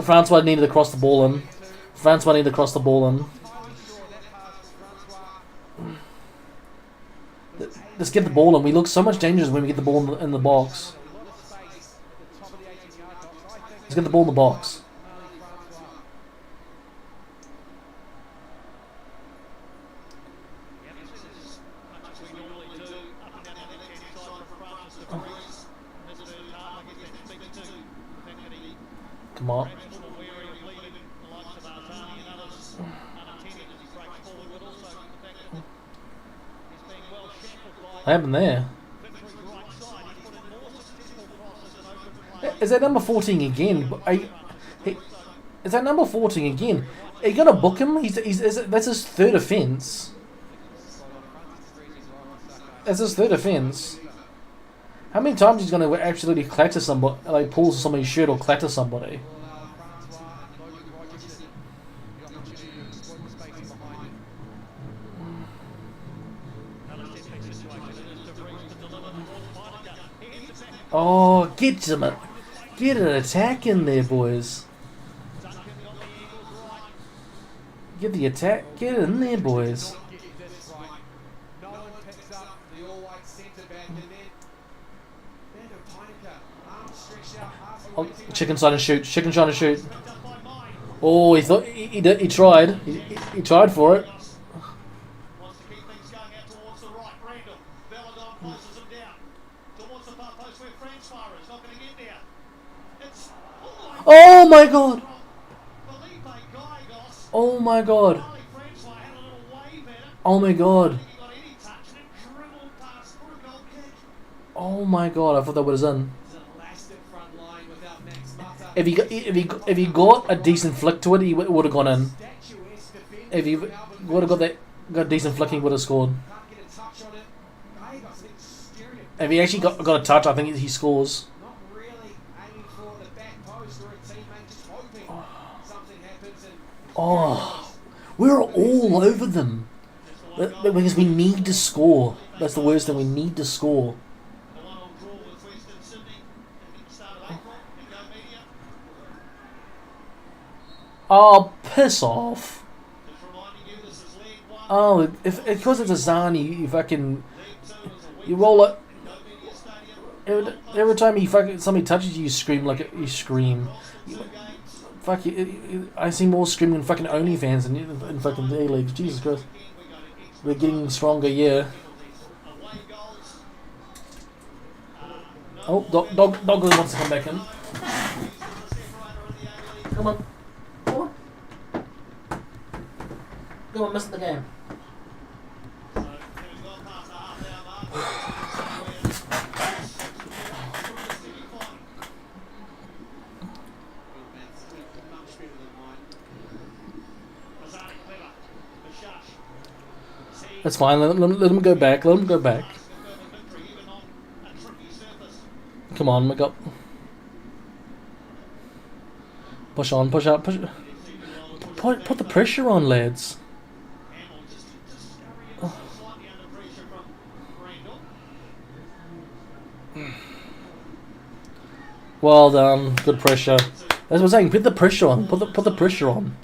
Francois needed to cross the ball in. Let's get the ball in. We look so much dangerous when we get the ball in the box. Let's get the ball in the box. Come on. What happened there? Is that number 14 again? Is that number 14 again? Are you gonna book him? That's his third offence. That's his third offence. How many times he's gonna actually clatter somebody, like pull somebody's shirt or clatter somebody? Oh, get an attack in there, boys. Get the attack, get it in there, boys. Oh, chicken trying to shoot. Chicken trying to shoot. Oh, he thought he did. He tried. He tried for it. Wants to keep things going out towards the right. Randall. Belladon closes him down. Towards the far post where Francois is not going to get there. It's Oh my god. Felipe Gallegos. Oh my god. Charlie Francois had a little wave at him. Oh my god. He got any touch and it dribbled past for a goal kick. Oh my god. I thought that was in. If he got a decent flick to it, he would have gone in. If he would have got a decent flick, he would have scored. If he actually got a touch, I think he scores. Oh, we're all over them because we need to score. That's the worst thing. We need to score. The 1-1 draw with Western Sydney at the start of April in Go Media. Oh, piss off. Just reminding you this is League 1. Oh, if because it's a Zan, you fucking you roll it. Go Media Stadium. Every time somebody touches you, you scream like you scream. Fuck you! I see more screaming in fucking OnlyFans than in fucking A Leagues. Jesus Christ, we're getting stronger, yeah. Oh, Douglas wants to come back in. Come on. Come on, missing the game. That's fine. Let him go back. Let him go back. Come on, make up. Push on, push up, push. Put the pressure on, lads. Oh. Well done. Good pressure. That's what I'm saying. Put the pressure on. Put the pressure on.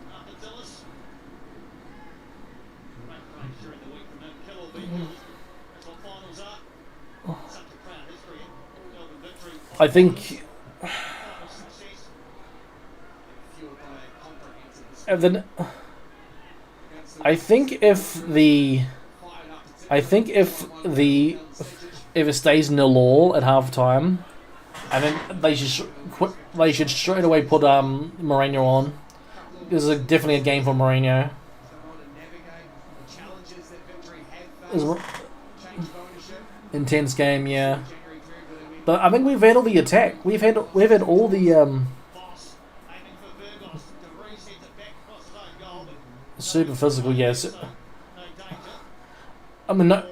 I think if it stays 0-0 at half time, I think they should straight away put Mourinho on. This is definitely a game for Mourinho. Intense game, yeah. But I think we've had all the attack. We've had all the super physical. Yes. I mean, no.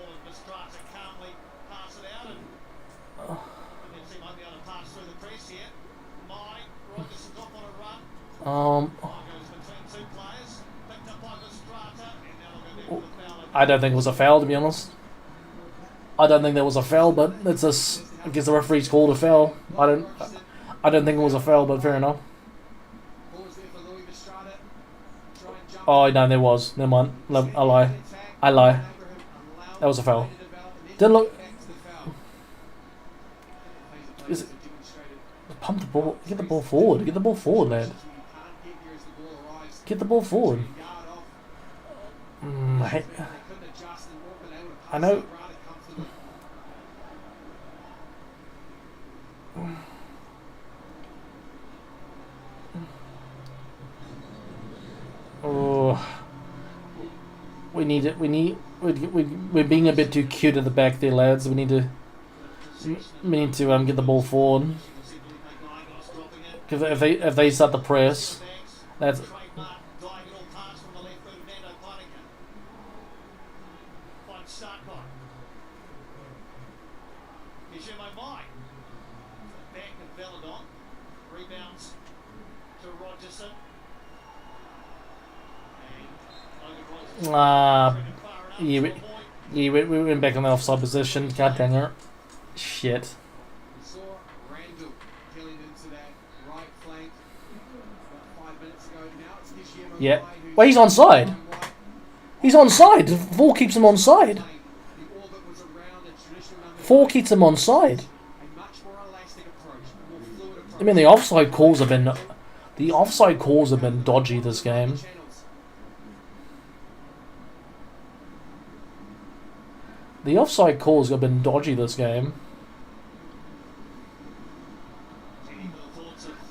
I don't think it was a foul, to be honest. I don't think there was a foul, but it's just I guess the referee's called a foul. I don't think it was a foul, but fair enough. Oh no, there was. Never mind. I lie. That was a foul. Didn't look. Pump the ball. Get the ball forward. Get the ball forward, lad. Get the ball forward. I know. Oh, we need it. We're being a bit too cute at the back there, lads. We need to get the ball forward. Because if they start the press, that's. Yeah, we went back on the offside position. God dang it. Shit. Yeah. Well, he's onside. He's onside. 4 keeps him onside. 4 keeps him onside. I mean, the offside calls have been dodgy this game. The offside calls have been dodgy this game.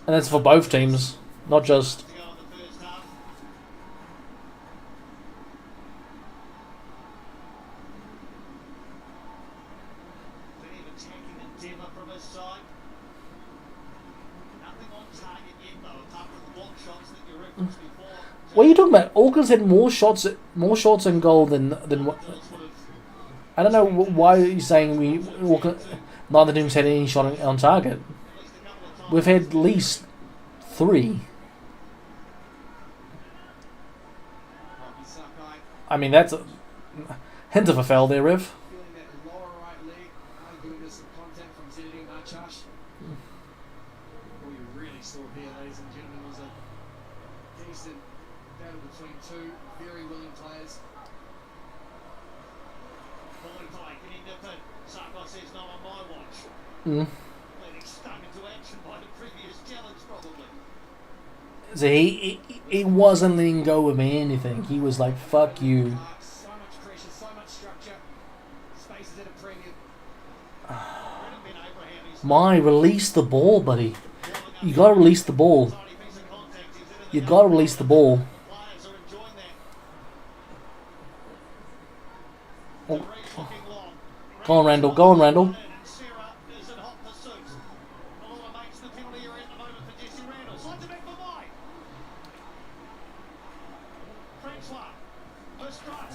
And that's for both teams, not just... What are you talking about? Auckland's had more shots in goal than I don't know why you're saying neither team's had any shot on target. We've had at least 3. I mean, that's a hint of a foul there, Rev. So he wasn't letting go of anything. He was like, "Fuck you." So much pressure, so much structure. Space is at a premium. Release the ball, buddy. You gotta release the ball. You gotta release the ball. Oh. Go on, Randall. Go on, Randall.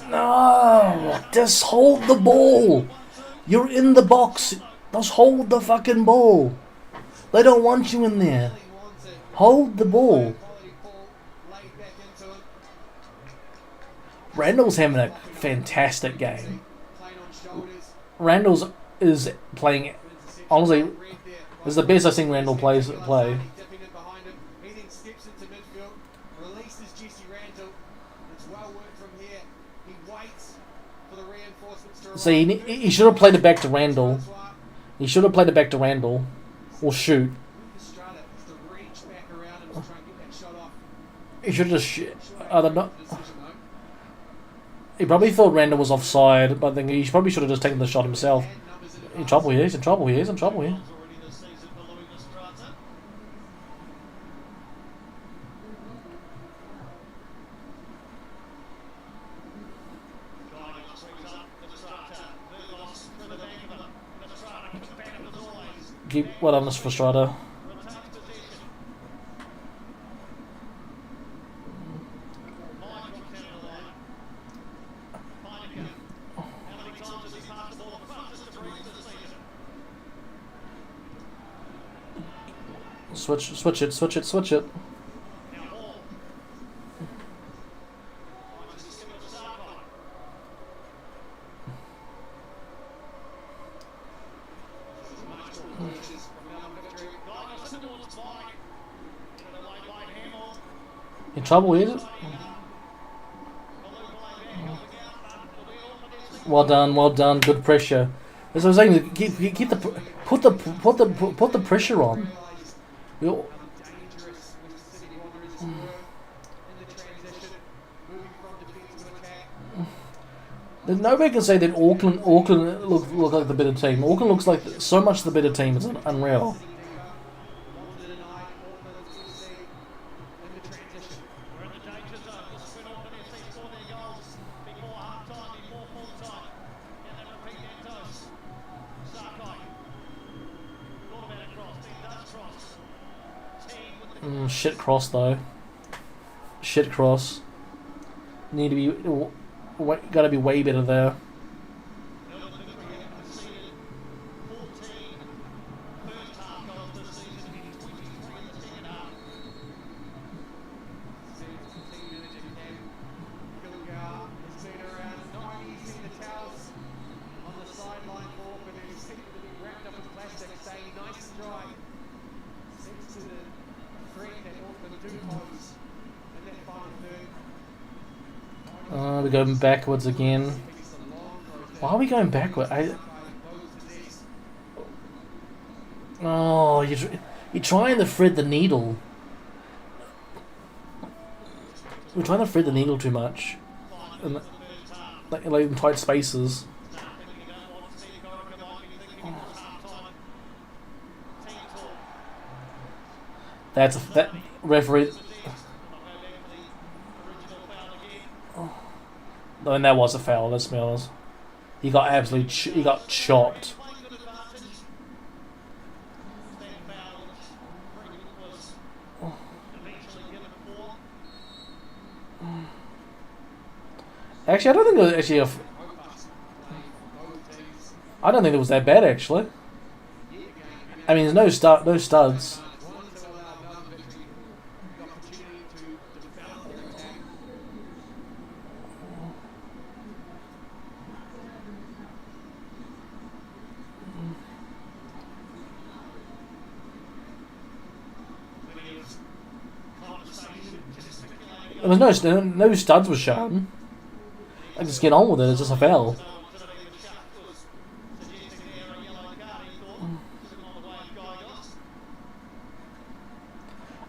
No, just hold the ball. You're in the box. Just hold the fucking ball. They don't want you in there. Hold the ball. Randall's having a fantastic game. Randall's is playing. Honestly, this is the best I've seen Randall play. See, he should have played it back to Randall. He should have played it back to Randall. Or shoot. He should have just... I don't know. He probably thought Randall was offside, but I think he probably should have just taken the shot himself. In trouble here, he's in trouble here, he's in trouble here. Keep well on this for Strata. Switch it. In trouble, is it? Well done. Good pressure. As I was saying, put the pressure on. Nobody can say that Auckland look like the better team. Auckland looks like so much the better team. It's unreal. Shit cross though. Shit cross. Need to be, gotta be way better there. We're going backwards again. Why are we going backward? Oh, you're trying to thread the needle. We're trying to thread the needle too much, and like in tight spaces. That referee. Oh, and that was a foul. Let's be honest. He got absolutely he got chopped. Actually, I don't think it was actually a. I don't think it was that bad actually. I mean, there's no studs. There was no studs were shown. I just get on with it. It's just a foul.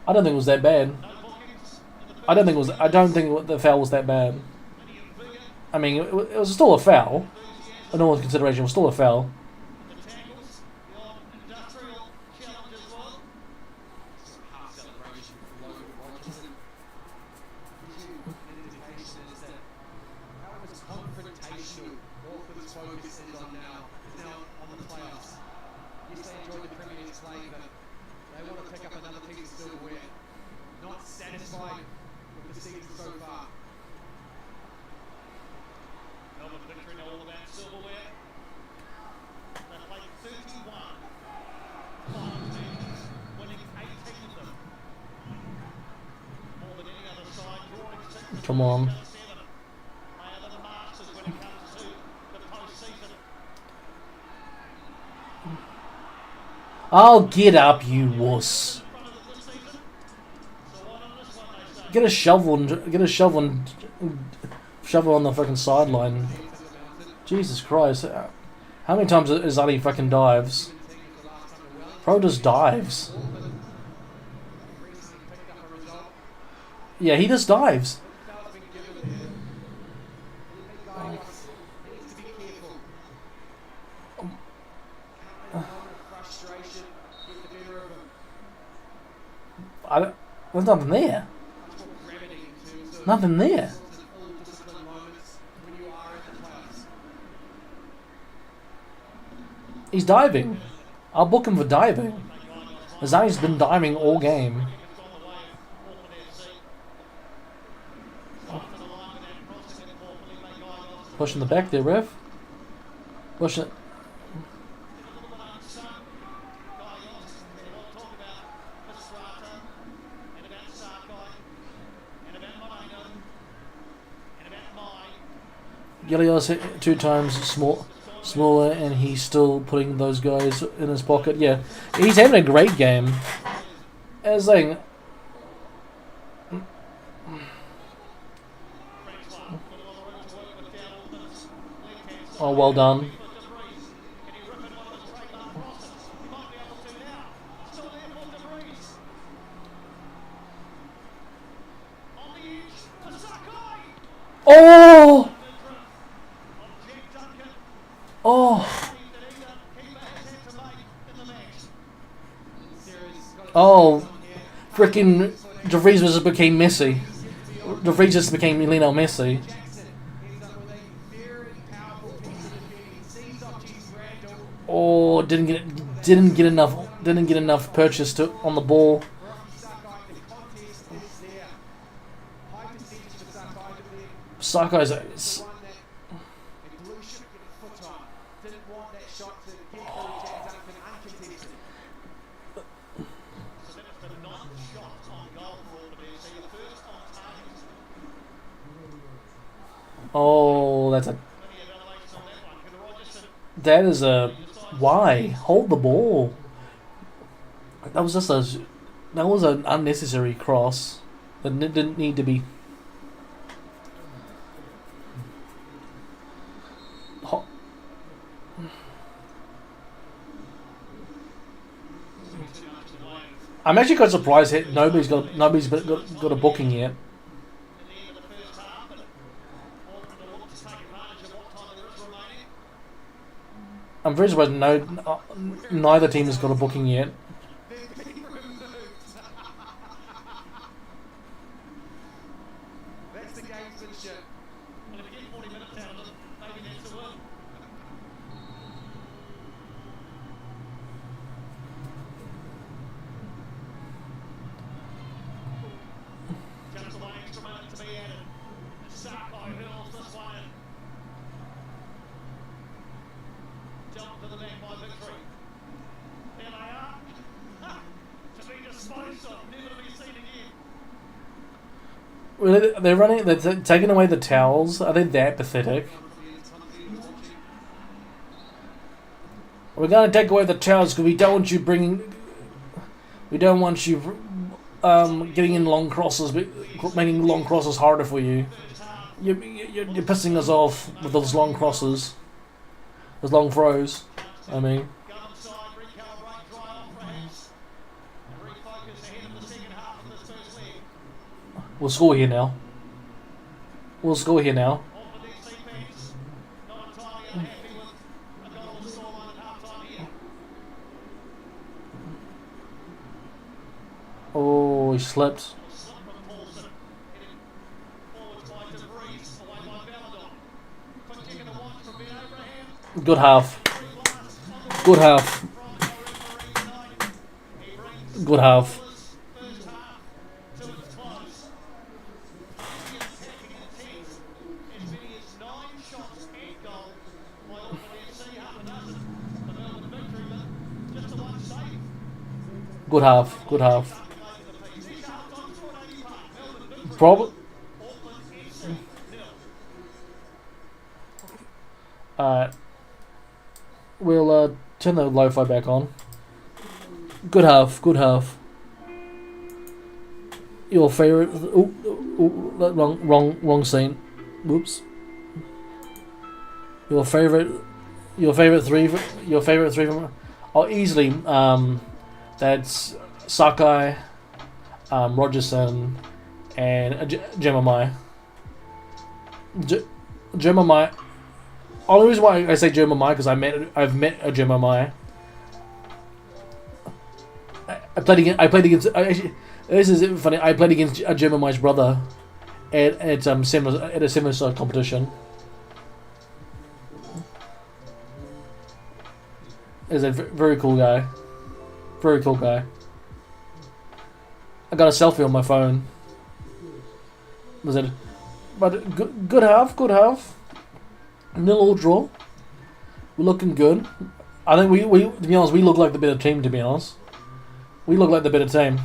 I don't think it was that bad. I don't think the foul was that bad. I mean, it was still a foul. In all consideration, it was still a foul. Come on. I'll get up, you wuss. Get a shovel on the fucking sideline. Jesus Christ. How many times is that he fucking dives? Pro just dives. Yeah, he just dives. There's nothing there. Nothing there. He's diving. I'll book him for diving. Azani's been diving all game. Pushing the back there, ref. Pushing it. Gilios hit 2 times smaller, and he's still putting those guys in his pocket. Yeah, he's having a great game. As like, oh, well done. Oh! Oh! Oh! Freaking DeVries just became Messi. DeVries just became Lionel Messi. Oh, didn't get enough purchase on the ball. Sakai's. Oh, that is a why hold the ball. That was an unnecessary cross that didn't need to be. I'm actually quite surprised that nobody's got a booking yet. I'm very surprised neither team has got a booking yet. That's the gamesmanship. And if you get 40 minutes out of it, maybe that's a win. Just away extra minute to be added. Sako hurls this one in. Jump to the back by victory. There they are. To be disposed of, never to be seen again. They're taking away the towels. Are they that pathetic? We're gonna take away the towels because we don't want you getting in long crosses, making long crosses harder for you. You're pissing us off with those long crosses, those long throws. I mean, we'll score here now. Oh, he slipped. Good half. Good half. Good half. Good half. Good half. We'll turn the lo-fi back on. Good half. Good half. Your favorite? Wrong scene. Whoops. Your favorite three. Oh, easily. That's Sakai, Rogerson, and Jemimai. Jemimai. Only reason why I say Jemimai because I've met a Jemimai. I played against. This is funny. I played against a Jemimai's brother at a similar competition. Is a very cool guy. Very cool guy. I got a selfie on my phone. Was it? But good half. Good half. 0-0 draw. We're looking good. I think we to be honest, we look like the better team. To be honest, we look like the better team.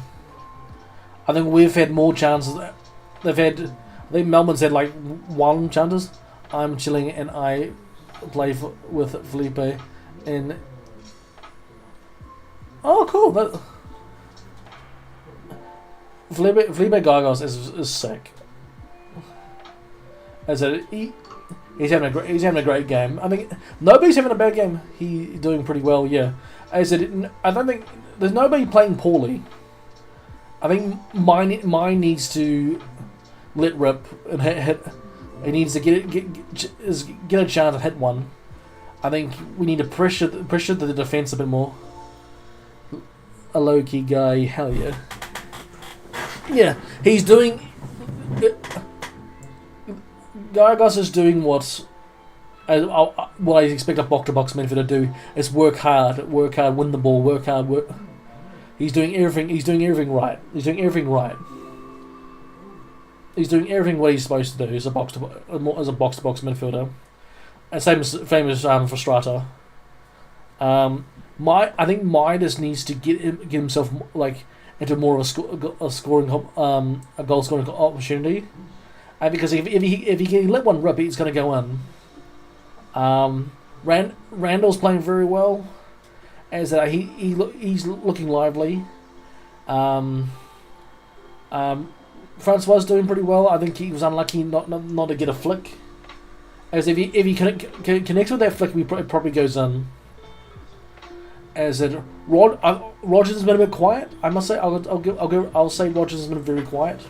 I think we've had more chances. They've had. I think Melbourne's had like 1 chances. I'm chilling and I play with Felipe and. Oh, cool! Felipe Gargos is sick. As a he's having a great game. I mean, nobody's having a bad game. He's doing pretty well. Yeah. I don't think there's nobody playing poorly. I think mine needs to let rip and hit. He needs to get a chance to hit one. I think we need to pressure the defense a bit more. A low-key guy, hell yeah. Yeah, he's doing... Gargos is doing what I expect a box-to-box midfielder to do. Is work hard, win the ball, work hard, work... He's doing everything right. He's doing everything what he's supposed to do as a box-to-box midfielder. And same for Strata. I think Midas needs to get himself like into more of a goal scoring opportunity, and because if he can let one rip, it's going to go in. Randall's playing very well, as he's looking lively. Francois doing pretty well. I think he was unlucky not to get a flick, as if he connects with that flick, it probably goes in. As it, Rogers has been a bit quiet. I must say, I'll say Rogers has been very quiet.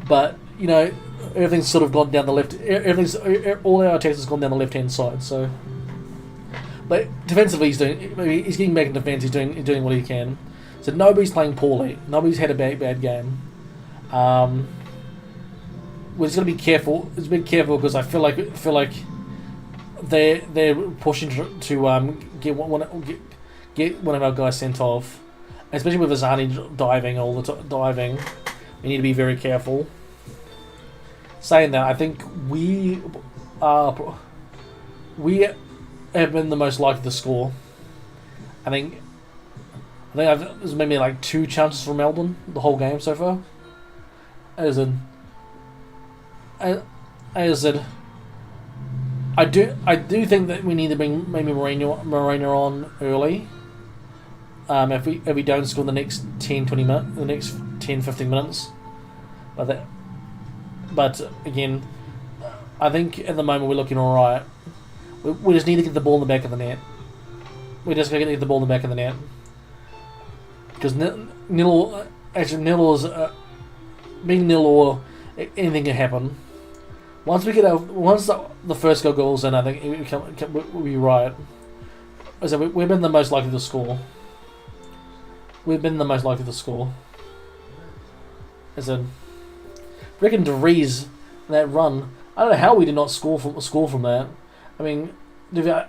But you know, everything's sort of gone down the left. All our attacks has gone down the left hand side. So, but defensively, he's getting back in defense. He's doing what he can. So nobody's playing poorly. Nobody's had a bad game. We're just gonna be careful. Just be careful because I feel like they're pushing to get one of our guys sent off, especially with Azani diving all the diving. We need to be very careful. Saying that, I think we have been the most likely to score. I think there's maybe like 2 chances for Melbourne the whole game so far. As in, I do think that we need to bring maybe Moreno on early. If we don't score the next 10-20 minutes, the next 10-15 minutes, but again, I think at the moment we're looking all right. We just need to get the ball in the back of the net. We just got to get the ball in the back of the net because nil is being nil or anything can happen. Once the first goes in, I think we'll be right. So we've been the most likely to score. We've been the most likely to score. As in, freaking DeVries that run. I don't know how we did not score from that. I mean, I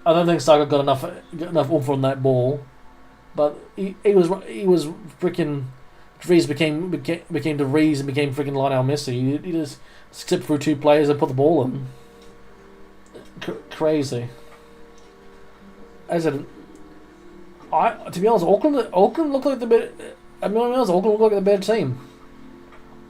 don't think Saka got enough oomph from that ball, but he was freaking. DeVries became DeVries and became freaking Lionel Messi. He just skipped through 2 players and put the ball in. Crazy. As in, to be honest, Auckland looked like the better. Auckland looked like the better team.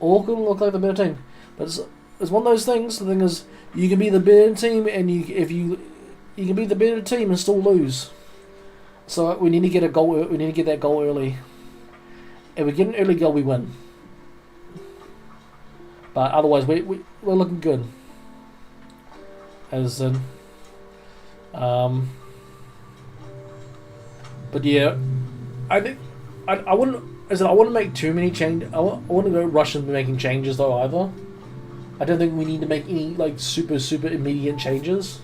Auckland looked like the better team, but it's one of those things. The thing is, you can be the better team, and you can be the better team and still lose. So we need to get a goal. We need to get that goal early. If we get an early goal, we win. But otherwise, we're looking good. As in, but yeah, I think I wouldn't. As in, I wouldn't make too many changes. I wouldn't go rush into making changes though either. I don't think we need to make any like super immediate changes.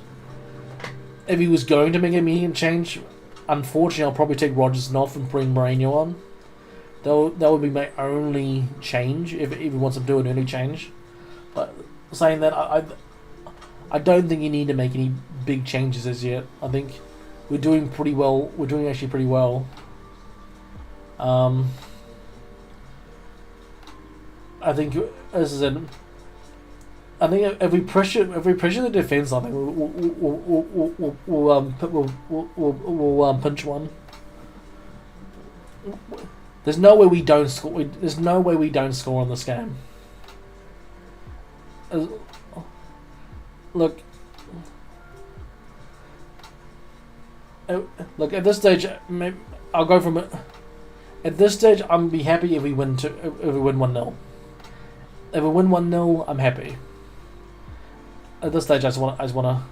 If he was going to make an immediate change, unfortunately, I'll probably take Rogerson off and bring Moreno on. That would be my only change if he wants to do an early change. But saying that, I don't think you need to make any big changes as yet. I think we're doing pretty well. We're doing actually pretty well. I think as I said, I think if we pressure the defense, I think we'll pinch one. There's no way we don't score. There's no way we don't score in this game. Look, at this stage, I'll go from it. At this stage, I'm be happy if we win 1-0. If we win 1-0, I'm happy. At this stage, I just wanna.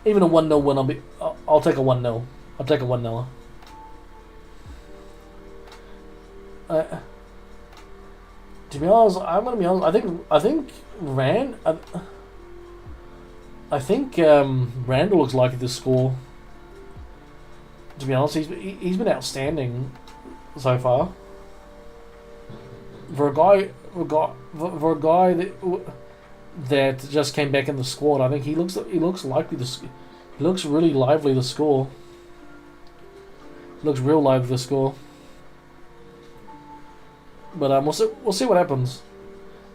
Even a 1-0 win, I'll take a 1-0. I'll take a 1-0. To be honest, I'm gonna be honest. I think Randall looks likely to score. To be honest, he's been outstanding so far. For a guy that just came back in the squad, I think he looks likely to. He looks really lively to score. He looks real lively to score. But we'll see what happens.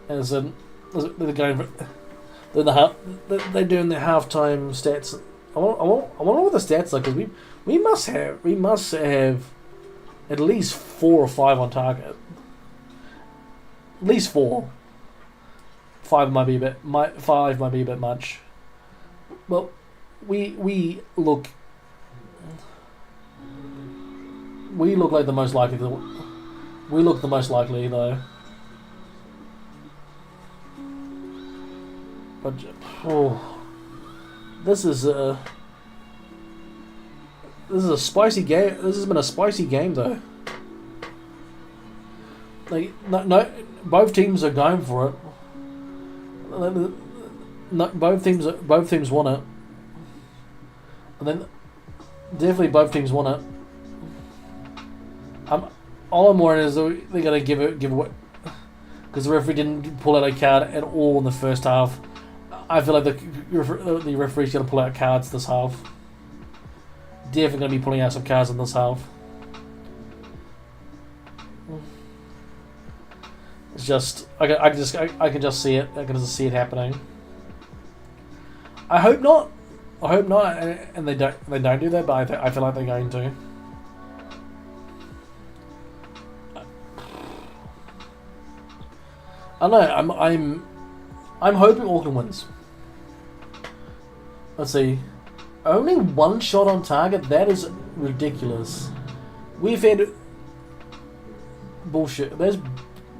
As they're going, they're doing the halftime stats. I wonder what the stats are, because we must have at least 4 or 5 on target. At least 4. 5 might be a bit. 5 might be a bit much. Well, we look like the most likely to. We look the most likely though. But this is This is a spicy game. This has been a spicy game though. Like no, both teams are going for it. No, both teams want it, and then definitely both teams want it. All I'm worried is they're gonna give away because the referee didn't pull out a card at all in the first half. I feel like the referee's gonna pull out cards this half. Definitely gonna be pulling out some cards in this half. It's just I can just see it. I can just see it happening. I hope not. I hope not, and they don't do that. But I feel like they're going to. I don't know. I'm hoping Auckland wins. Let's see. Only one shot on target. That is ridiculous. We've had bullshit. There's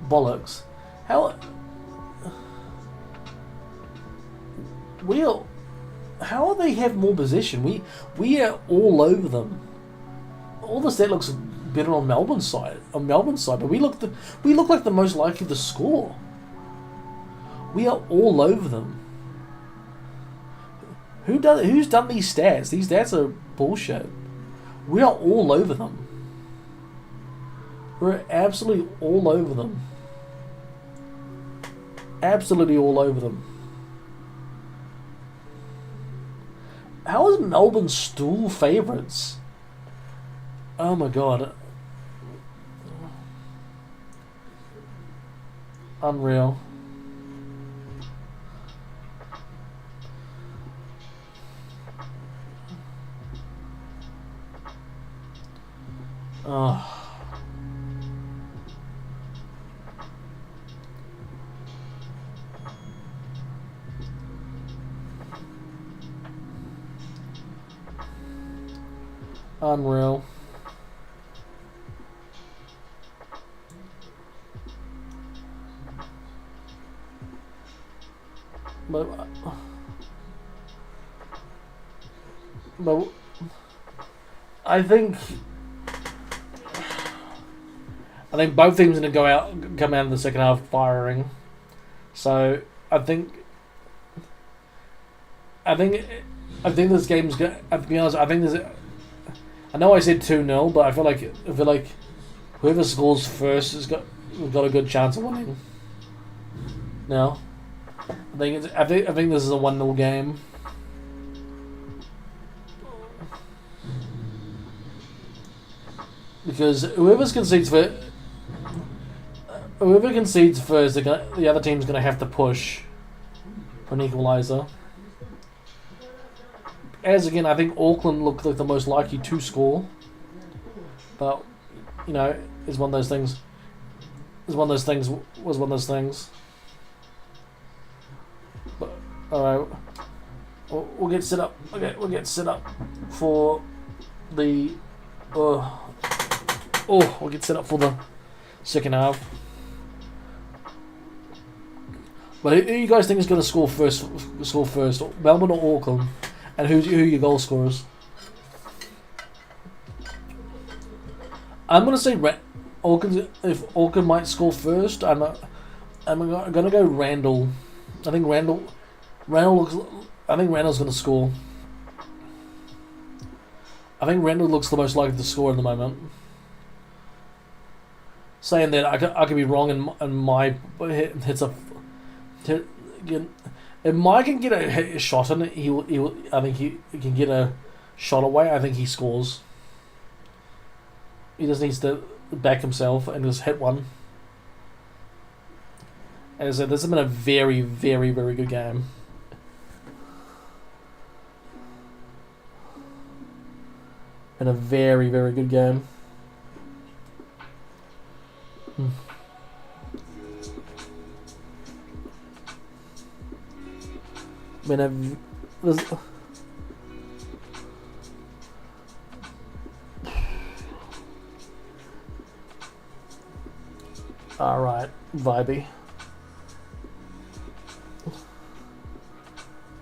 bollocks. How do they have more possession? We are all over them. All the stat looks better on Melbourne's side. But we look like the most likely to score. We are all over them. Who's done these stats? These stats are bullshit. We are all over them. We're absolutely all over them. Absolutely all over them. How is Melbourne still favourites? Oh my god. Unreal. Oh. Unreal. But I think both teams are going to come out in the second half firing. So I think this game's going. To be honest, I know I said 2-0, but I feel like whoever scores first has got a good chance of winning. No, I think this is a 1-0 game. Because whoever concedes first, the other team's gonna have to push for an equaliser. As again, I think Auckland looked like the most likely to score, but you know, it's one of those things. Was one of those things. But all right, we'll get set up. Okay, we'll get set up for the. We'll get set up for the second half. But who you guys think is going to score first? Melbourne or Auckland? And who are your goal scorers? I'm going to say Auckland. If Auckland might score first, I'm going to go Randall. I think Randall's going to score. I think Randall looks the most likely to score at the moment. Saying that, I could be wrong, and my hits a. If Mike can get a shot in it, he will. I think he can get a shot away. I think he scores. He just needs to back himself and just hit one. As I said, this has been a very, very, very good game. Been a very, very good game. Alright, vibey.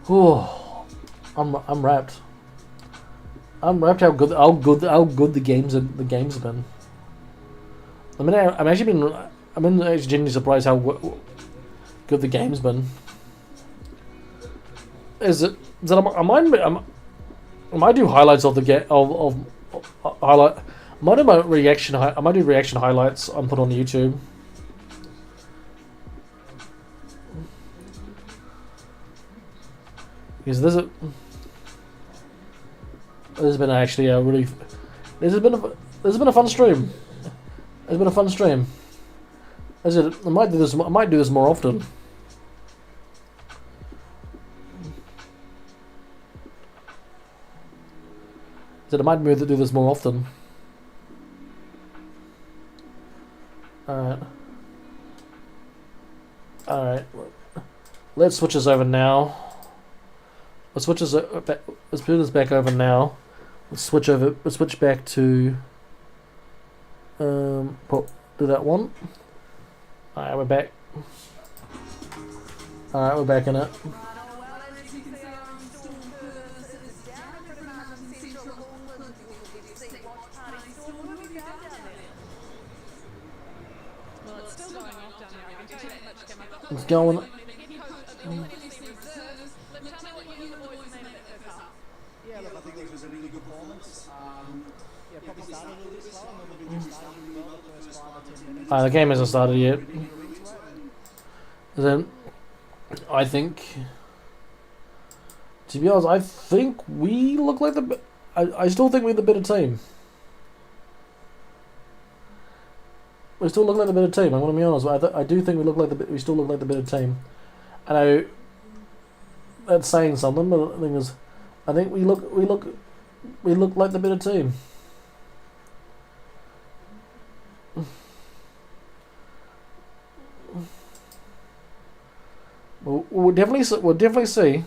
Oh, I'm wrapped. I'm wrapped how good the games have been. I'm actually genuinely surprised how good the game's been. I might do highlights of the game of highlight. I might do my reaction. I might do reaction highlights and put on YouTube. Because this has been actually a really. This has been a fun stream. It's been a fun stream. I might do this. I might do this more often. I might do this more often. Alright. Alright. Let's switch this over now. Let's switch this. Let's put this back over now. Let's switch over. Let's switch back to. Do that one. Alright, we're back. Alright, we're back in it. It's going. Yeah, look, I think this was a really good performance. Yeah, probably started a little bit slow, and then we just started really well the first 5 or 10 minutes. The game hasn't started yet. Then, I think, to be honest, I think we look like the. I still think we're the better team. We still look like the better team. I'm going to be honest. I do think we still look like the better team. I know that's saying something, but the thing is, I think we look like the better team. We'll definitely see.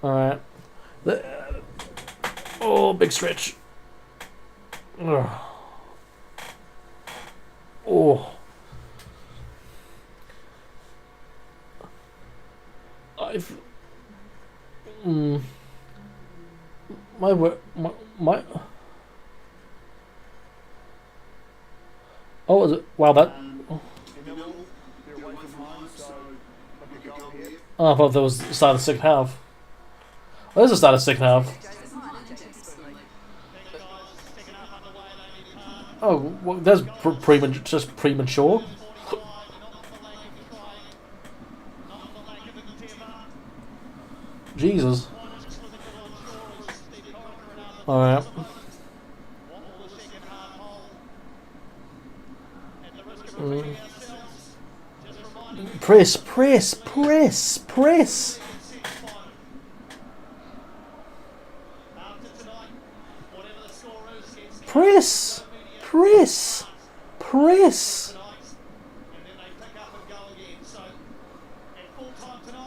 All right. Oh, big stretch. Ugh. Oh. My Oh, is it? Wow, that. Oh, I thought that was the start of the second half. Oh, this is the start of the second half. Oh, well, that's just premature. Jesus. Alright. Press.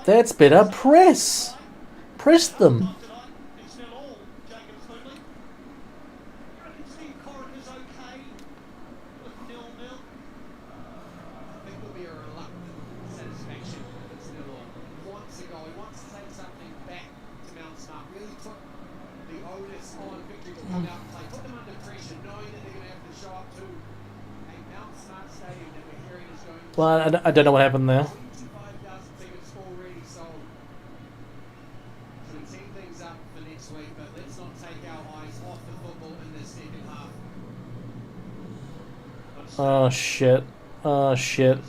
That's better. Press them. Well, I don't know what happened there. Oh shit. Oh shit.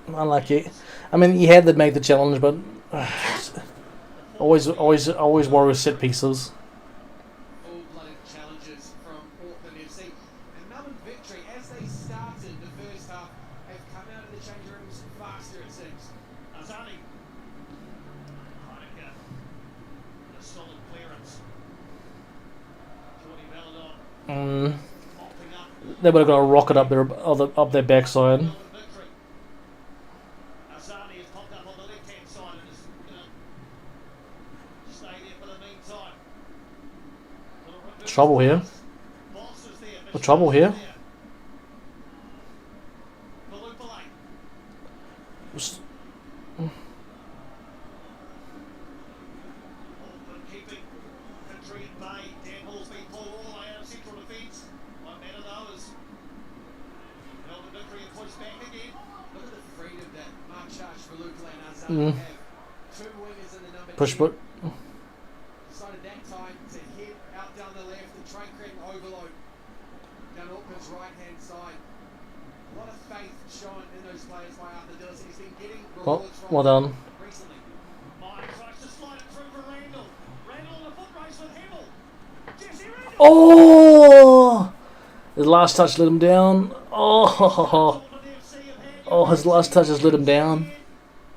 Unlucky. I mean, you had to make the challenge, but always worry with set pieces. Full-blooded challenges from Auckland FC. And Melbourne victory, as they started the first half, have come out of the change rooms faster, it seems. Azani. Heineke. A solid clearance. Jordi Belladon. They would have got a rocket up their backside. stay there for the meantime. Trouble here. Boss is there. The trouble here. Keeping country at bay. Dan Hall's been pulled all the way out of central defence. One man of those. Melbourne victory and push back again. Look at the freedom that Mark Charge for Luke Lane have. Two wingers in the number Push 10. foot. Decided that time to hit out down the left and try and create an overload down Auckland's right-hand side. A lot of faith shown in those players by Arthur Dillis. He's been getting rewards from Well done. recently. Mike tries to slide it through for Randall. Randall on the foot race with Hamill. Jesse Randall. Oh! His last touch let him down. Oh! Oh, his last touch has let him down.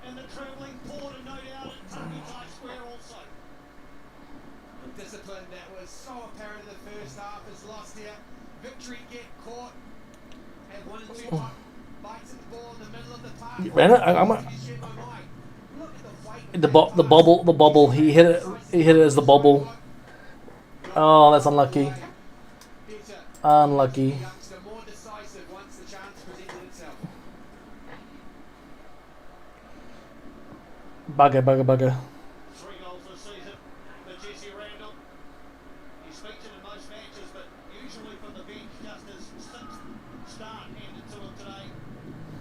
And the travelling port and no doubt at Tucky Tight Square also. The discipline that was so apparent in the first half is lost here. Victory get caught at 1 and 2 bites at the ball in the middle of the park. Ran it. The bobble. He hit it. He hit it as the bobble. Oh, that's unlucky. Unlucky. More decisive once the chance presented itself. Bugger. 3 goals this season for Jesse Randall. He's featured in most matches, but usually from the bench, just as sixth start handed to him today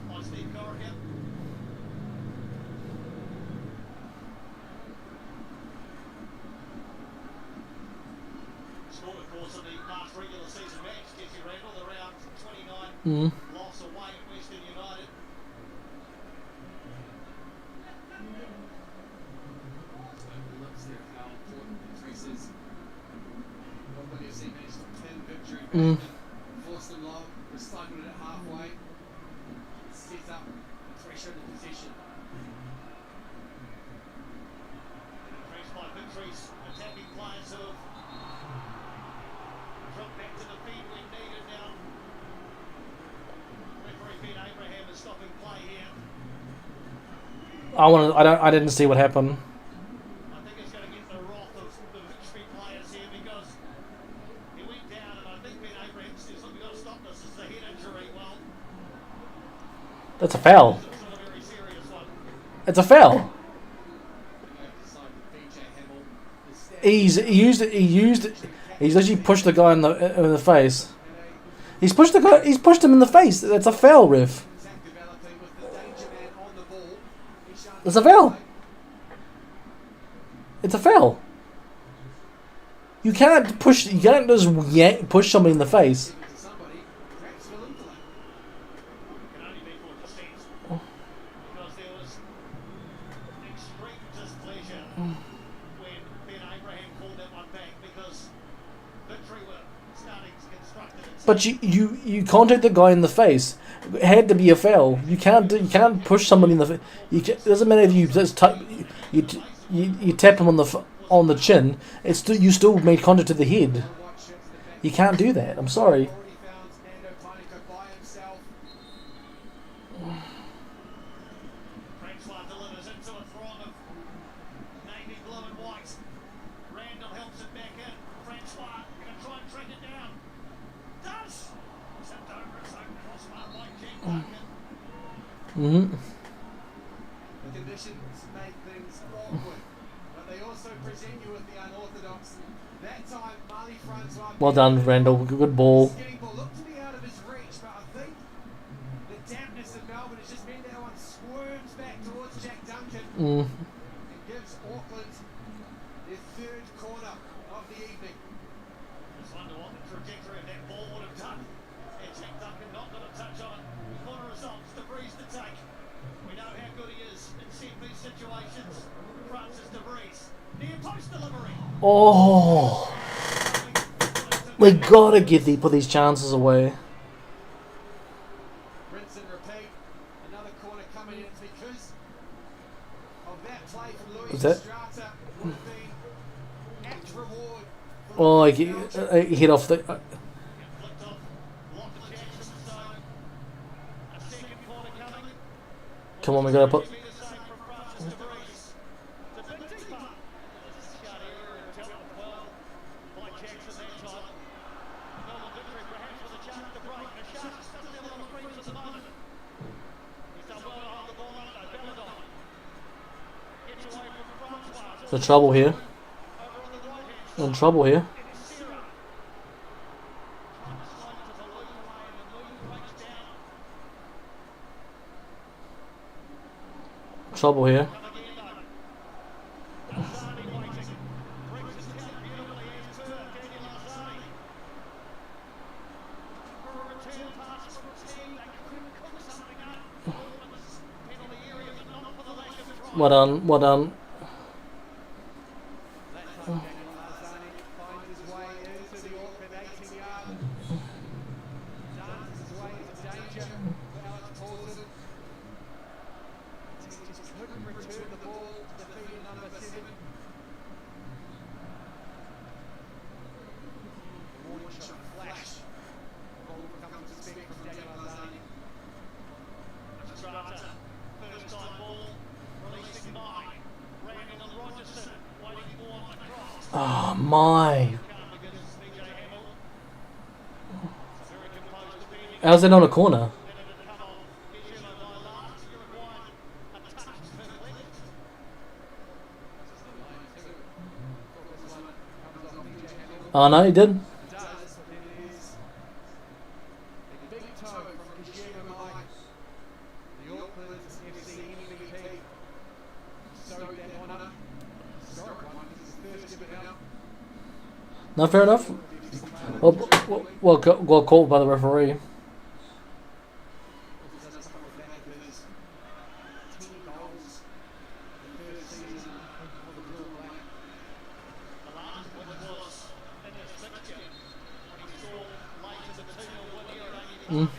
by Steve Corica. Scored, of course, in the last regular season match, Jesse Randall, the round 29 loss away at Western United. Looks there how important Patrice is. WFC managed to pin victory. Forced them long, recycled it halfway. Set up pressure in the position. Impressed by Victory's attacking players who have dropped back to the feet when needed now. Referee Ben Abraham is stopping play here. I didn't see what happened. I think it's going to get the wrath of the Victory players here because he went down and I think Ben Abraham says, look, we've got to stop this. It's a head injury. Well, That's a foul. it's not a very serious one. It's a foul. Decided BJ Hamill is He's literally pushed the guy in the face. He's pushed him in the face. That's a foul, ref. developing with the danger man on the ball. It's a foul. It's a foul. You can't push. You can't just push somebody in the face. Somebody, perhaps for Luke Lane. Can only be for distance because there was extreme displeasure when Ben Abraham called that one back because Victory were starting to construct an attack. But you contact the guy in the face. It had to be a foul. You can't push somebody in the face. It doesn't matter if you just you tap him on the chin. It's still, you still made contact to the head. You can't do that. I'm sorry. Already found Nando Panico by himself. Francois delivers into a throng of navy blue and white. Randall helps it back in. Francois going to try and track it down. Does! Tipped over its own crossbar like Ken Duncan. The conditions make things awkward, but they also present you with the unorthodox. That time, Marley Francois. Well done, Randall. Good ball. Getting ball looked to be out of his reach, but I think the dampness of Melbourne has just meant that one squirms back towards Jack Duncan and gives Auckland their third corner of the evening. Just wonder what the trajectory of that ball would have done. And Jack Duncan not going to touch on it. Corner results, DeVries to take. We know how good he is in set-piece situations. Francis DeVries. Near post delivery. Oh, we gotta put these chances away. Rinse and repeat. Another corner coming in. It's because of that play from Louis Was that- Strata would have been apt reward. Oh, he hit off the. Flicked off. Lots of chances to zone. A second corner coming. Come on, we gotta put. Be the same from Francis DeVries. To Big Deeper. The trouble here. In trouble here. Trouble here. Well done, well done. Finds his way into the Auckland 18-yard. Dances his way into danger for Alex Paulson. He just couldn't return the ball to defeated number 7. The warning shot flash. Ball comes to spec from Daniel Arzani. Strata, first time ball, releasing by Randall and Rogerson, waiting for the cross. Oh my. How's it on a corner? Oh no, he did. No, fair enough. Well called by the referee. Mm.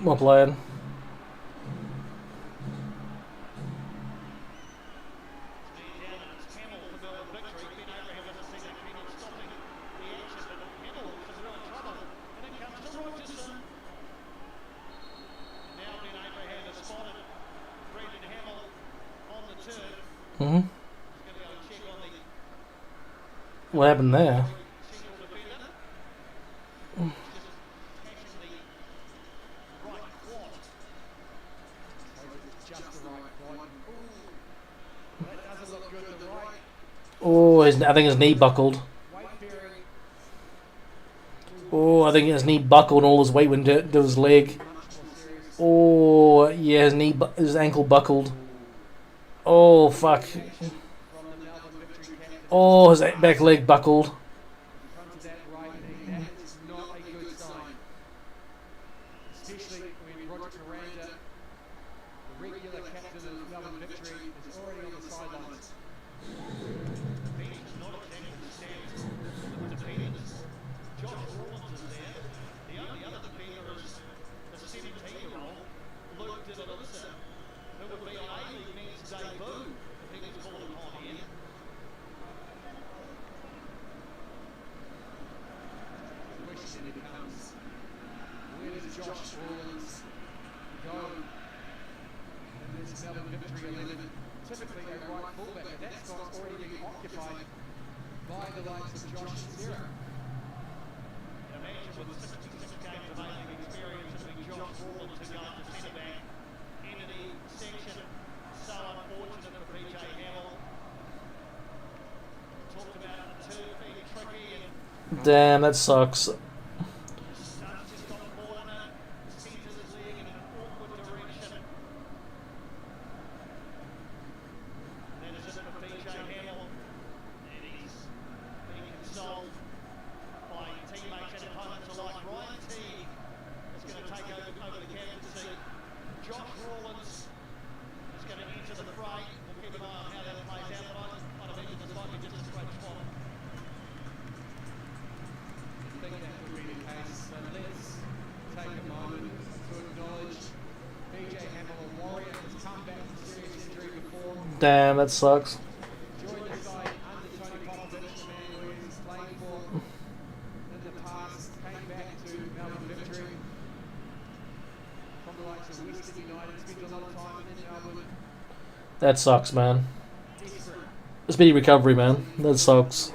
Well played. Mm-hmm. What happened there? Oh, I think his knee buckled. Oh, I think his knee buckled and all his weight went to his leg. Oh, yeah, his ankle buckled. Oh, fuck. Oh, his back leg buckled. Damn, that sucks. Damn, that sucks. Joined the side under Tony Popovich, the man who he's played for in the past, came back to Melbourne Victory from the likes of Western United, spent a lot of time in Melbourne. That sucks, man. Desperate. Speedy recovery, man. That sucks.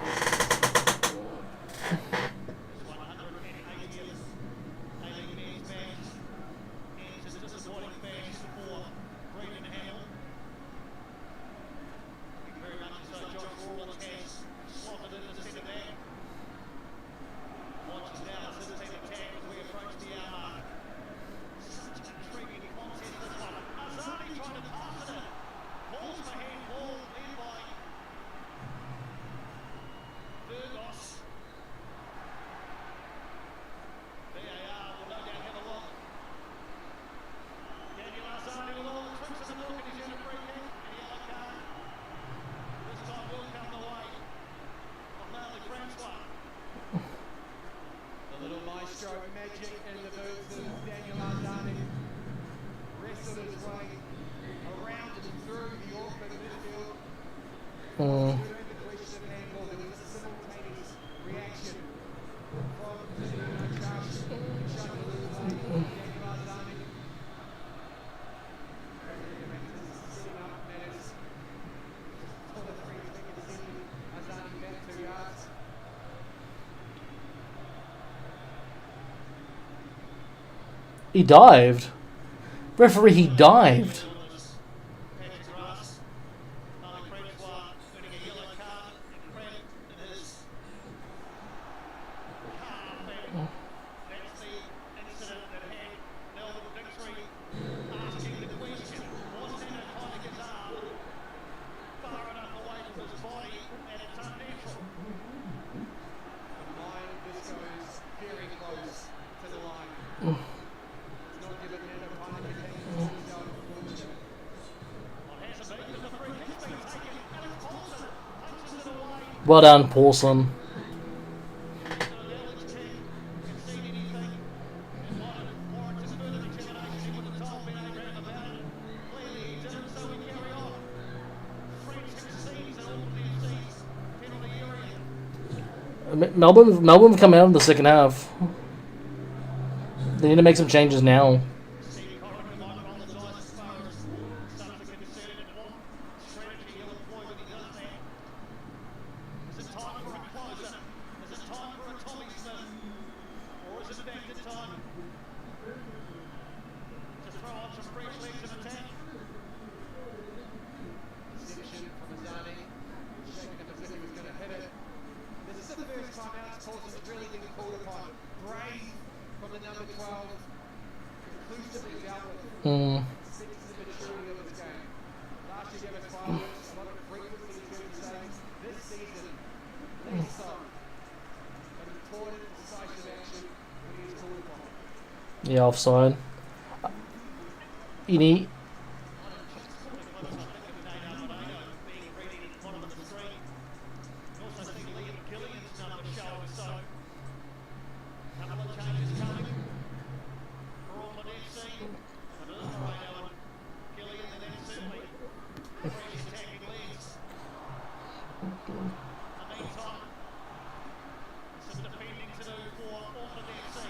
The little maestro magic in the boots of Daniel Arzani wrestled his way around and through the Auckland midfield. During the question of handball, there was a simultaneous reaction from the Charles Daniel Arzani. Setting up matters for the three fingers sending Arzani back 2 yards. He dived. Referee, he dived. Well done, Paulson. Melbourne come out in the second half. They need to make some changes now. Yeah, offside. You need.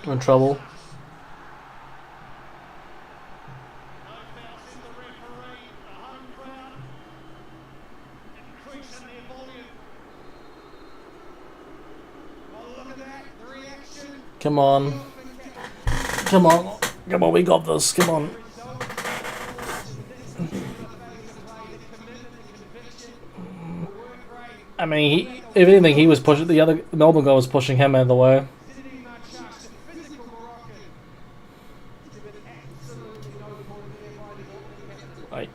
I'm in trouble. Come on. Come on. Come on, we got this. Come on. I mean, if anything, he was pushing. The other Melbourne guy was pushing him out of the way. Right.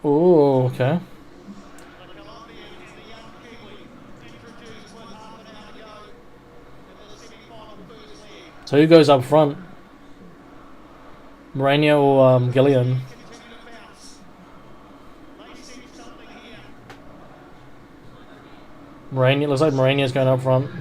Oh, okay. So who goes up front? Mourinho or Gillian? Mourinho, looks like Mourinho's going up front.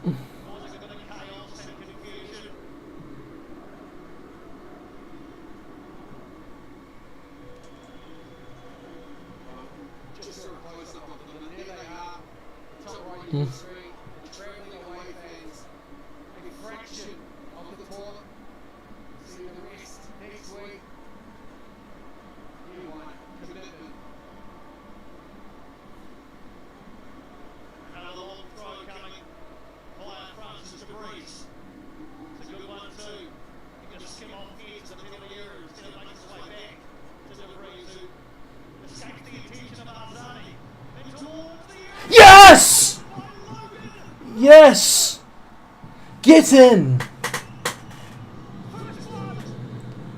causing a bit of chaos and confusion. Just sort of close up of them, and there they are. Top right of the screen, travelling away fans. A fraction of the tour. See the rest next week. You won. Commitment. Another long throw coming via Francis to Breeze. It's a good one too. He can just skim off here to the penalty area instead of making his way back to De Breeze, who escapes the attention of Arzani. And towards the area Yes! by Logan. Yes! Get in! First one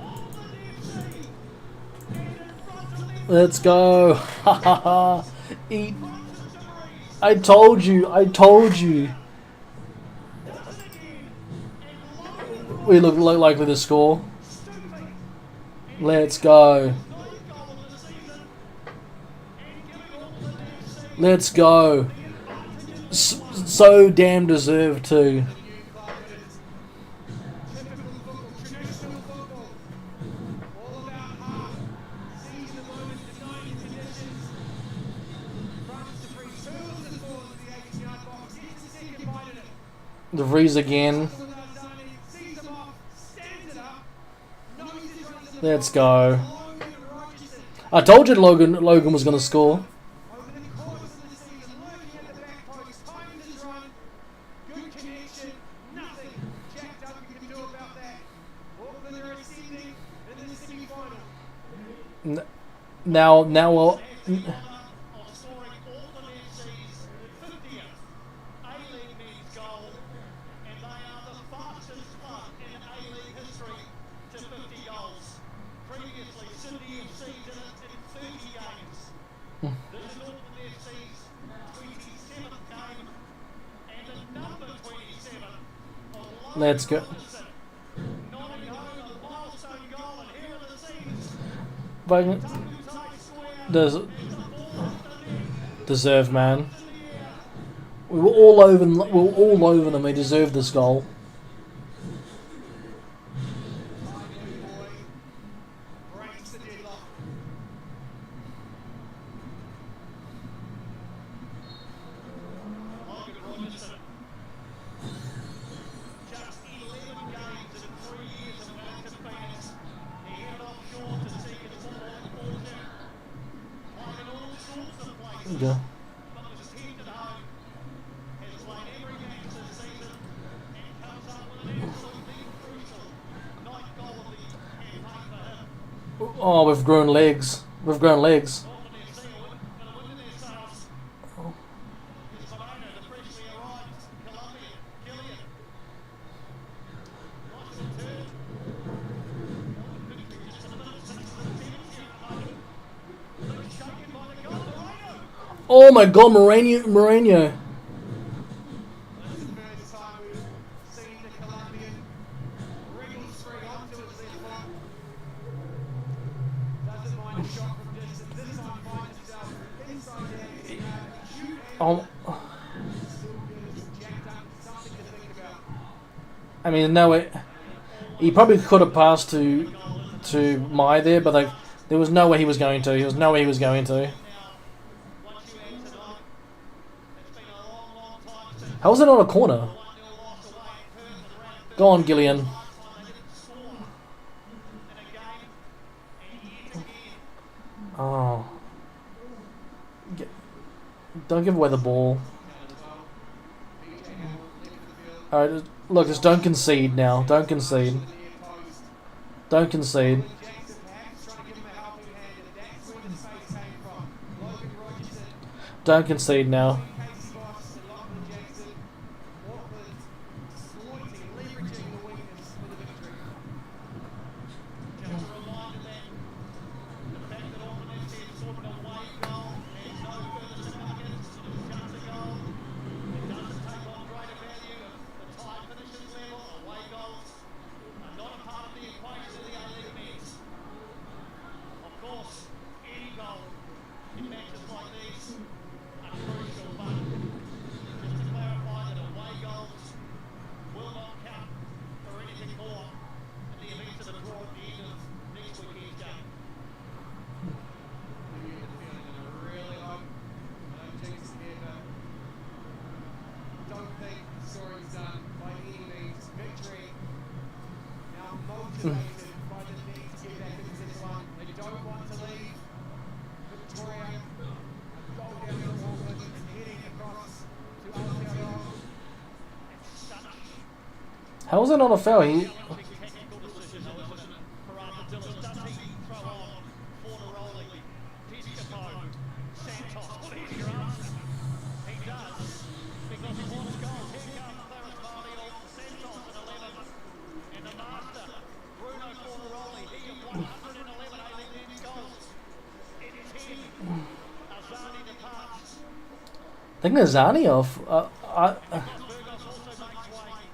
on the FC. And in front of them, Let's go! Ha ha ha! Eat. Francis to Breeze. I told you! I told you! Does it again. And Logan We look likely to score. stooping. Let's go! Ninth goal of the season. And giving Auckland FC Let's go! So damn deserved too. The new club is typical football, traditional football. All about heart. Seize the moment, denying conditions. Runs to free turtles and balls in the 18-yard box. Gets the second bite at it. The freeze again. Without Zani, sees them off, stands it up. Knows his runs in the Let's box. go. Logan Rogerson. I told you Logan was gonna score. Over the course of the season, lurking at the back post, times his run, good connection, nothing Jack Duncan can do about that. Auckland are ascending in the semi-final. Now, has the honour of scoring Auckland FC's 50th A-League men's goal, and they are the fastest club in A-League history to 50 goals. Previously, Sydney FC did it in 30 games. This is Auckland FC's 27th game, and the number 27 of Logan Let's go. Rogerson. Nodding home a milestone goal, and here are the scenes. Fucking deserve, man. We were all over them. We were all over them. They deserved this goal. Breaks the deadlock. Logan Rogerson. Just 11 games in 3 years of American fans. He headed offshore to seek his footballing fortune. Played in all sorts of places, Yeah. but was pinned at home. Has played every match this season and comes up with an absolutely crucial ninth goal of the campaign for him. Oh, we've grown legs. We've grown legs. Auckland FC are going to win themselves. His Verona, the freshly arrived Colombian, Gillian. Nice return. Victory just a little 6 to the 10 here at the moment. Luke shaken by the goal. Moreno. Oh my God, Moreno. This is the first time we've seen the Colombian wriggle straight onto his left foot. Doesn't mind a shot from distance. This time finds himself inside the 18 yard. Shoot Oh, still gives Jack Duncan something to think about. I mean, no way. He probably could have passed to Mai there, but like, there was no way he was going to. There was no way he was going to. Now, once you add tonight, it's been a long, long time since How was it not a corner? 1-0 loss away at Perth and around Go on, Gillian. last time they didn't score in a game, and yet again. Oh. Don't give away the ball. Alright, look, just don't concede now. Don't concede. Don't concede. Jackson perhaps trying to give him a helping hand, and that's where the space came from. Logan Rogerson, Don't concede now. Casey Boss, and Lachlan Jackson. Auckland exploiting, leveraging the weakness for the victory. Just a reminder that the fact that Auckland FC have scored an away goal has no further significance. It is just a goal. It doesn't take on greater value if the tie finishes level. Away goals are not a part of the equation of the A-League men's. Of course, any goal in matches like these are crucial, but How was that not a foul? He. Technical decision for Arthur Dillis. Does he throw on Fornaroli? Piscopo, Santos. What is your answer? He does, because he wants goals. Here comes Clarence Martial, Santos at 11, and the master, Bruno Fornaroli. He has 111 A-League goals. It is him. Azani departs. I think Azani off. Burgos also makes way.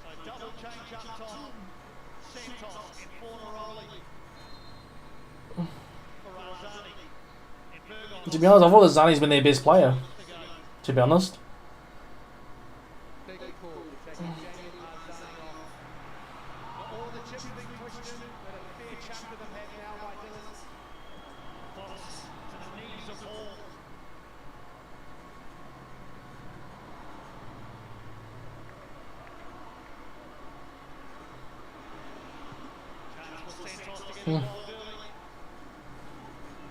So double change up top. Santos and Fornaroli for Azani. And Burgos To be honest, I thought Azani's been their best player. To be honest. Big call, taking Daniel Arzani off. For all the chips being pushed in, but a fair chunk of them have now by Dillis. Fox to the knees of all. Chance for Santos to get involved early.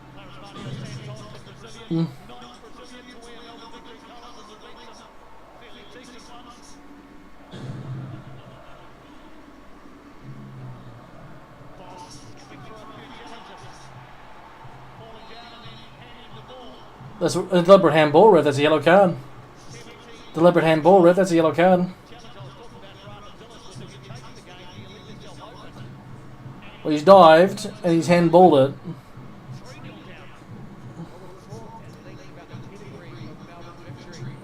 Clarence Martial Santos, the Brazilian. Not Brazilian to wear Melbourne victory colours, as there's been some fairly decent ones. Fox coming through a few challenges. Falling down and then handing the ball. That's a deliberate handball, ref. That's a yellow card. 17 Deliberate handball, ref. That's a yellow card. challenge I was talking about for Arthur Dillis was if you take the game, you leave yourself open. Well, he's dived and he's handballed it. 3-0 down. Well, we've talked at length about the pedigree of Melbourne victory.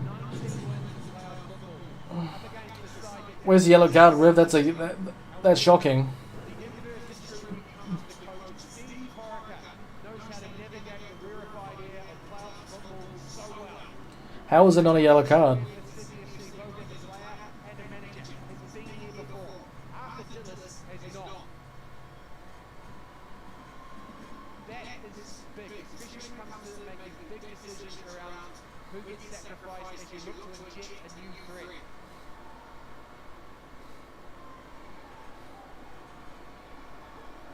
19 wins in playoff football. Up against the side that Where's the yellow card, ref? That's shocking. the inverse distribution comes to coach Steve Parker. Knows how to navigate the rarefied air of playoff football so well. How is it not a yellow card? The Sydney FC logo as player and a manager has been here before. Arthur Dillis has not. That is big, especially when it comes to making big decisions around who gets sacrificed as you look to inject a new threat.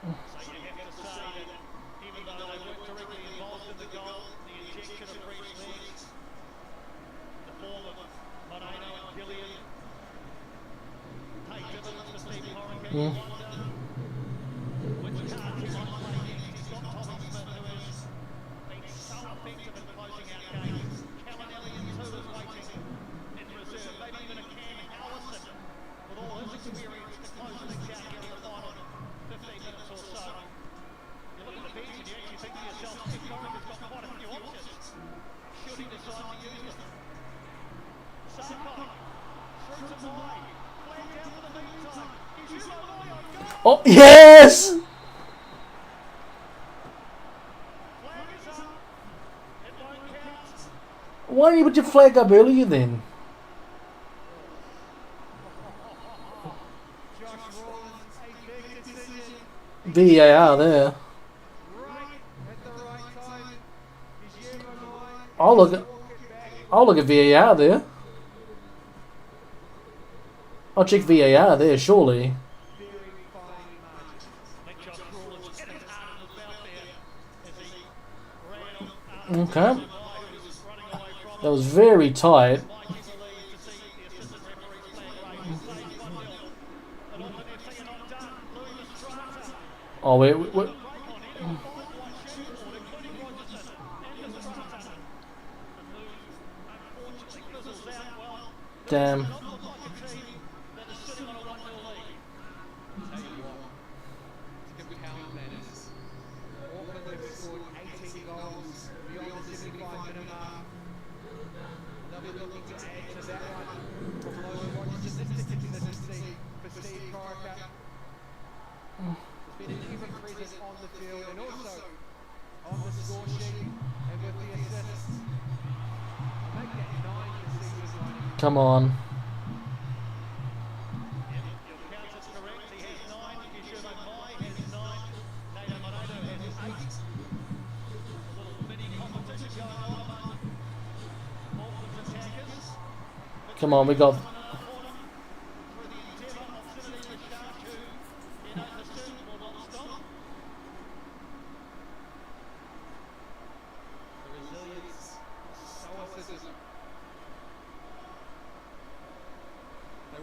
So you have to say that even though they weren't directly involved in the goal, the injection of fresh legs, the form of Moreno and Gillian, take dividends for Steve Corica. You wonder which cards he might play next. He's got Tommy Smith, who has been so effective in closing out games. Callum Elliott too is waiting in reserve. Maybe even a Cam Allison, with all his experience to close things out here in the final 15 minutes or so. You look at the bench and you actually think to yourself, Steve Corica's got quite a few options. Should he decide to use them? Sarkot, through to Mai, flag down for the meantime. Is Hugo Mai on goal? Oh, yes! Flag is up. It won't count. Why didn't you put your flag up earlier then? Josh Rawlins, a big decision, VAR there. right at the right time. Is Hugo Mai I'll look at walk it back? I'll look at VAR there. I'll check VAR there, surely. Very fine margins. I think Josh Rawlins hit it hard in the mouth there as he ran Okay. Mai, who was running away from That was very tight. Mike in the lead to see the assistant referee's flag raised. Saves 1-0. But Auckland FC are not done. Louis Lestrata. Oh, wait. Break on him. 5 white shoes on, including Rogerson and Lestrata. The move unfortunately fizzles out. Well, Damn. not look like a team that is sitting on a 1-0 lead. Tell you what, it's compelling that is. Auckland have scored 18 goals beyond the 75-minute mark. They'll be looking to add to that one from Logan Rogerson. This particular decision for Steve Corica. There's been a human presence on the field and also on the score sheet and with the assists. Make that 9 this season, right? Come on. Your count is correct. He has 9. Yeshua Mai has 9. Nato Moreno has 8. A little mini competition going on among Auckland's attackers. Come on, we got. Through the endeavour of Trinity Lachard, who in understood will not stop. The resilience, stoicism. They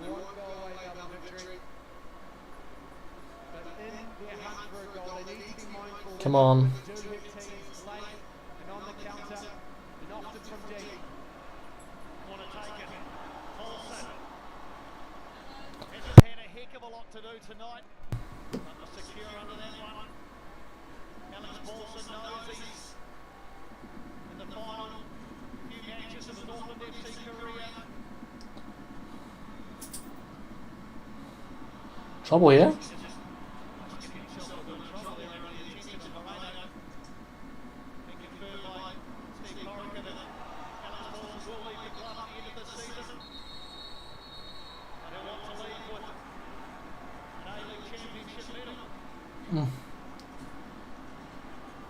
Come on. Do hit teams late and on the counter, and often from deep. Want to take it. Paulson. Hasn't had a heck of a lot to do tonight. But was secure under that one. Alex Paulson knows he's in the final few matches of his Auckland FC career. Trouble here.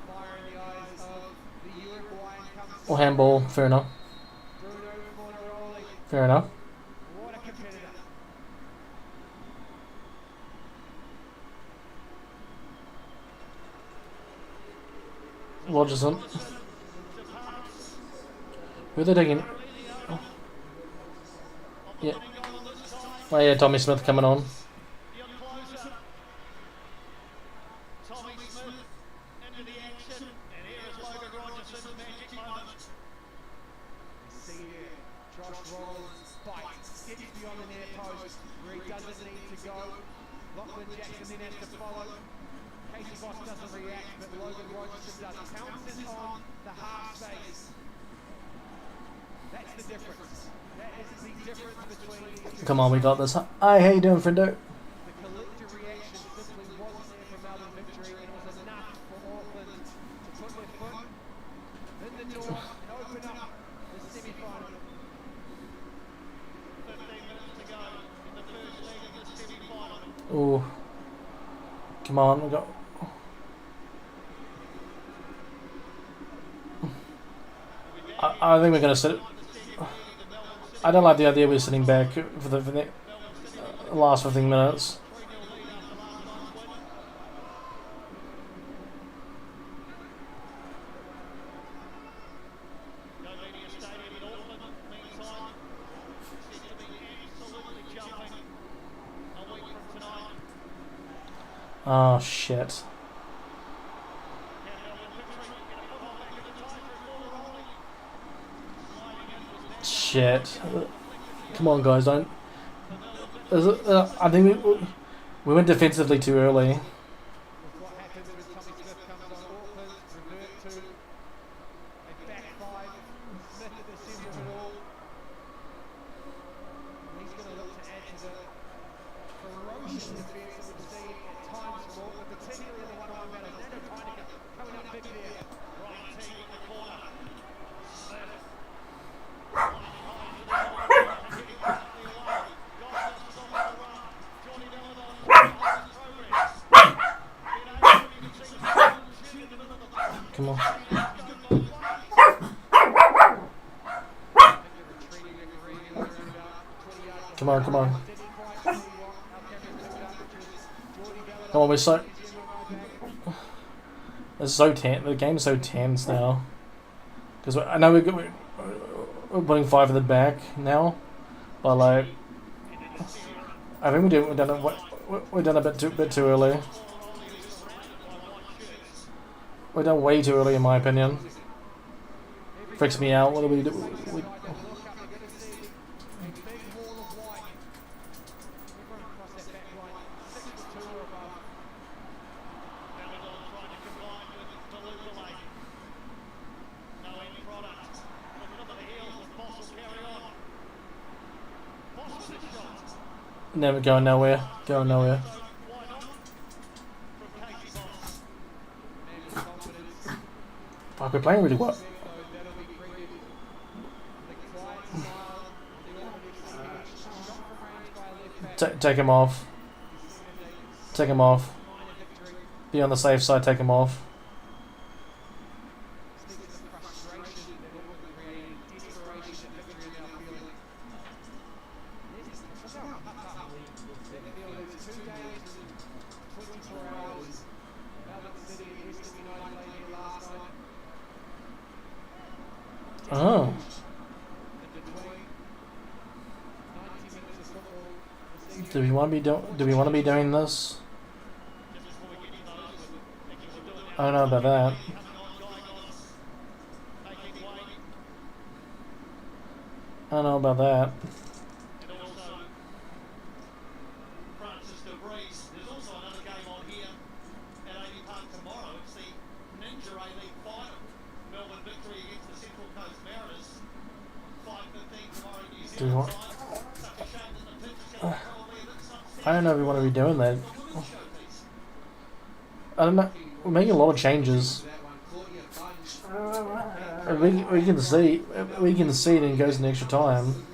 Fire in the eyes of the Uruguayan comes Or handball. Fair enough. Bruno Fornaroli. Fair enough. What a competitor. Rogerson. Who are they taking? Oh. Yeah. Oh yeah, Tommy Smith coming on. Tommy Smith into the action, and here is Logan Rogerson's magic moment. See here, Josh Rollins bites, gets beyond the near post, where he doesn't need to go. Lachlan Jackson then has to follow. Casey Boss doesn't react, but Logan Rogerson does. Pounces on the half space. That's the difference. That is the difference between these two. Come on, we got this. Hi, how you doing, friendo? The collective reaction simply wasn't there for Melbourne victory, and it was enough for Auckland to put their foot in the door and open up the semi-final. 15 minutes to go in the first leg of the semi-final. Oh, come on, we got. I think we're gonna sit. I don't like the idea we're sitting back for the last 15 minutes. Stadium in Auckland, meantime, seems to be absolutely jumping a week from tonight. Oh shit. Shit. Come on, guys, don't. I think we went defensively too early. With what happens when Tommy Smith comes on, Auckland revert to a back five. Smith at the centre of it all. And he's going to look to add to the ferocious defence that we've seen at times from Auckland, particularly in the one-on-one battles. Nando Heineken coming up big there. Right team in the corner. Smith. Come on. Come on, come on. Come on, we're so. It's so tense. The game's so tense now. Because I know we're putting 5 at the back now, but like, I think we're done a bit too early. We're done way too early, in my opinion. Freaks me out. What do we do? Never going nowhere. Going nowhere. Fuck, we're playing really well. Take him off. Take him off. Be on the safe side, take him off. Oh. Do we want to be doing this? I don't know about that. I don't know about that. There's also another game on here at AV Park tomorrow. It's the Ninja A-League final. Melbourne victory against the Central Coast Mariners. 5:15 tomorrow New Do you Zealand want? time. Such a shame that the pitch is going to be probably a bit substandard. I don't know if we want to be doing that. The women's showpiece. I don't know. We're making a lot of changes. That one, Claudia Bunge. We can see it and it goes in extra time.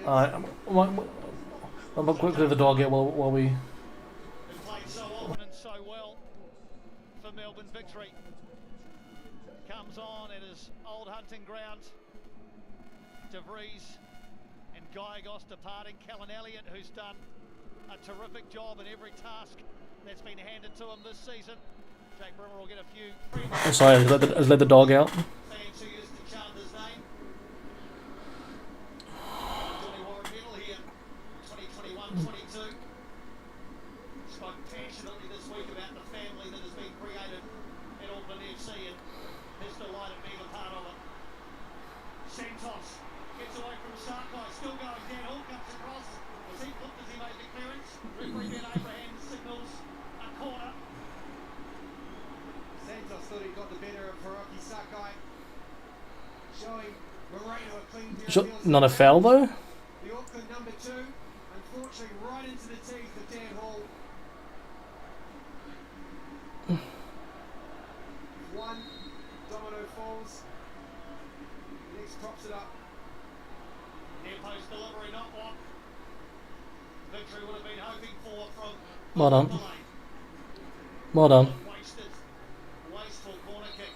Alright, I'm quickly the dog out while we. It played so often and so well for Melbourne victory. Comes on at his old hunting ground. De Vries and Gyagos departing. Callan Elliott, who's done a terrific job in every task that's been handed to him this season. Jake Brimmer will get a few free I'm sorry, I let the dog out. fans who used to chant his name. Johnny Warren medal here, 2021-22. Spoke passionately this week about the family that has been created at Auckland FC and his delight at being a part of it. Santos gets away from Sarkai, still going. Dan Hall comes across. Was he flipped as he made the clearance? Referee Ben Abraham signals a corner. Santos thought he got the better of Hiroki Sakai. Showing Moreno a clean pair of heels. Not a foul though. The Auckland number 2, unfortunately, right into the teeth of Dan Hall. One domino falls. The next props it up. Near post delivery, not what victory would have been hoping for from Well done. Malay. Well done. Wasted, wasteful corner kick.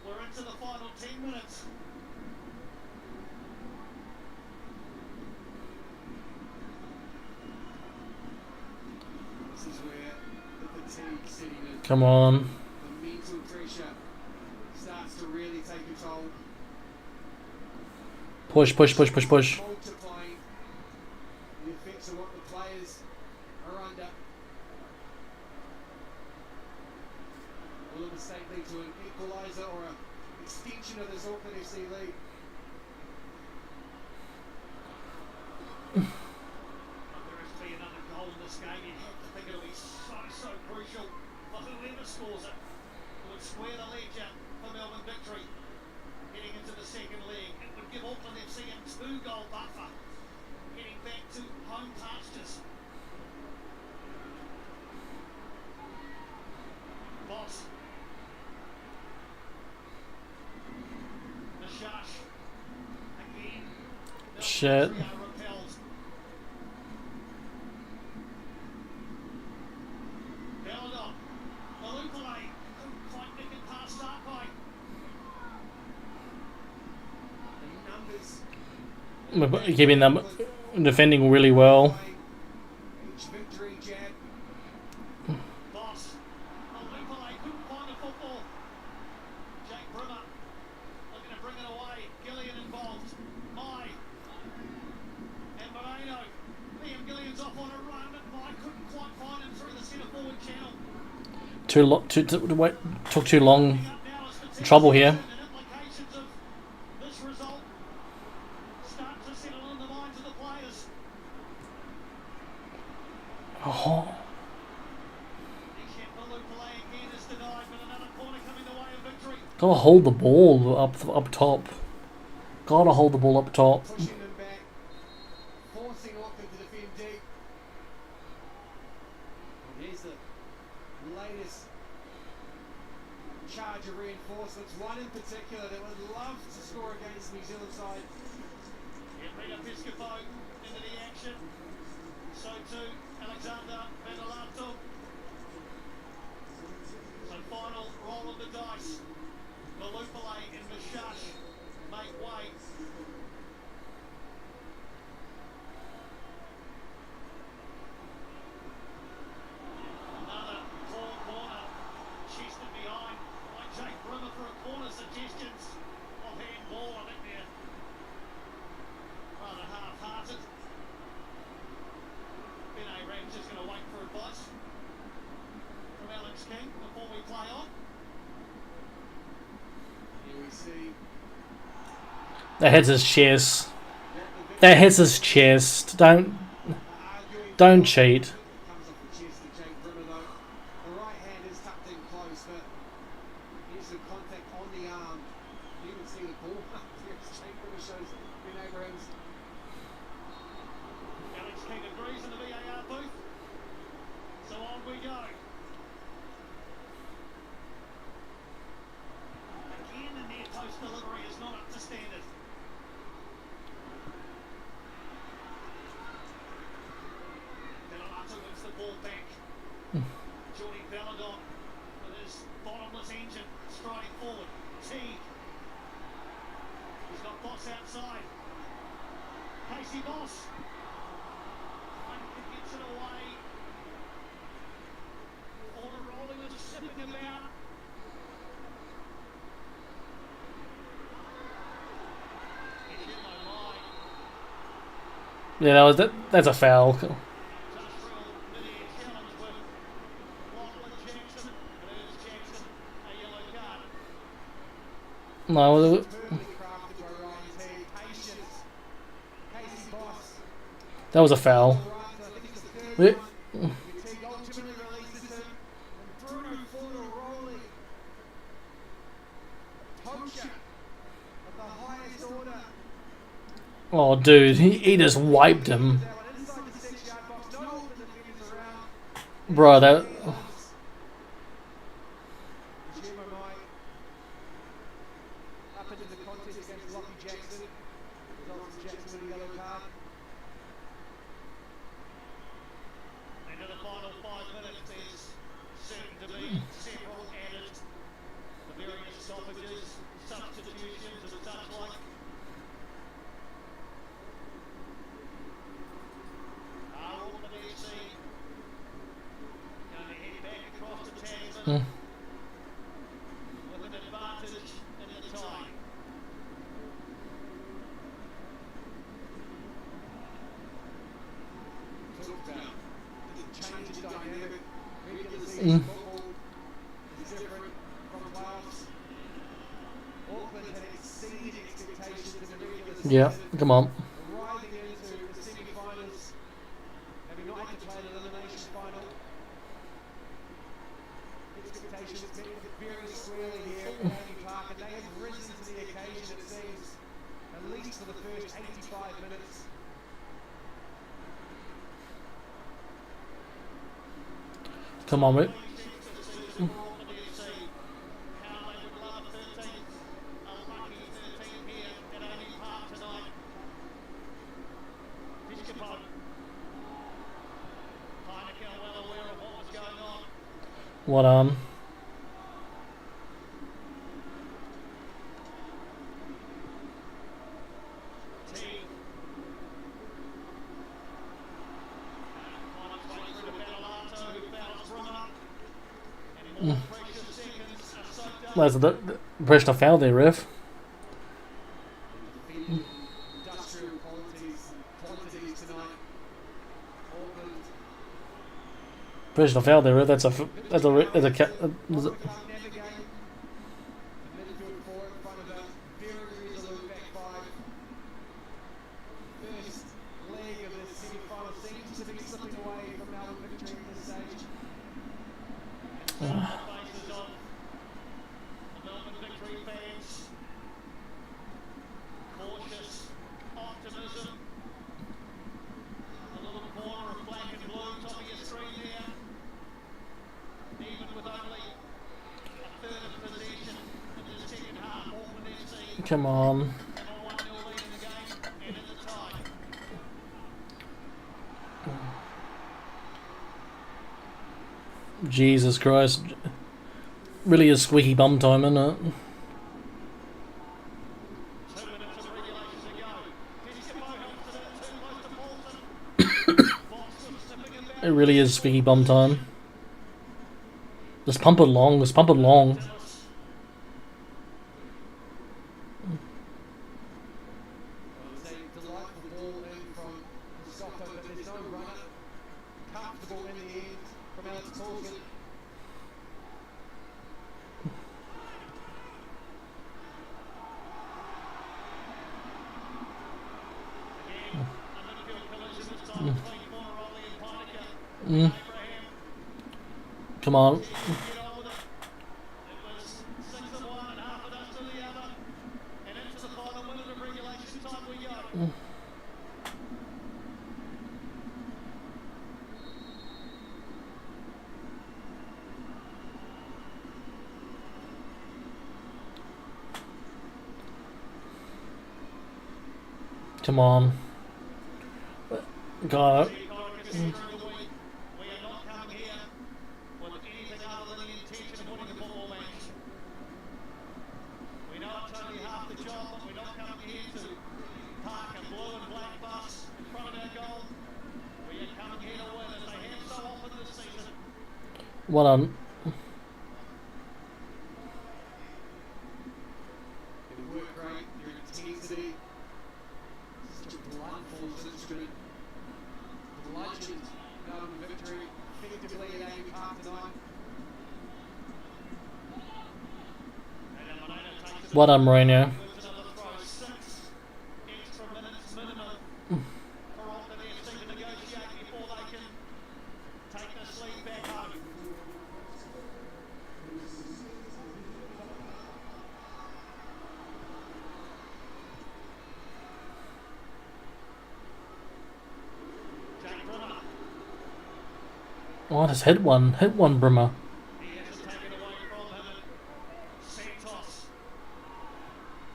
We're into the final 10 minutes. This is where the fatigue setting in. Come on. The mental pressure starts to really take a toll. Push. Multiplying the effects of what the players are under. Will a mistake lead to an equaliser or an extension of this Auckland FC lead? If there is to be another goal in this game, you have to think it'll be so crucial for whoever scores it. It would square the ledger for Melbourne victory. Heading into the second leg, it would give Auckland FC a 2-goal buffer. Getting back to home pastures. Boss. Nashash. Again. Shit. Repelled. Belladon. Malupale. Couldn't quite nick it past Sarkai. The numbers We're keeping them defending really well. each victory jab. Boss. Malupale couldn't find the football. Jake Brimmer looking to bring it away. Gillian involved. Mai. And Moreno. Liam Gillian's off on a run, but Mai couldn't quite find him through the centre forward channel. Took too long. Up now as the team Trouble here. and implications of this result start to settle in the minds of the players. Oh. Malupale again is denied, but another corner coming the way of victory. Gotta hold the ball up top. Gotta hold the ball up top. Pushing them back, forcing Auckland to defend deep. And here's the latest charge of reinforcements. One in particular that would love to score against the New Zealand side. Rita Piscopo into the action. So too Alexander Vanalato. So final roll of the dice. Malupale and Mishash make way. Another poor corner. Chested behind by Jake Brimmer for a corner. Suggestions of handball. I think they're rather half-hearted. Ben Abraham's just going to wait for advice. Alex King before we play on. Here we see That hits his chest. That hits his chest. arguing Don't cheat. comes off the chest of Jake Brimmer though. The right hand is tucked in close, but here's some contact on the arm. You can see the ball. Here's Jake Brimmer shows Ben Abrams. Alex King agrees in the VAR booth. So on we go. Again, the near post delivery is not up to standard. Delamato wins the ball back. Jordy Belladon with his bottomless engine striding forward. Teague. He's got Boss outside. Casey Boss. Gets it away. Order rolling and sipping about. It's in my mind. Yeah, that's a foul. Industrial Lydia challenge with Lachlan Jackson. There's Jackson, a yellow card. No, Perfectly crafted by Ryan Teague. Patience. Casey Boss. that was a foul. Right, so I think it's the third Wait. one. Teague ultimately releases him. And Bruno Fornaroli. Poacher of the highest order. Oh, dude, he just wiped him. That one inside the 6-yard box. No Auckland defenders around. Bro, that... Jimmo Mai up into the contest against Lockie Jackson. Results in Jackson with a yellow card. Into the final 5 minutes, there's certain to be several added. The various stoppages, substitutions, and such like. Auckland FC going to head back across to Tasman with an advantage in the tie. Talked about the change in dynamic. Regular season football is different from playoffs. Auckland had exceeded expectations in the regular season. Yeah, come on. Arriving into the semi-finals, having not had to play an elimination final. Expectations met very squarely here at Andy Park, and they have risen to the occasion, it seems, at least for the first 85 minutes. Come on, mate. What on? That's the impression I found there, ref. Industrial quantities tonight. Auckland Impression I found there, ref. That's a World Cup navigate. The midfield four in front of a very resolute back five. First leg of this semi-final seems to be slipping away from Melbourne victory at this stage. Faces of the Melbourne victory fans. Cautious optimism. A little corner of black and blue, top of your screen there. Even with only a third of possession in the second half, Auckland FC Come on. have a 1-0 lead in the game and in the tie. Jesus Christ. Really is squeaky bum time, isn't it? 2 minutes of regulation to go. Piscopo helps it in, too close to Paulson. Boston sniffing about. It really is squeaky bum time. Just pump it along, just pump it along. Well, it's a delightful ball in from Piscopo, but there's no runner. Comfortable in the end from Alex Paulson. Abraham. Come on. Get on with it. It was 6 of one and half a dozen to the other. And into the final minute of regulation time we go. Come on. Got it. We are not coming here with anything other than the intention of winning the football match. We know it's only half the job, but we're not coming here to park a blue and black bus in front of our goal. We are coming here to win, as they have so often this season. Well done. It worked great, your intensity. Such a blunt force instrument. Bludgeoned Melbourne victory effectively at Amy Park tonight. Well done, Mourinho. Another throw, 6 extra minutes minimum for Auckland FC to negotiate before they can take this lead back home. Jack Brunner, Oh, just hit one, Brimmer. he has to take it away from him. And Santos,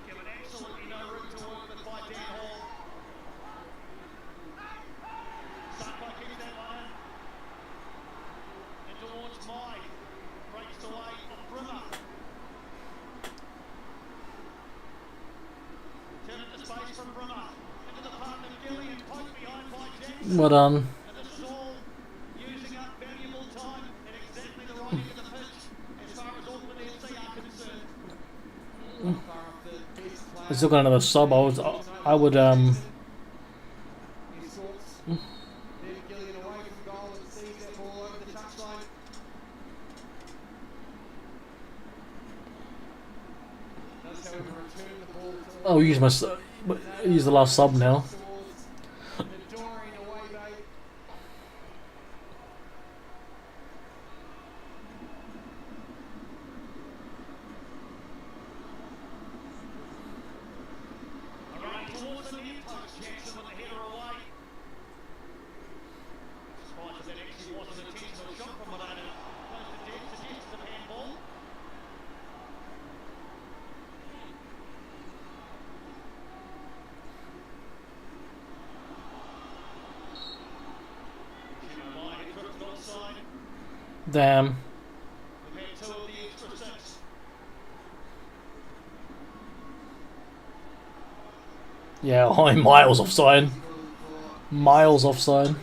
given absolutely no room to work with by Dan Hall. Sako keeps that one in. And towards Mai, breaks away from Brimmer. Turn into space from Brimmer. Into the path of Gillian, poked behind by Jackson. Well done. And this is all using up valuable time at exactly the right end of the pitch as far as Auckland FC are concerned. Far off the best player. I still got another sub. I would His thoughts. Then Gillian away from goal and sees that ball over the touchline. Does however return the ball to I'll use use the last sub now. towards the Dorian away bay. Running towards the near post, Jackson with the header away. Surprised that actually wasn't an intentional shot from Monado. Close to dead, suggests a handball. Mai had drifted offside. Damn. We've had 2 of the extra 6. Yeah, I'm miles offside. Miles offside.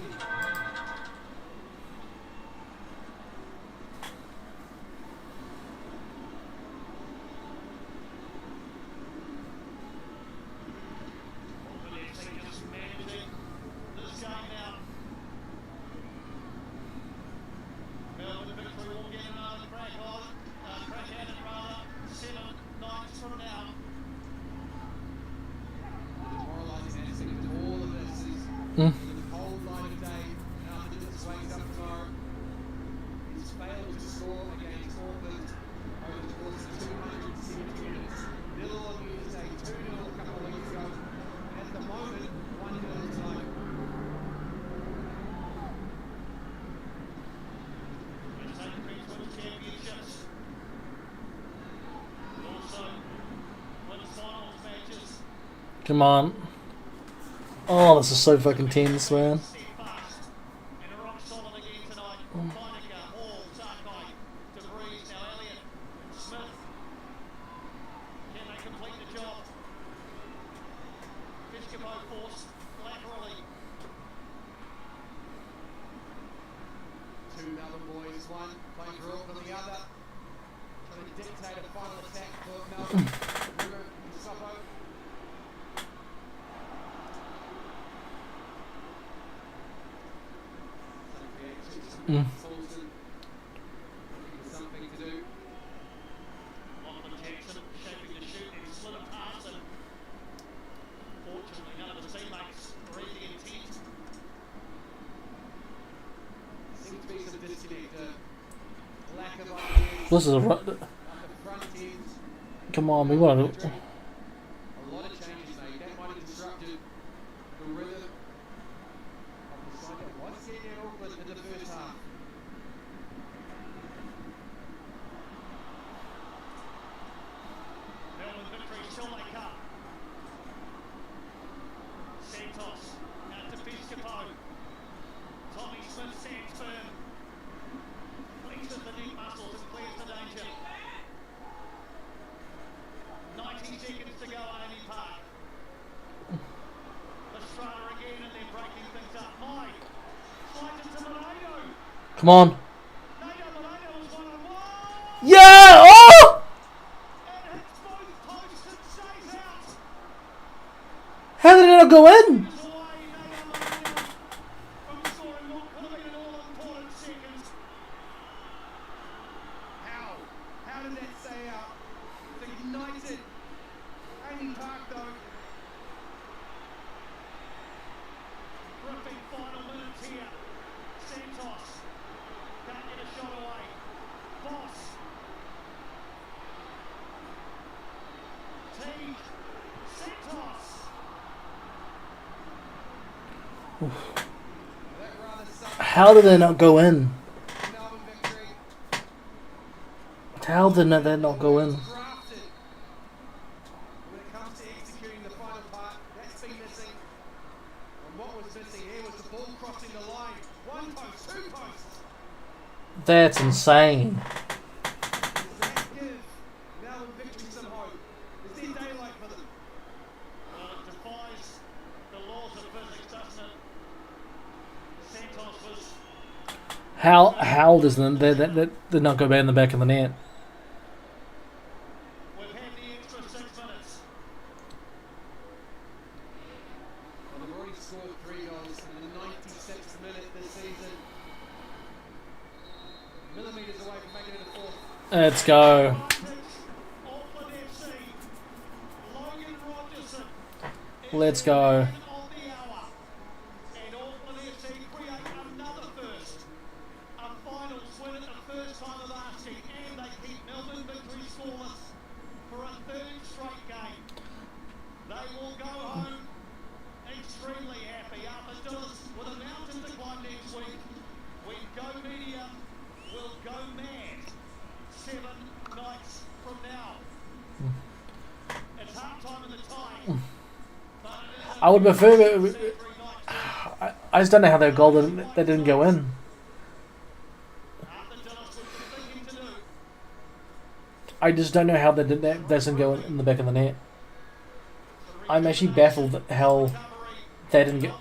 Auckland FC just managing this game now. Melbourne victory will get another crack at it rather, 7 nights from now. Demoralising aspect of all of this is Hmm. in the cold light of day, and after this wakes up tomorrow, he's failed to score against Auckland over the course of 270 minutes. Nil on Tuesday, 2-0 a couple of weeks ago, and at the moment, 1-0 tonight. Let's take Queensland championships. And also win finals matches. Come on. Oh, this is so fucking tense, man. Steadfast and rock solid again tonight. Heinecker, Hall, Sakai, DeVries, now Elliott, Smith. Can they complete the job? Fiskebo forced laterally. 2 Melbourne boys, one playing for Auckland, the other trying to dictate a final attack for Melbourne. River and Suppo. Mm. Paulson looking for something to do. Lachlan Jackson shaping the shoot and he slid it past him. Fortunately, none of the teammates read the intent. I think This is a at the front end. come on. We want to. A lot of changes made. That might have disrupted the rhythm of the side that was getting at Auckland in the first half. Melbourne victory still they come. Santos out to Piscopo. Tommy Smith stands firm. Flexes the knee muscles and clears the danger. 90 seconds to go on any park. Estrada again and they're breaking things up. Mike slides into Moreno. Come on. Moreno was 1-on-1. Yeah! Oh! And hits both posts and stays out. How did it not go in? Is away Moreno from scoring what could have been an all-important second. How? How did that stay out? It's ignited. Amy Park though. Gripping final minutes here. Santos can't get a shot away. Boss. Teague. Santos. That rather sucked. How did they not go in? Melbourne victory. How did that not go in? Drafted. When it comes to executing the final part, that's been missing. And what was missing here was the ball crossing the line. One post, two posts. That's insane. Does that give Melbourne victory some hope? Is there daylight for them? Well, it defies the laws of physics, doesn't it? Santos was How does they not go back in the back of the net? we've had the extra 6 minutes. Well, they've already scored 3 goals in the 96th minute this season. Millimetres away from making it a fourth. Let's go. Auckland FC. Logan Rogerson. Let's go. Of the hour. And Auckland FC create another first. A finals win at the first time of asking, and they keep Melbourne victory scoreless for a third straight game. They will go home extremely happy after Dillis with a mountain to climb next week. When Go Media will go mad 7 nights from now. It's half time in the tie. But it is I would prefer. every night. I just don't know how that goal didn't go in. After Dillis was thinking to do. I just don't know how that doesn't go in the back of the net. I'm actually baffled at how they didn't get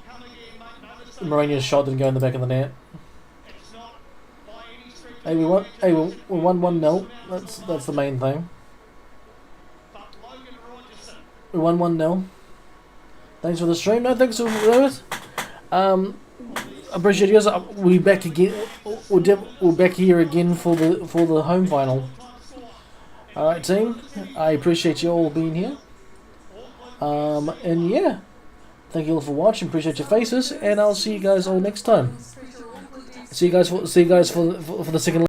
Moreno's shot didn't go in the back of the net. It's not by any stretch of Hey, we won 1-0. That's the main thing. but Logan Rogerson. We won 1-0. Thanks for the stream. No, thanks for it. Appreciate you guys. We'll be back again. We're back here again for the home final. All right, team. I appreciate you all being here. And yeah, thank you all for watching. Appreciate your faces, and I'll see you guys all next time. See you guys for the second.